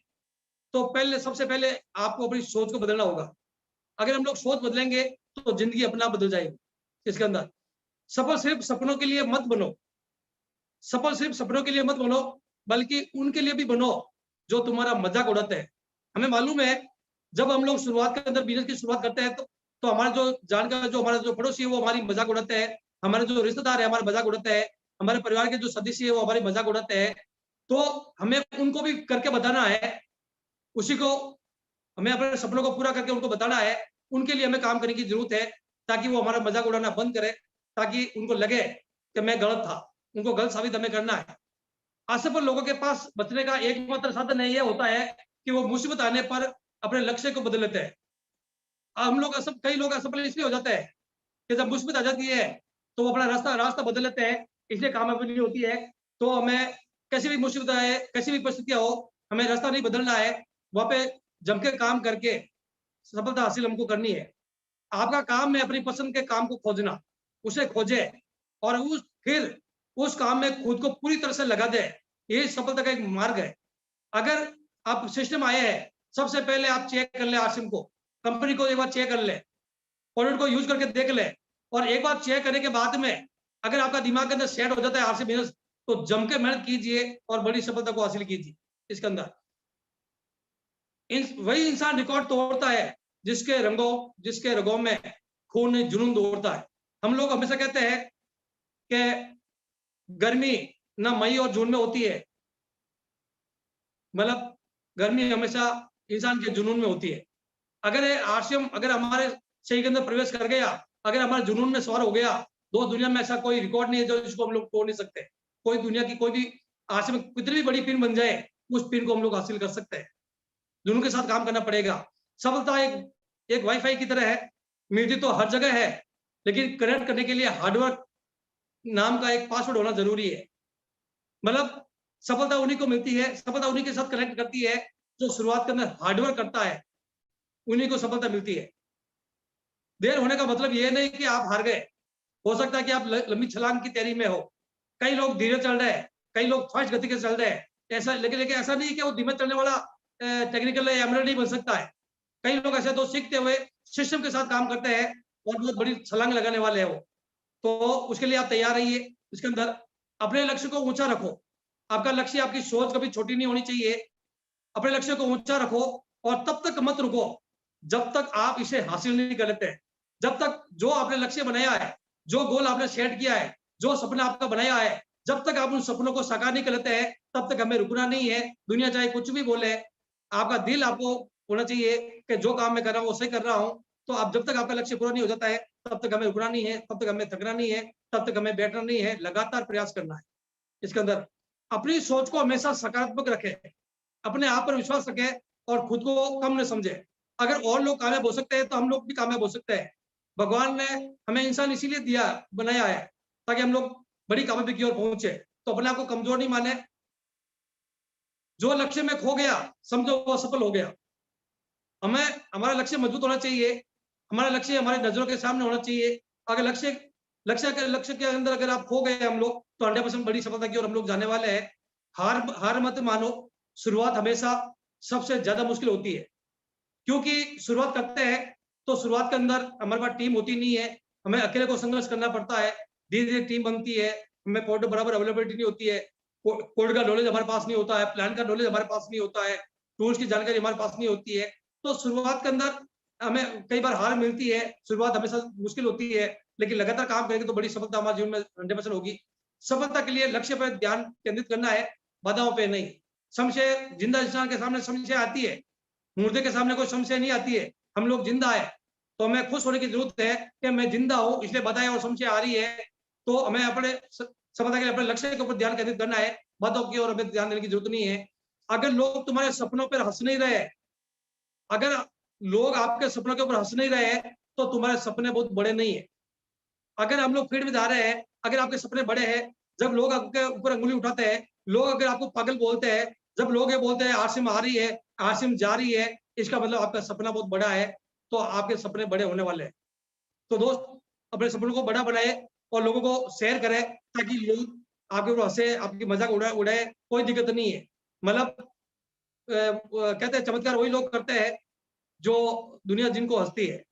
तो पहले सबसे पहले आपको अपनी सोच को बदलना होगा। अगर हम लोग सोच बदलेंगे तो जिंदगी अपना आप बदल जाएगी। इसके अंदर सफल सिर्फ सपनों के लिए मत बनो, सफल सिर्फ सपनों के लिए मत बनो, बल्कि उनके लिए भी बनो जो तुम्हारा मजाक उड़ाते हैं। हमें मालूम है जब हम लोग शुरुआत के अंदर बिजनेस की शुरुआत करते हैं तो हमारे जो जानकार, जो हमारे जो पड़ोसी है वो हमारी मजाक उड़ाते हैं, हमारे जो रिश्तेदार है हमारे मजाक उड़ाते हैं, हमारे परिवार के जो सदस्य है वो हमारी मजाक उड़ाते हैं। तो हमें उनको भी करके बताना है, उसी को हमें अपने सपनों को पूरा करके उनको बताना है। उनके लिए हमें काम करने की जरूरत है ताकि वो हमारा मजाक उड़ाना बंद करे, ताकि उनको लगे कि मैं गलत था। उनको गलत साबित हमें करना है। असफल लोगों के पास बचने का एकमात्र साधन ये होता है कि वो मुसीबत आने पर अपने लक्ष्य को बदल लेते हैं। हम लोग कई लोग असफल इसलिए हो जाते हैं कि जब मुसीबत आ जाती है तो वो अपना रास्ता बदल लेते हैं, इसलिए कामयाबी नहीं होती है। तो हमें कैसी भी मुसीबत आए, कैसी भी परिस्थितियां हो, हमें रास्ता नहीं बदलना है, वहां पे जम के काम करके सफलता हासिल हमको करनी है। आपका काम है अपनी पसंद के काम को खोजना, उसे खोजे और फिर उस काम में खुद को पूरी तरह से लगा दे। ये सफलता का एक मार्ग है। अगर आप सिस्टम आए हैं, सबसे पहले आप चेक कर ले आरसीएम को, कंपनी को एक बार चेक कर ले, प्रोडक्ट को यूज करके देख ले, और एक बार चेक करने के बाद में अगर आपका दिमाग के अंदर सेट हो जाता है आरसीएम बिजनेस, तो जम के मेहनत कीजिए और बड़ी सफलता को हासिल कीजिए। इसके अंदर वही इंसान रिकॉर्ड तोड़ता है जिसके रगों में खून नहीं जुनून दौड़ता है। हम लोग हमेशा कहते हैं कि गर्मी ना मई और जून में होती है, मतलब गर्मी हमेशा इंसान के जुनून में होती है। अगर आरसीएम अगर हमारे शरीर के अंदर प्रवेश कर गया, अगर हमारे जुनून में सवार हो गया, तो दुनिया में ऐसा कोई रिकॉर्ड नहीं है जो जिसको हम लोग तोड़ नहीं सकते। कोई दुनिया की कोई भी आरसीएम कितनी भी बड़ी पिन बन जाए, उस पिन को हम लोग हासिल कर सकते हैं। जुनून के साथ काम करना पड़ेगा। सफलता एक वाईफाई की तरह है, मिलती तो हर जगह है, लेकिन कनेक्ट करने के लिए हार्डवर्क नाम का एक पासवर्ड होना जरूरी है। मतलब सफलता उन्हीं को मिलती है, सफलता उन्हीं के साथ कनेक्ट करती है जो शुरुआत के अंदर हार्डवर्क करता है, उन्हीं को सफलता मिलती है। देर होने का मतलब ये नहीं कि आप हार गए। हो सकता है कि आप लंबी छलांग की तैयारी में हो। कई लोग धीरे चल रहे हैं, कई लोग फास्ट गति के चल रहे हैं, ऐसा लेकिन ऐसा नहीं कि वो धीमे चलने वाला टेक्निकल एमरल्ड नहीं बन सकता है। कई लोग ऐसे तो सीखते हुए सिस्टम के साथ काम करते हैं और बहुत बड़ी छलांग लगाने वाले हैं वो। तो उसके लिए आप तैयार रहिए। इसके अंदर अपने लक्ष्य को ऊंचा रखो। आपका लक्ष्य, आपकी सोच कभी छोटी नहीं होनी चाहिए। अपने लक्ष्य को ऊंचा रखो और तब तक मत रुको जब तक आप इसे हासिल नहीं कर लेते। जब तक जो आपने लक्ष्य बनाया है, जो गोल आपने सेट किया है, जो सपना आपका बनाया है, जब तक आप उन सपनों को साकार नहीं कर लेते हैं, तब तक हमें रुकना नहीं है। दुनिया चाहे कुछ भी बोले, आपका दिल आपको होना चाहिए कि जो काम मैं कर रहा हूँ वो सही कर रहा हूँ। तो आप जब तक आपका लक्ष्य पूरा नहीं हो जाता है, तब तक हमें रुकना नहीं है, तब तक हमें थकना नहीं है, तब तक हमें बैठना नहीं है, लगातार प्रयास करना है। इसके अंदर अपनी सोच को हमेशा सकारात्मक रखें, अपने आप पर विश्वास रखें और खुद को कम न समझे। अगर और लोग कामयाब हो सकते हैं तो हम लोग भी कामयाब हो सकते हैं। भगवान ने हमें इंसान इसीलिए बनाया है ताकि हम लोग बड़ी कामयाबी की ओर पहुंचे। तो अपने आप को कमजोर नहीं माने। जो लक्ष्य में खो गया समझो वो सफल हो गया। हमें हमारा लक्ष्य मजबूत होना चाहिए, हमारा लक्ष्य हमारी नजरों के सामने होना चाहिए। अगर लक्ष्य के अंदर अगर आप खो गए हम लोग, तो 100% बड़ी सफलता की ओर हम लोग जाने वाले हैं। हार मत मानो। शुरुआत हमेशा सबसे ज्यादा मुश्किल होती है, क्योंकि शुरुआत करते हैं तो शुरुआत के अंदर हमारे पास टीम होती नहीं है, हमें अकेले को संघर्ष करना पड़ता है। धीरे धीरे टीम बनती है, हमें कोड बराबर अवेलेबिलिटी नहीं होती है, कोड का नॉलेज हमारे पास नहीं होता है, प्लान का नॉलेज हमारे पास नहीं होता है, टूल्स की जानकारी हमारे पास नहीं होती है। तो शुरुआत के अंदर हमें कई बार हार मिलती है, शुरुआत हमेशा मुश्किल होती है, लेकिन लगातार काम करेंगे तो बड़ी सफलता हमारे जीवन में 100% होगी। सफलता के लिए लक्ष्य पर ध्यान केंद्रित करना है, बाधाओं पे नहीं। संशय, जिंदा इंसान के सामने संशय आती है, मुर्दे के सामने कोई संशय नहीं आती है। हम लोग जिंदा है तो हमें खुश होने की जरूरत है कि मैं जिंदा हूं, इसलिए बाधाएं और संशय आ रही है। तो हमें अपने सफलता के लिए अपने लक्ष्य के ऊपर ध्यान केंद्रित करना है, बातों की ओर हमें ध्यान देने की जरूरत नहीं है। अगर लोग तुम्हारे सपनों पर हंस नहीं रहे, अगर लोग आपके सपनों के ऊपर हंस नहीं रहे, तो तुम्हारे सपने बहुत बड़े नहीं है। अगर हम लोग फील्ड में जा रहे हैं, अगर आपके सपने बड़े हैं, जब लोग आपके ऊपर अंगुली उठाते हैं, लोग अगर आपको पागल बोलते हैं, जब लोग ये बोलते हैं आरसीएम आ रही है, आरसीएम जा रही है, इसका मतलब आपका सपना बहुत बड़ा है, तो आपके सपने बड़े होने वाले हैं। तो दोस्त, अपने सपनों को बड़ा बनाए और लोगों को शेयर करें ताकि लोग आपके ऊपर हंसे, आपकी मजाक उड़ाए, कोई दिक्कत नहीं है। मतलब कहते हैं चमत्कार वही लोग करते हैं जो दुनिया जिनको हंसती है।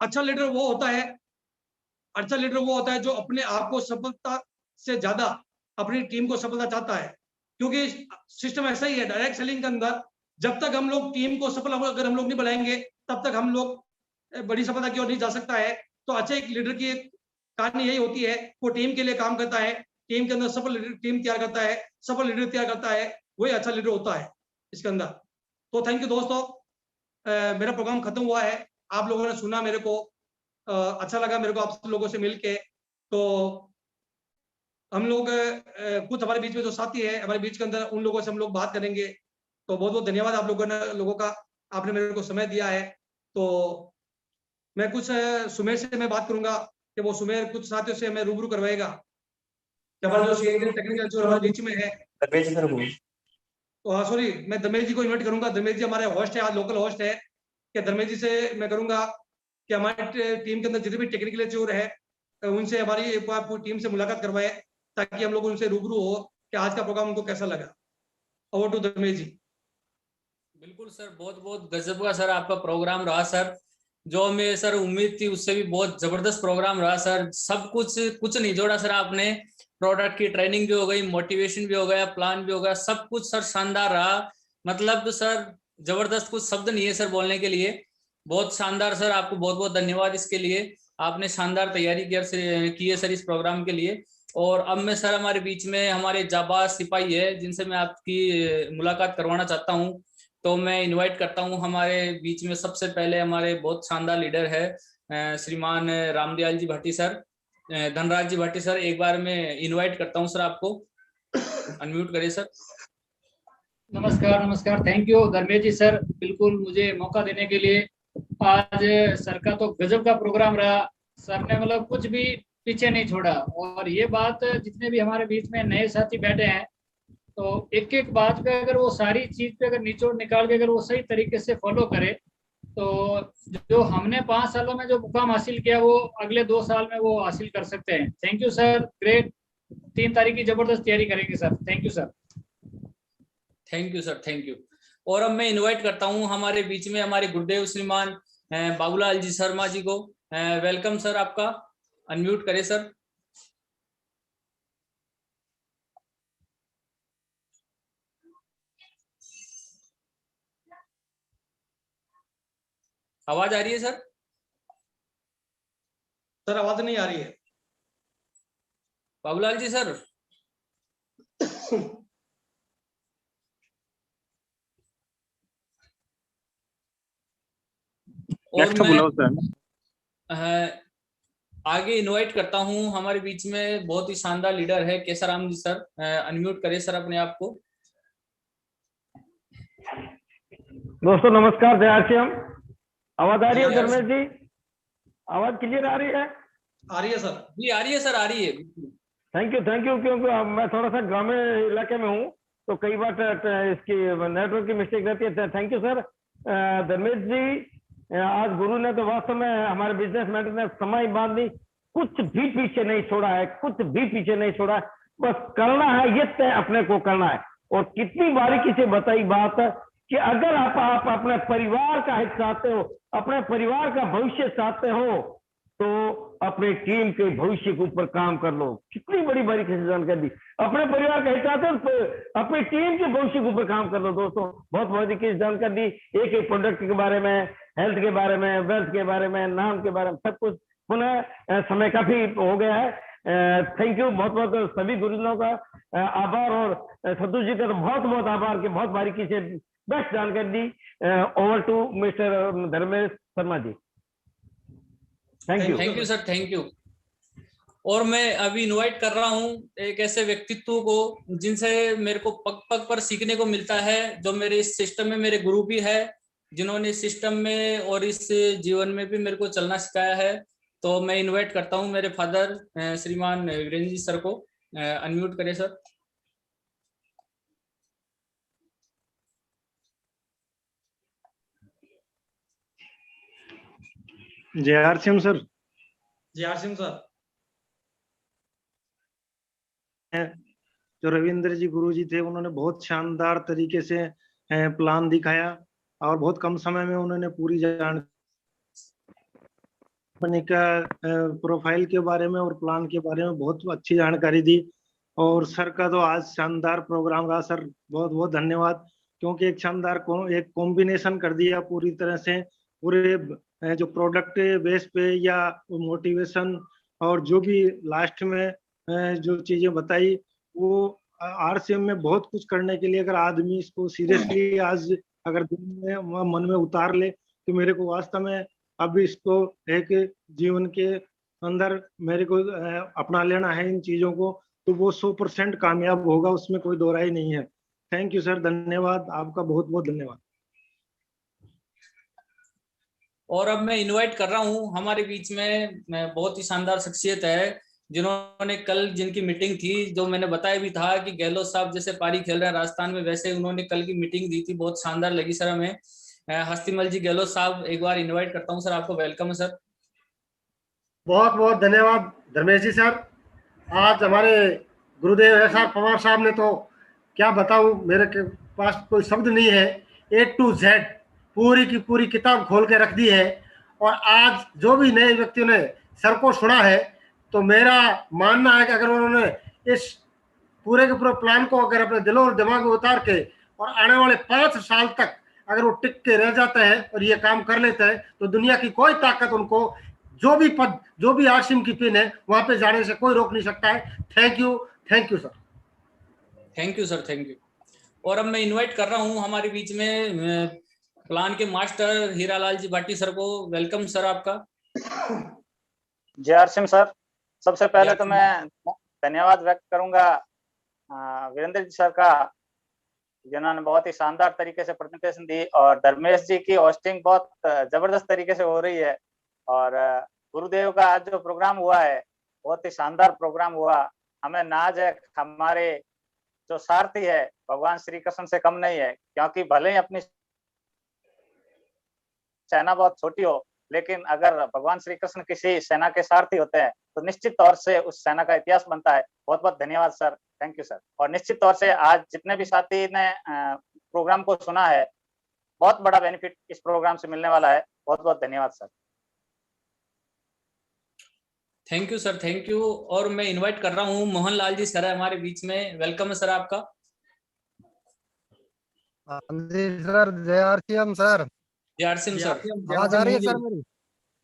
अच्छा लीडर वो होता है, अच्छा लीडर वो होता है जो अपने आप को सफलता से ज्यादा अपनी टीम को सफलता चाहता है, क्योंकि सिस्टम ऐसा ही है डायरेक्ट सेलिंग के अंदर, जब तक हम लोग टीम को सफल अगर हम लोग नहीं बनाएंगे तब तक हम लोग बड़ी सफलता की ओर नहीं जा सकता है। तो अच्छे एक लीडर की कहानी यही होती है, वो टीम के लिए काम करता है, टीम के अंदर सफल लीडर टीम तैयार करता है, सफल लीडर तैयार करता है, वही अच्छा लीडर होता है इसके अंदर। तो थैंक यू दोस्तों, मेरा प्रोग्राम खत्म हुआ है, आप लोगों ने सुना, मेरे को अच्छा लगा मेरे को आप लोगों से मिलके। तो हम लोग कुछ हमारे बीच में जो साथी है हमारे बीच के अंदर, उन लोगों से हम लोग बात करेंगे। तो बहुत बहुत धन्यवाद आप लोगों का, आपने मेरे को समय दिया है। तो मैं कुछ सुमेर से मैं बात करूंगा कि वो सुमेर कुछ साथियों से हमें रूबरू करवाएगा। हमारा जो सीनियर टेक्निकल जो हमारे बीच में है, तो सॉरी, मैं धर्मेश जी को इन्वाइट करूंगा। धर्मेश जी हमारे होस्ट है, आज लोकल होस्ट है। कि धर्मेश जी से मैं करूंगा कि हमारी टीम के अंदर जितने भी टेक्निकल चोर है उनसे हमारी एक बार पूरी टीम से मुलाकात करवाए, ताकि हम लोग उनसे रूबरू हो कि आज का प्रोग्राम उनको कैसा लगा। ओवर टू धर्मेश जी। बिल्कुल सर, बहुत बहुत गजब का सर आपका प्रोग्राम रहा सर। जो हमें सर उम्मीद थी उससे भी बहुत जबरदस्त प्रोग्राम रहा सर। सब कुछ नहीं जोड़ा सर आपने। प्रोडक्ट की ट्रेनिंग भी हो गई, मोटिवेशन भी हो गया, प्लान भी हो गया, सब कुछ सर शानदार रहा। मतलब सर जबरदस्त, कुछ शब्द नहीं है सर बोलने के लिए। बहुत शानदार सर, आपको बहुत बहुत धन्यवाद इसके लिए। आपने शानदार तैयारी की है सर इस प्रोग्राम के लिए। और अब मैं सर हमारे बीच में हमारे जाबाज सिपाही है जिनसे मैं आपकी मुलाकात करवाना चाहता हूँ। तो मैं इनवाइट करता हूं हमारे बीच में सबसे पहले हमारे बहुत शानदार लीडर है श्रीमान रामदयाल जी भट्टी सर, धनराज जी भट्टी सर। एक बार मैं इनवाइट करता हूं सर आपको, अनम्यूट करिए सर। नमस्कार नमस्कार, thank you Dharmesh ji sir, बिल्कुल मुझे मौका देने के लिए। आज सर का तो गजब का प्रोग्राम रहा। सर ने मतलब कुछ भी पीछे नहीं छोड़ा। और ये बात जितने भी हमारे बीच में नए साथी बैठे हैं, तो एक एक बात पे अगर वो सारी चीज पे अगर निचोड़ निकाल के अगर वो सही तरीके से फॉलो करे, तो जो हमने 5 सालों में जो मुकाम हासिल किया वो अगले 2 साल में वो हासिल कर सकते हैं। Thank you sir, great. 3 तारीख की जबरदस्त तैयारी करेंगे sir. Thank you sir. Thank you sir, thank you. और अब मैं इनवाइट करता हूं हमारे बीच में हमारे गुरुदेव श्रीमान बाबूलाल जी शर्मा जी को। वेलकम सर आपका, अनम्यूट करें सर। आवाज आ रही है सर? सर आवाज नहीं आ रही है। बाबूलाल जी सर। और मैं आगे इनवाइट करता हूं हमारे बीच में बहुत ही शानदार लीडर है केसाराम जी सर। अनम्यूट करें सर अपने आप को। दोस्तों नमस्कार, जय आरसीएम। आवाज आ रही है जी, धर्मेश जी? आवाज क्लियर आ रही है? आ रही है सर। जी आ रही है सर, आ रही है। थैंक यू क्योंकि मैं थोड़ा सा ग्रामीण इलाके में हूँ, तो कई बार इसकी नेटवर्क की मिस्टेक रहती है। Thank you sir. Dharmesh ji, आज गुरु ने तो वास्तव में हमारे बिजनेस मैटर ने समय बांधी, कुछ भी पीछे नहीं छोड़ा है, कुछ भी पीछे नहीं छोड़ा है। बस करना है, ये तय अपने को करना है। और कितनी बारीकी से बताई बात है कि अगर आप अपने परिवार का हित चाहते हो, अपने परिवार का भविष्य चाहते हो, तो अपने टीम के भविष्य के ऊपर काम कर लो। कितनी बड़ी बारीकी से जानकारी दी। अपने परिवार का हित चाहते हो तो अपनी टीम के भविष्य के ऊपर काम कर लो। दोस्तों बहुत बारीकी से जानकारी दी, एक एक प्रोडक्ट के बारे में, हेल्थ के बारे में, वेल्थ के बारे में, नाम के बारे में, सब कुछ। पुनः समय काफी हो गया है। थैंक यू, बहुत बहुत सभी गुरुजनों का आभार, और सतु जी का तो बहुत बहुत आभार कि बहुत बारीकी से बेस्ट जानकारी दी। Over to mister Dharmesh Sharma ji. Thank you sir, thank you. और मैं अभी इनवाइट कर रहा हूं एक ऐसे व्यक्तित्व को जिनसे मेरे को पग पग पर सीखने को मिलता है, जो मेरे इस सिस्टम में मेरे गुरु भी है, जिन्होंने इस सिस्टम में और इस जीवन में भी मेरे को चलना सिखाया है। तो मैं इनवाइट करता हूं मेरे फादर श्रीमान वीरेंद्र जी सर को। अनम्यूट करें सर। जय आरसीएम सर। जय आरसीएम सर। जो रविंद्र जी गुरु जी थे, उन्होंने बहुत शानदार तरीके से प्लान दिखाया और बहुत कम समय में उन्होंने पूरी जानकारी कंपनी का प्रोफाइल के बारे में और प्लान के बारे में बहुत अच्छी जानकारी दी। और सर का तो आज शानदार प्रोग्राम रहा सर, बहुत बहुत धन्यवाद, क्योंकि एक शानदार एक कॉम्बिनेशन कर दिया पूरी तरह से, पूरे जो प्रोडक्ट बेस पे या मोटिवेशन और जो भी लास्ट में जो चीजें बताई, वो आरसीएम में बहुत कुछ करने के लिए अगर आदमी इसको सीरियसली आज अगर दिल में मन में उतार ले, तो मेरे को वास्तव में अब इसको एक जीवन के अंदर मेरे को अपना लेना है इन चीजों को, तो वो 100% कामयाब होगा, उसमें कोई दो राय नहीं है। थैंक यू सर, धन्यवाद आपका, बहुत बहुत धन्यवाद। और अब मैं इनवाइट कर रहा हूं हमारे बीच में बहुत ही शानदार शख्सियत है, जिन्होंने कल जिनकी मीटिंग थी, जो मैंने बताया भी था कि गहलोत साहब जैसे पारी खेल रहे हैं राजस्थान में, वैसे उन्होंने कल की मीटिंग दी थी, बहुत शानदार लगी सर हमें। हस्तीमल जी गहलोत साहब, एक बार इनवाइट करता हूं सर, आपको वेलकम है सर। बहुत बहुत धन्यवाद धर्मेश जी सर। आज हमारे गुरुदेव SR पवार साहब ने तो क्या बताऊं, मेरे के पास कोई शब्द नहीं है, A to Z पूरी की पूरी किताब खोल के रख दी है। और आज जो भी नए व्यक्तियों ने सर को सुना है, तो मेरा मानना है कि अगर उन्होंने इस पूरे के पूरे प्लान को अगर अपने दिलों और दिमाग में उतार के और आने वाले 5 साल तक अगर वो टिक के रह जाते हैं और ये काम कर लेते हैं, तो दुनिया की कोई ताकत उनको जो भी पद, जो भी आरसीएम की पिन है, वहां पे जाने से कोई रोक नहीं सकता है। Thank you sir. Thank you sir, thank you. और अब मैं इनवाइट कर रहा हूं हमारे बीच में प्लान के मास्टर हीरालाल जी भाटी सर को। वेलकम सर आपका। जय आरसीएम सर। सबसे पहले तो मैं धन्यवाद व्यक्त करूंगा वीरेंद्र जी सर का, जिन्होंने बहुत ही शानदार तरीके से प्रेजेंटेशन दी, और धर्मेश जी की होस्टिंग बहुत जबरदस्त तरीके से हो रही है। और गुरुदेव का आज जो प्रोग्राम हुआ है, बहुत ही शानदार प्रोग्राम हुआ। हमें नाज है, हमारे जो सारथी है भगवान श्री कृष्ण से कम नहीं है, क्योंकि भले ही अपनी सेना बहुत छोटी हो, लेकिन अगर भगवान श्री कृष्ण किसी सेना के सारथी होते हैं, तो निश्चित तौर से उस सेना का इतिहास बनता है। बहुत बहुत धन्यवाद सर, थैंक यू सर। और निश्चित तौर से आज जितने भी साथी ने प्रोग्राम को सुना है, बहुत बड़ा बेनिफिट इस प्रोग्राम से मिलने वाला है। बहुत बहुत धन्यवाद sir. Thank you sir, thank you. और मैं इनवाइट कर रहा हूँ मोहन लाल जी सर हमारे बीच में। वेलकम है सर आपका। सर जय आरसीएम सर। जय आरसीएम सर। आवाज आ रही है सर मेरी?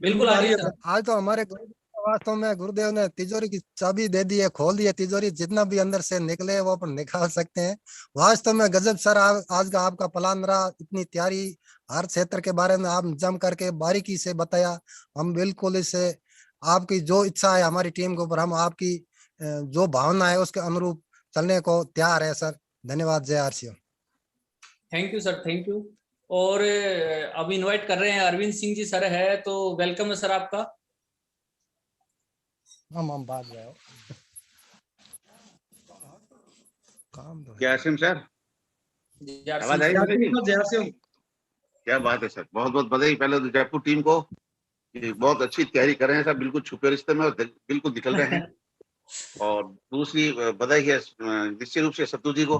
बिल्कुल आ रही है सर। आज तो हमारे वास्तव में गुरुदेव ने तिजोरी की चाबी दे दी है, खोल दी है तिजोरी, जितना भी अंदर से निकले वो अपन निकाल सकते हैं। वास्तव में गजब सर आज का आपका प्लान रहा, इतनी तैयारी, हर क्षेत्र के बारे में आप जम करके बारीकी से बताया। हम बिल्कुल इसे आपकी जो इच्छा है हमारी टीम के ऊपर, हम आपकी जो भावना है उसके अनुरूप चलने को तैयार है सर। धन्यवाद। जय RCM. Thank you sir, thank you. और अब इनवाइट कर रहे हैं अरविंद सिंह जी सर है, तो वेलकम है सर आपका। हम बात जाओ काम जय आरसीएम सर। आवाज आई मेरी? क्या बात है सर, बहुत बहुत बधाई पहले तो जयपुर टीम को, बहुत अच्छी तैयारी कर रहे हैं सर, बिल्कुल छुपे रिश्ते में और बिल्कुल निकल रहे हैं। और दूसरी बधाई है निश्चित रूप से सत्तू जी को,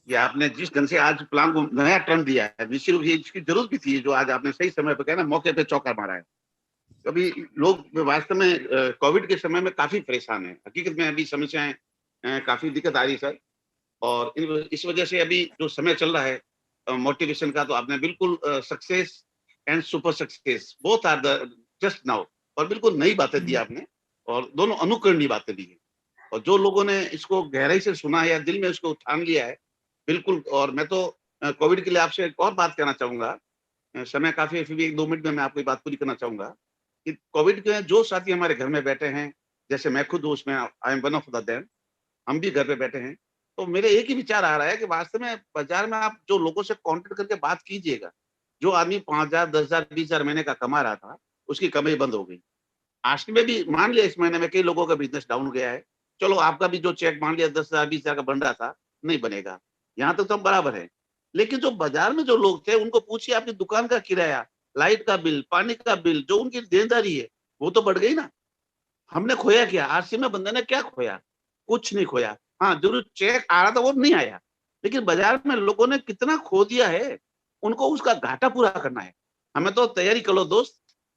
कि आपने जिस ढंग से आज प्लान को नया टर्न दिया है, निश्चित रूप से इसकी जरूरत भी थी, जो आज आपने सही समय पर कहना मौके पे चौका मारा है। अभी लोग वास्तव में कोविड के समय में काफी परेशान है, हकीकत में अभी समस्याएं काफी दिक्कत आ रही सर। और इस वजह से अभी जो समय चल रहा है मोटिवेशन का, तो आपने बिल्कुल success and super success both are the just now, और बिल्कुल नई बातें दी आपने, और दोनों अनुकरणीय बातें दी है। और जो लोगों ने इसको गहराई से सुना है या दिल में उसको ठान लिया है, बिल्कुल। और मैं तो कोविड के लिए आपसे एक और बात कहना चाहूंगा, समय काफी है, फिर भी 1-2 मिनट में मैं आपको बात पूरी करना चाहूंगा कि कोविड के जो साथी हमारे घर में बैठे हैं, जैसे मैं खुद हूँ उसमें, I am one of the them, हम भी घर पे बैठे हैं, तो मेरे एक ही विचार आ रहा है कि वास्तव में बाजार में आप जो लोगों से कॉन्टेक्ट करके बात कीजिएगा, जो आदमी 5,000, 10,000, 20,000 महीने का कमा रहा था, उसकी कमाई बंद हो गई। आज में भी मान लिया इस महीने में कई लोगों का बिजनेस डाउन गया है, चलो आपका भी जो चेक मान लिया 10,000, 20,000 का बन रहा था, नहीं बनेगा, यहाँ तक तो हम बराबर है। लेकिन जो बाजार में जो लोग थे, उनको पूछिए आपकी दुकान का किराया, लाइट का बिल, पानी का बिल, जो उनकी देनदारी है, वो तो बढ़ गई ना। हमने खोया क्या? आरसीएम में बंदे ने क्या खोया? कुछ नहीं खोया। हाँ जरूर चेक आ रहा था, वो नहीं आया, लेकिन बाजार में लोगों ने कितना खो दिया है, उनको उसका घाटा पूरा करना है। हमें तो तैयारी कर लो दोस्त,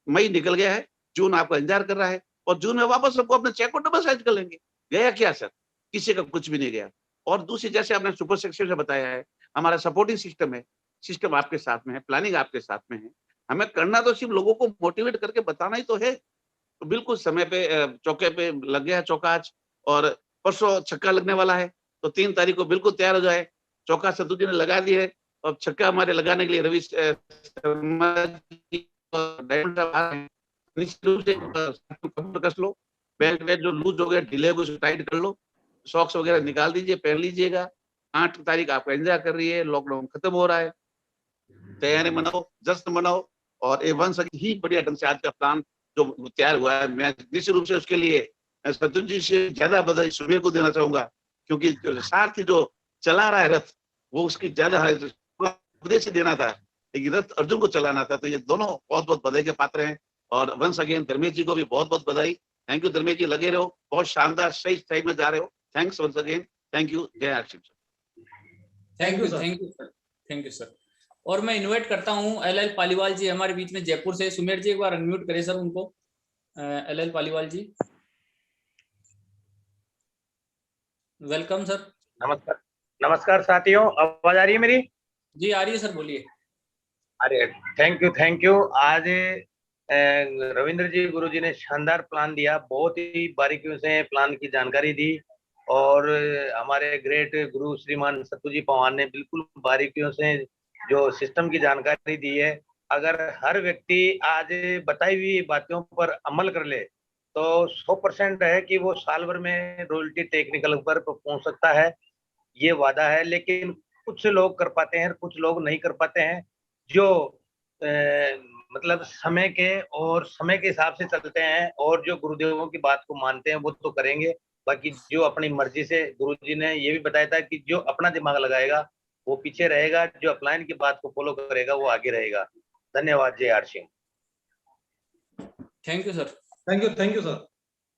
मई निकल गया है, जून आपका इंतजार कर रहा है, और जून में वापस सबको अपने चेक को डबल साइज कर लेंगे। गया क्या सर? किसी का कुछ भी नहीं गया। और दूसरी, जैसे आपने सुपर सेक्शन से बताया है, हमारा सपोर्टिंग सिस्टम है, सिस्टम आपके साथ में है, प्लानिंग आपके साथ में है। हमें करना तो सिर्फ लोगों को मोटिवेट करके बताना ही तो है। तो बिल्कुल समय पे चौके पे लग गया है चौका आज, और परसों छक्का लगने वाला है, तो 3 तारीख को बिल्कुल तैयार हो जाए। चौका सत्तू जी ने लगा दी है, और छक्का हमारे लगाने के लिए रवि शर्मा जी और डायमंड साहब आ रहे हैं। निश्चित रूप से कमर कस लो, बेल्ट वेल्ट जो लूज हो गया ढीले हो गए उसे टाइट कर लो, सॉक्स वगैरह निकाल दीजिए, पहन लीजिएगा। 8 तारीख आपका एंजॉय कर रही है, लॉकडाउन खत्म हो रहा है, तैयारी मनाओ, जश्न मनाओ। और ये वन सकी ही बढ़िया ढंग से आज का प्लान जो तैयार हुआ है, मैं निश्चित रूप से उसके लिए सत्युन जी से ज्यादा बधाई सुबह को देना चाहूंगा, क्योंकि सारथी जो चला रहा है रथ, वो उसकी ज्यादा उपदेश देना था, लेकिन रथ अर्जुन को चलाना था। तो ये दोनों बहुत बहुत बधाई के पात्र हैं। और वंस अगेन धर्मेश जी को भी बहुत बहुत बधाई। थैंक यू धर्मेश जी, लगे रहो, बहुत शानदार सही टाइम में जा रहे हो। Thanks once again, thank you. जय RCM sir. Thank you sir, thank you sir. और मैं इनवाइट करता हूं एल पालीवाल जी हमारे बीच में जयपुर से। सुमेर जी एक बार अनम्यूट करें सर उनको। एल पालीवाल जी, वेलकम सर। नमस्कार, नमस्कार साथियों, आवाज आ रही है मेरी? जी आ रही है सर, बोलिए। अरे थैंक यू। आज रविंद्र जी, गुरु जी ने शानदार प्लान दिया, बहुत ही बारीकियों से प्लान की जानकारी दी, और हमारे ग्रेट गुरु श्रीमान सत्तू जी पवार ने बिल्कुल बारीकियों से जो सिस्टम की जानकारी दी है। अगर हर व्यक्ति आज बताई हुई बातों पर अमल कर ले तो 100% है कि वो साल भर में रॉयल्टी टेक्निकल पर पहुंच सकता है, ये वादा है। लेकिन कुछ लोग कर पाते हैं, कुछ लोग नहीं कर पाते हैं, जो मतलब समय के हिसाब से चलते हैं, और जो गुरुदेवों की बात को मानते हैं वो तो करेंगे। बाकी जो अपनी मर्जी से, गुरुजी ने ये भी बताया था कि जो अपना दिमाग लगाएगा वो पीछे रहेगा, जो अपलाइन की बात को फॉलो करेगा वो आगे रहेगा। धन्यवाद। जय RCM. Thank you sir. Thank you sir.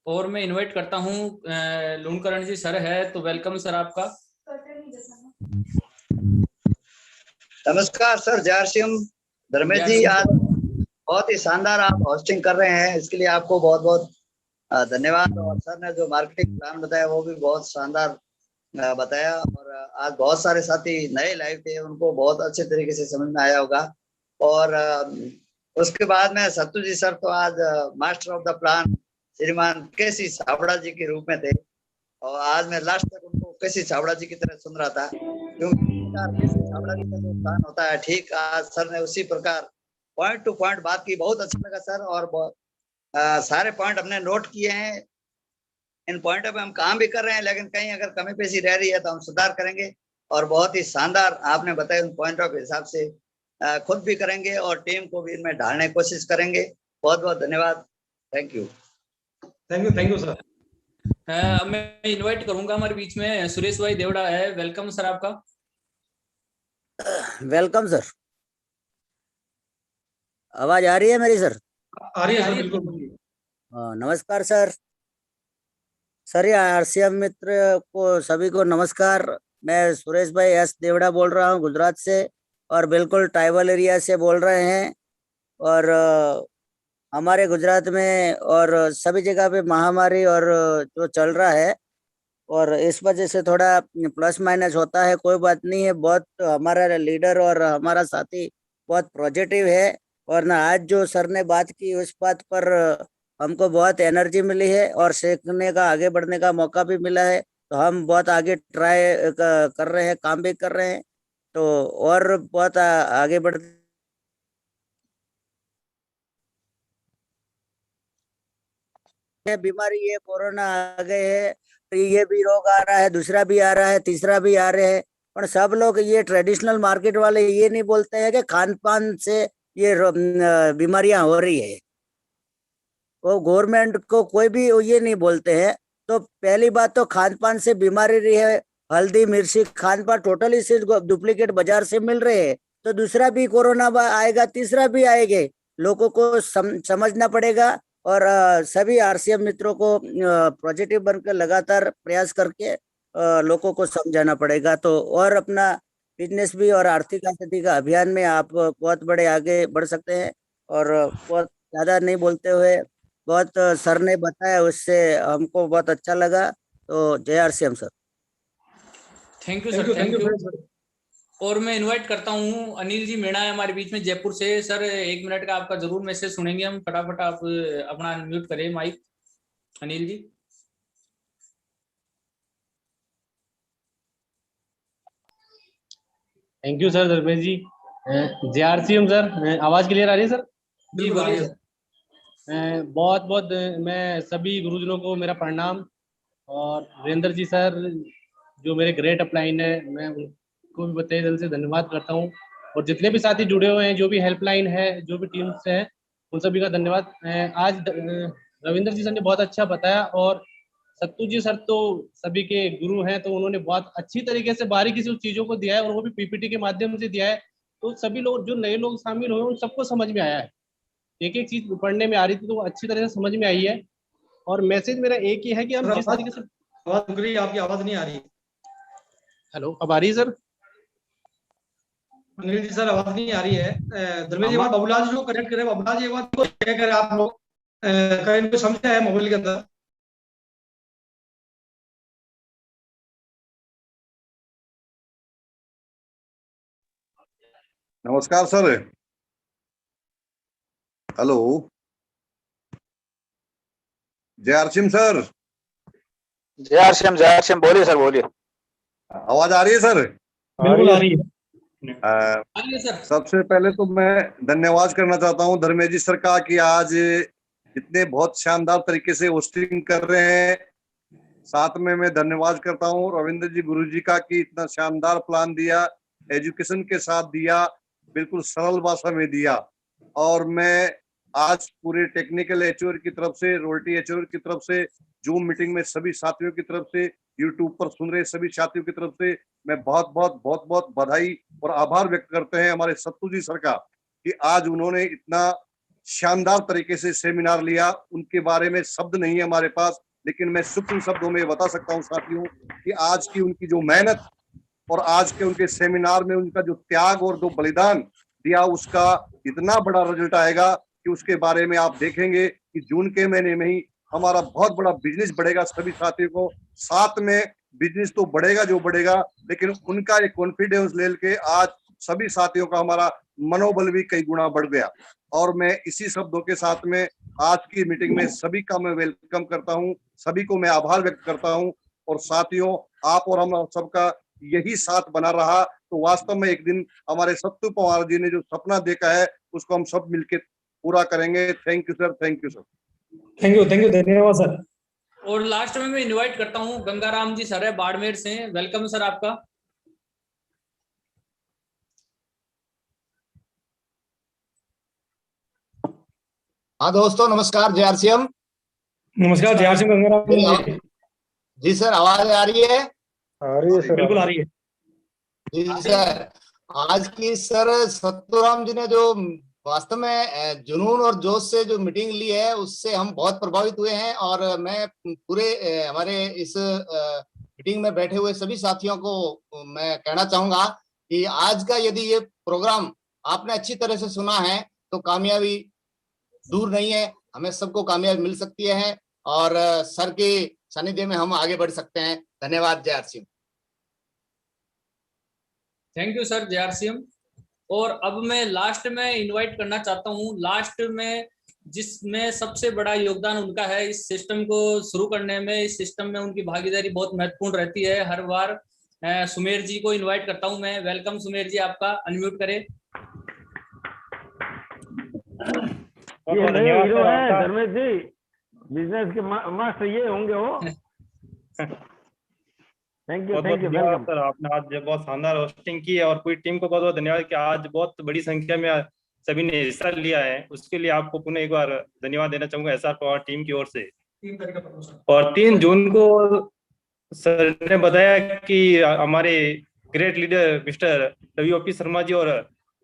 और मैं इनवाइट करता हूँ लूणकरण जी सर है, तो वेलकम सर आपका। नमस्कार सर, जय आरसीएम। धर्मेश जी, आज बहुत ही शानदार आप होस्टिंग कर रहे हैं, इसके लिए आपको बहुत बहुत धन्यवाद। और सर ने जो मार्केटिंग प्लान बताया वो भी बहुत शानदार बताया, और आज बहुत सारे साथी नए लाइव थे, उनको बहुत अच्छे तरीके से समझ में आया होगा। और उसके बाद में सत्तू जी सर तो आज मास्टर ऑफ द प्लान श्रीमान केसी छाबड़ा जी के रूप में थे, और आज मैं लास्ट तक उनको केसी छाबड़ा जी की तरह सुन रहा था, क्योंकि केसी छाबड़ा जी का जो प्लान होता है, ठीक आज सर ने उसी प्रकार पॉइंट टू पॉइंट बात की। बहुत अच्छा लगा सर, और सारे पॉइंट हमने नोट किए हैं। इन पॉइंटों पे हम काम भी कर रहे हैं, लेकिन कहीं अगर कमी पेशी रह रही है तो हम सुधार करेंगे। और बहुत ही शानदार आपने बताया, उन पॉइंटों के हिसाब से खुद भी करेंगे और टीम को भी इनमें ढालने की कोशिश करेंगे। बहुत बहुत धन्यवाद। Thank you sir. मैं इनवाइट करूंगा हमारे बीच में सुरेश भाई देवड़ा है, वेलकम सर आपका। Welcome sir. आवाज आ रही है मेरी सर? आ रही है सर, बिल्कुल। नमस्कार सर। सर आरसीएम मित्र को सभी को नमस्कार। मैं सुरेश भाई एस देवड़ा बोल रहा हूँ गुजरात से, और बिल्कुल ट्राइबल एरिया से बोल रहे हैं। और हमारे गुजरात में और सभी जगह पे महामारी और जो चल रहा है, और इस वजह से थोड़ा प्लस माइनस होता है, कोई बात नहीं है। बहुत हमारा लीडर और हमारा साथी बहुत पॉजिटिव है, और ना आज जो सर ने बात की उस बात पर हमको बहुत एनर्जी मिली है और सीखने का, आगे बढ़ने का मौका भी मिला है। तो हम बहुत आगे ट्राई कर रहे हैं, काम भी कर रहे हैं, तो और बहुत आगे बढ़ बीमारी, ये कोरोना आ गए है, ये भी रोग आ रहा है, दूसरा भी आ रहा है, तीसरा भी आ रहे हैं, पर सब लोग ये ट्रेडिशनल मार्केट वाले ये नहीं बोलते हैं कि खान पान से ये बीमारियां हो रही है। वो गवर्नमेंट को कोई भी ये नहीं बोलते हैं। तो पहली बात तो खान पान से बीमारी रही है, हल्दी मिर्ची खान पान टोटली से डुप्लीकेट बाजार से मिल रहे हैं, तो दूसरा भी कोरोना आएगा, तीसरा भी आएंगे। लोगों को समझना पड़ेगा, और सभी आरसीएम मित्रों को पॉजिटिव बनकर लगातार प्रयास करके लोगों को समझाना पड़ेगा। तो और अपना बिजनेस भी और आर्थिक स्थिति का अभियान में आप बहुत बड़े आगे बढ़ सकते हैं। और बहुत ज़्यादा नहीं बोलते हुए बहुत सर ने बताया उससे हमको बहुत अच्छा लगा। तो जय RCM sir. Thank you sir, thank you. और मैं इनवाइट करता हूँ अनिल जी मीणा है हमारे बीच में जयपुर से। सर 1 मिनट का आपका जरूर मैसेज सुनेंगे हम, फटाफट आप अपना म्यूट करें mic Anil ji. Thank you sir Dharmesh ji. जेआरसीएम सर, आवाज क्लियर आ रही है सर? जी बोलिए। बहुत बहुत मैं सभी गुरुजनों को मेरा प्रणाम। और वीरेंद्र जी सर जो मेरे ग्रेट अपलाइन है, मैं उनको भी बताइए दिल से धन्यवाद करता हूँ। और जितने भी साथी जुड़े हुए हैं, जो भी हेल्पलाइन है, जो भी टीम से है, उन सभी का धन्यवाद। आज रविंद्र जी सर ने बहुत अच्छा बताया और सत्तू जी सर तो सभी के गुरु हैं, तो उन्होंने बहुत अच्छी तरीके से बारीकी से उस चीजों को दिया है और वो भी पीपीटी के माध्यम से दिया है। तो सभी लोग जो नए लोग शामिल हुए उन सबको समझ में आया है, एक एक चीज पढ़ने में आ रही थी तो वो अच्छी तरह से समझ में आई है। और मैसेज मेरा एक ही है कि हम जिस तरीके से आपकी आवाज नहीं आ रही। हेलो, अब आ रही है सर? अनिल जी सर आवाज नहीं आ रही है। धर्मेश जी बाबूलाल जी को कनेक्ट करें। बाबूलाल जी एक बात को क्या करें आप लोग, कहीं इनको समझा है मोबाइल के अंदर? नमस्कार सर। हेलो, जय आरसीएम सर। जय आरसीएम बोलिए सर, बोलिए। आवाज आ रही है सर? बिल्कुल आ रही है। सबसे पहले तो मैं धन्यवाद करना चाहता हूं धर्मेश जी सर का कि आज इतने बहुत शानदार तरीके से होस्टिंग कर रहे हैं। साथ में मैं धन्यवाद करता हूं रविंद्र जी गुरु जी का कि इतना शानदार प्लान दिया, एजुकेशन के साथ दिया, बिल्कुल सरल भाषा में दिया। और मैं आज पूरे टेक्निकल एचओआर की तरफ से, रोल्टी एचओआर की तरफ से, जूम मीटिंग में सभी साथियों की तरफ से, यूट्यूब पर सुन रहे सभी साथियों की तरफ से मैं बहुत बहुत बधाई और आभार व्यक्त करते हैं हमारे सत्तू जी सर का कि आज उन्होंने इतना शानदार तरीके से सेमिनार लिया। उनके बारे में शब्द नहीं है हमारे पास, लेकिन मैं सूक्ष्म शब्दों में बता सकता हूँ साथियों कि आज की उनकी जो मेहनत और आज के उनके सेमिनार में उनका जो त्याग और जो बलिदान दिया, उसका इतना बड़ा रिजल्ट आएगा कि उसके बारे में आप देखेंगे कि जून के महीने में ही हमारा बहुत बड़ा बिजनेस बढ़ेगा। सभी साथियों को साथ में बिजनेस तो बढ़ेगा जो बढ़ेगा, लेकिन उनका एक कॉन्फिडेंस लेके आज सभी साथियों का हमारा मनोबल भी कई गुना बढ़ गया। और मैं इसी शब्दों के साथ में आज की मीटिंग में सभी का मैं वेलकम करता हूं, सभी को मैं आभार व्यक्त करता हूं। और साथियों, आप और हम सबका यही साथ बना रहा तो वास्तव में एक दिन हमारे सत्तू पवार जी ने जो सपना देखा है उसको हम सब मिलकर पूरा करेंगे। Thank you sir, thank you sir. Thank you, धन्यवाद सर। और लास्ट में मैं इनवाइट करता हूँ गंगाराम जी सर है बाड़मेर से। वेलकम सर आपका। हाँ दोस्तों नमस्कार, जय आरसीएम। नमस्कार, जय आरसीएम गंगाराम जी सर, आवाज आ रही है? आ रही है सर, बिल्कुल आ रही है जी सर। आज की सर सत्तूराम जी ने जो वास्तव में जुनून और जोश से जो मीटिंग ली है उससे हम बहुत प्रभावित हुए हैं। और मैं पूरे हमारे इस मीटिंग में बैठे हुए सभी साथियों को मैं कहना चाहूंगा कि आज का यदि ये प्रोग्राम आपने अच्छी तरह से सुना है तो कामयाबी दूर नहीं है, हमें सबको कामयाबी मिल सकती है और सर के सानिध्य में हम आगे बढ़ सकते हैं। धन्यवाद। जय आरसीएम। थैंक यू सर, जय आरसीएम। और अब मैं लास्ट में इनवाइट करना चाहता हूँ, लास्ट में जिसमें सबसे बड़ा योगदान उनका है इस सिस्टम को शुरू करने में। इस सिस्टम में उनकी भागीदारी बहुत महत्वपूर्ण रहती है हर बार। सुमेर जी को इनवाइट करता हूं मैं। वेलकम सुमेर जी, आपका अनम्यूट करें। ये नए हीरो है धर्मेश जी, बिजनेस के मास्टर ये होंगे वो। Thank you, thank you, welcome sir. आपने आज बहुत शानदार होस्टिंग की है और पूरी टीम को बहुत बहुत धन्यवाद कि आज बहुत बड़ी संख्या में सभी ने हिस्सा लिया है। उसके लिए आपको पुनः एक बार धन्यवाद देना चाहूंगा एसआर पवार टीम की ओर से। और 3 जून को सर ने बताया कि हमारे great leader mister Ravi OP Sharma ji और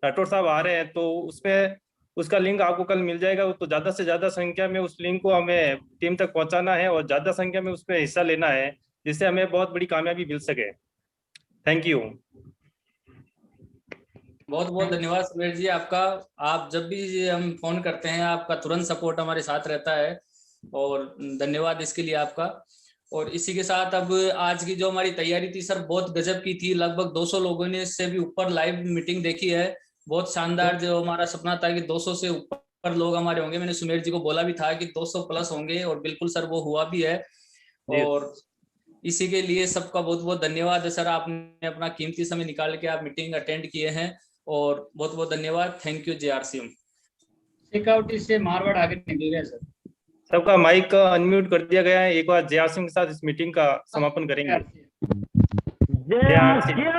राठौर साहब आ रहे हैं, तो उसमें उसका लिंक आपको कल मिल जाएगा। तो ज्यादा से ज्यादा संख्या में उस लिंक को हमें टीम तक पहुंचाना है और ज्यादा संख्या में उसमें हिस्सा लेना है। जिससे हमें बहुत बड़ी कामयाबी मिल सके। Thank you. बहुत बहुत धन्यवाद सुमेर जी आपका। आप जब भी हम फोन करते हैं आपका तुरंत सपोर्ट हमारे साथ रहता है और धन्यवाद इसके लिए आपका। और इसी के साथ अब आज की जो हमारी तैयारी थी सर बहुत गजब की थी। लगभग 200 लोगों ने इससे भी ऊपर लाइव मीटिंग देखी है। बहुत शानदार। जो हमारा सपना था कि 200 से ऊपर लोग हमारे होंगे, मैंने सुमेर जी को बोला भी था कि 200 प्लस होंगे और बिल्कुल सर वो हुआ भी है। और इसी के लिए सबका बहुत बहुत धन्यवाद है सर। आपने अपना कीमती समय निकाल के आप मीटिंग अटेंड किए हैं और बहुत बहुत धन्यवाद। Thank you JRCM। सिक्योरिटी से मारवाड़ आगे निकल गया सर। सबका माइक अनम्यूट कर दिया गया है। एक बार JRCM के साथ इस मीटिंग का समापन करेंगे। JRCM।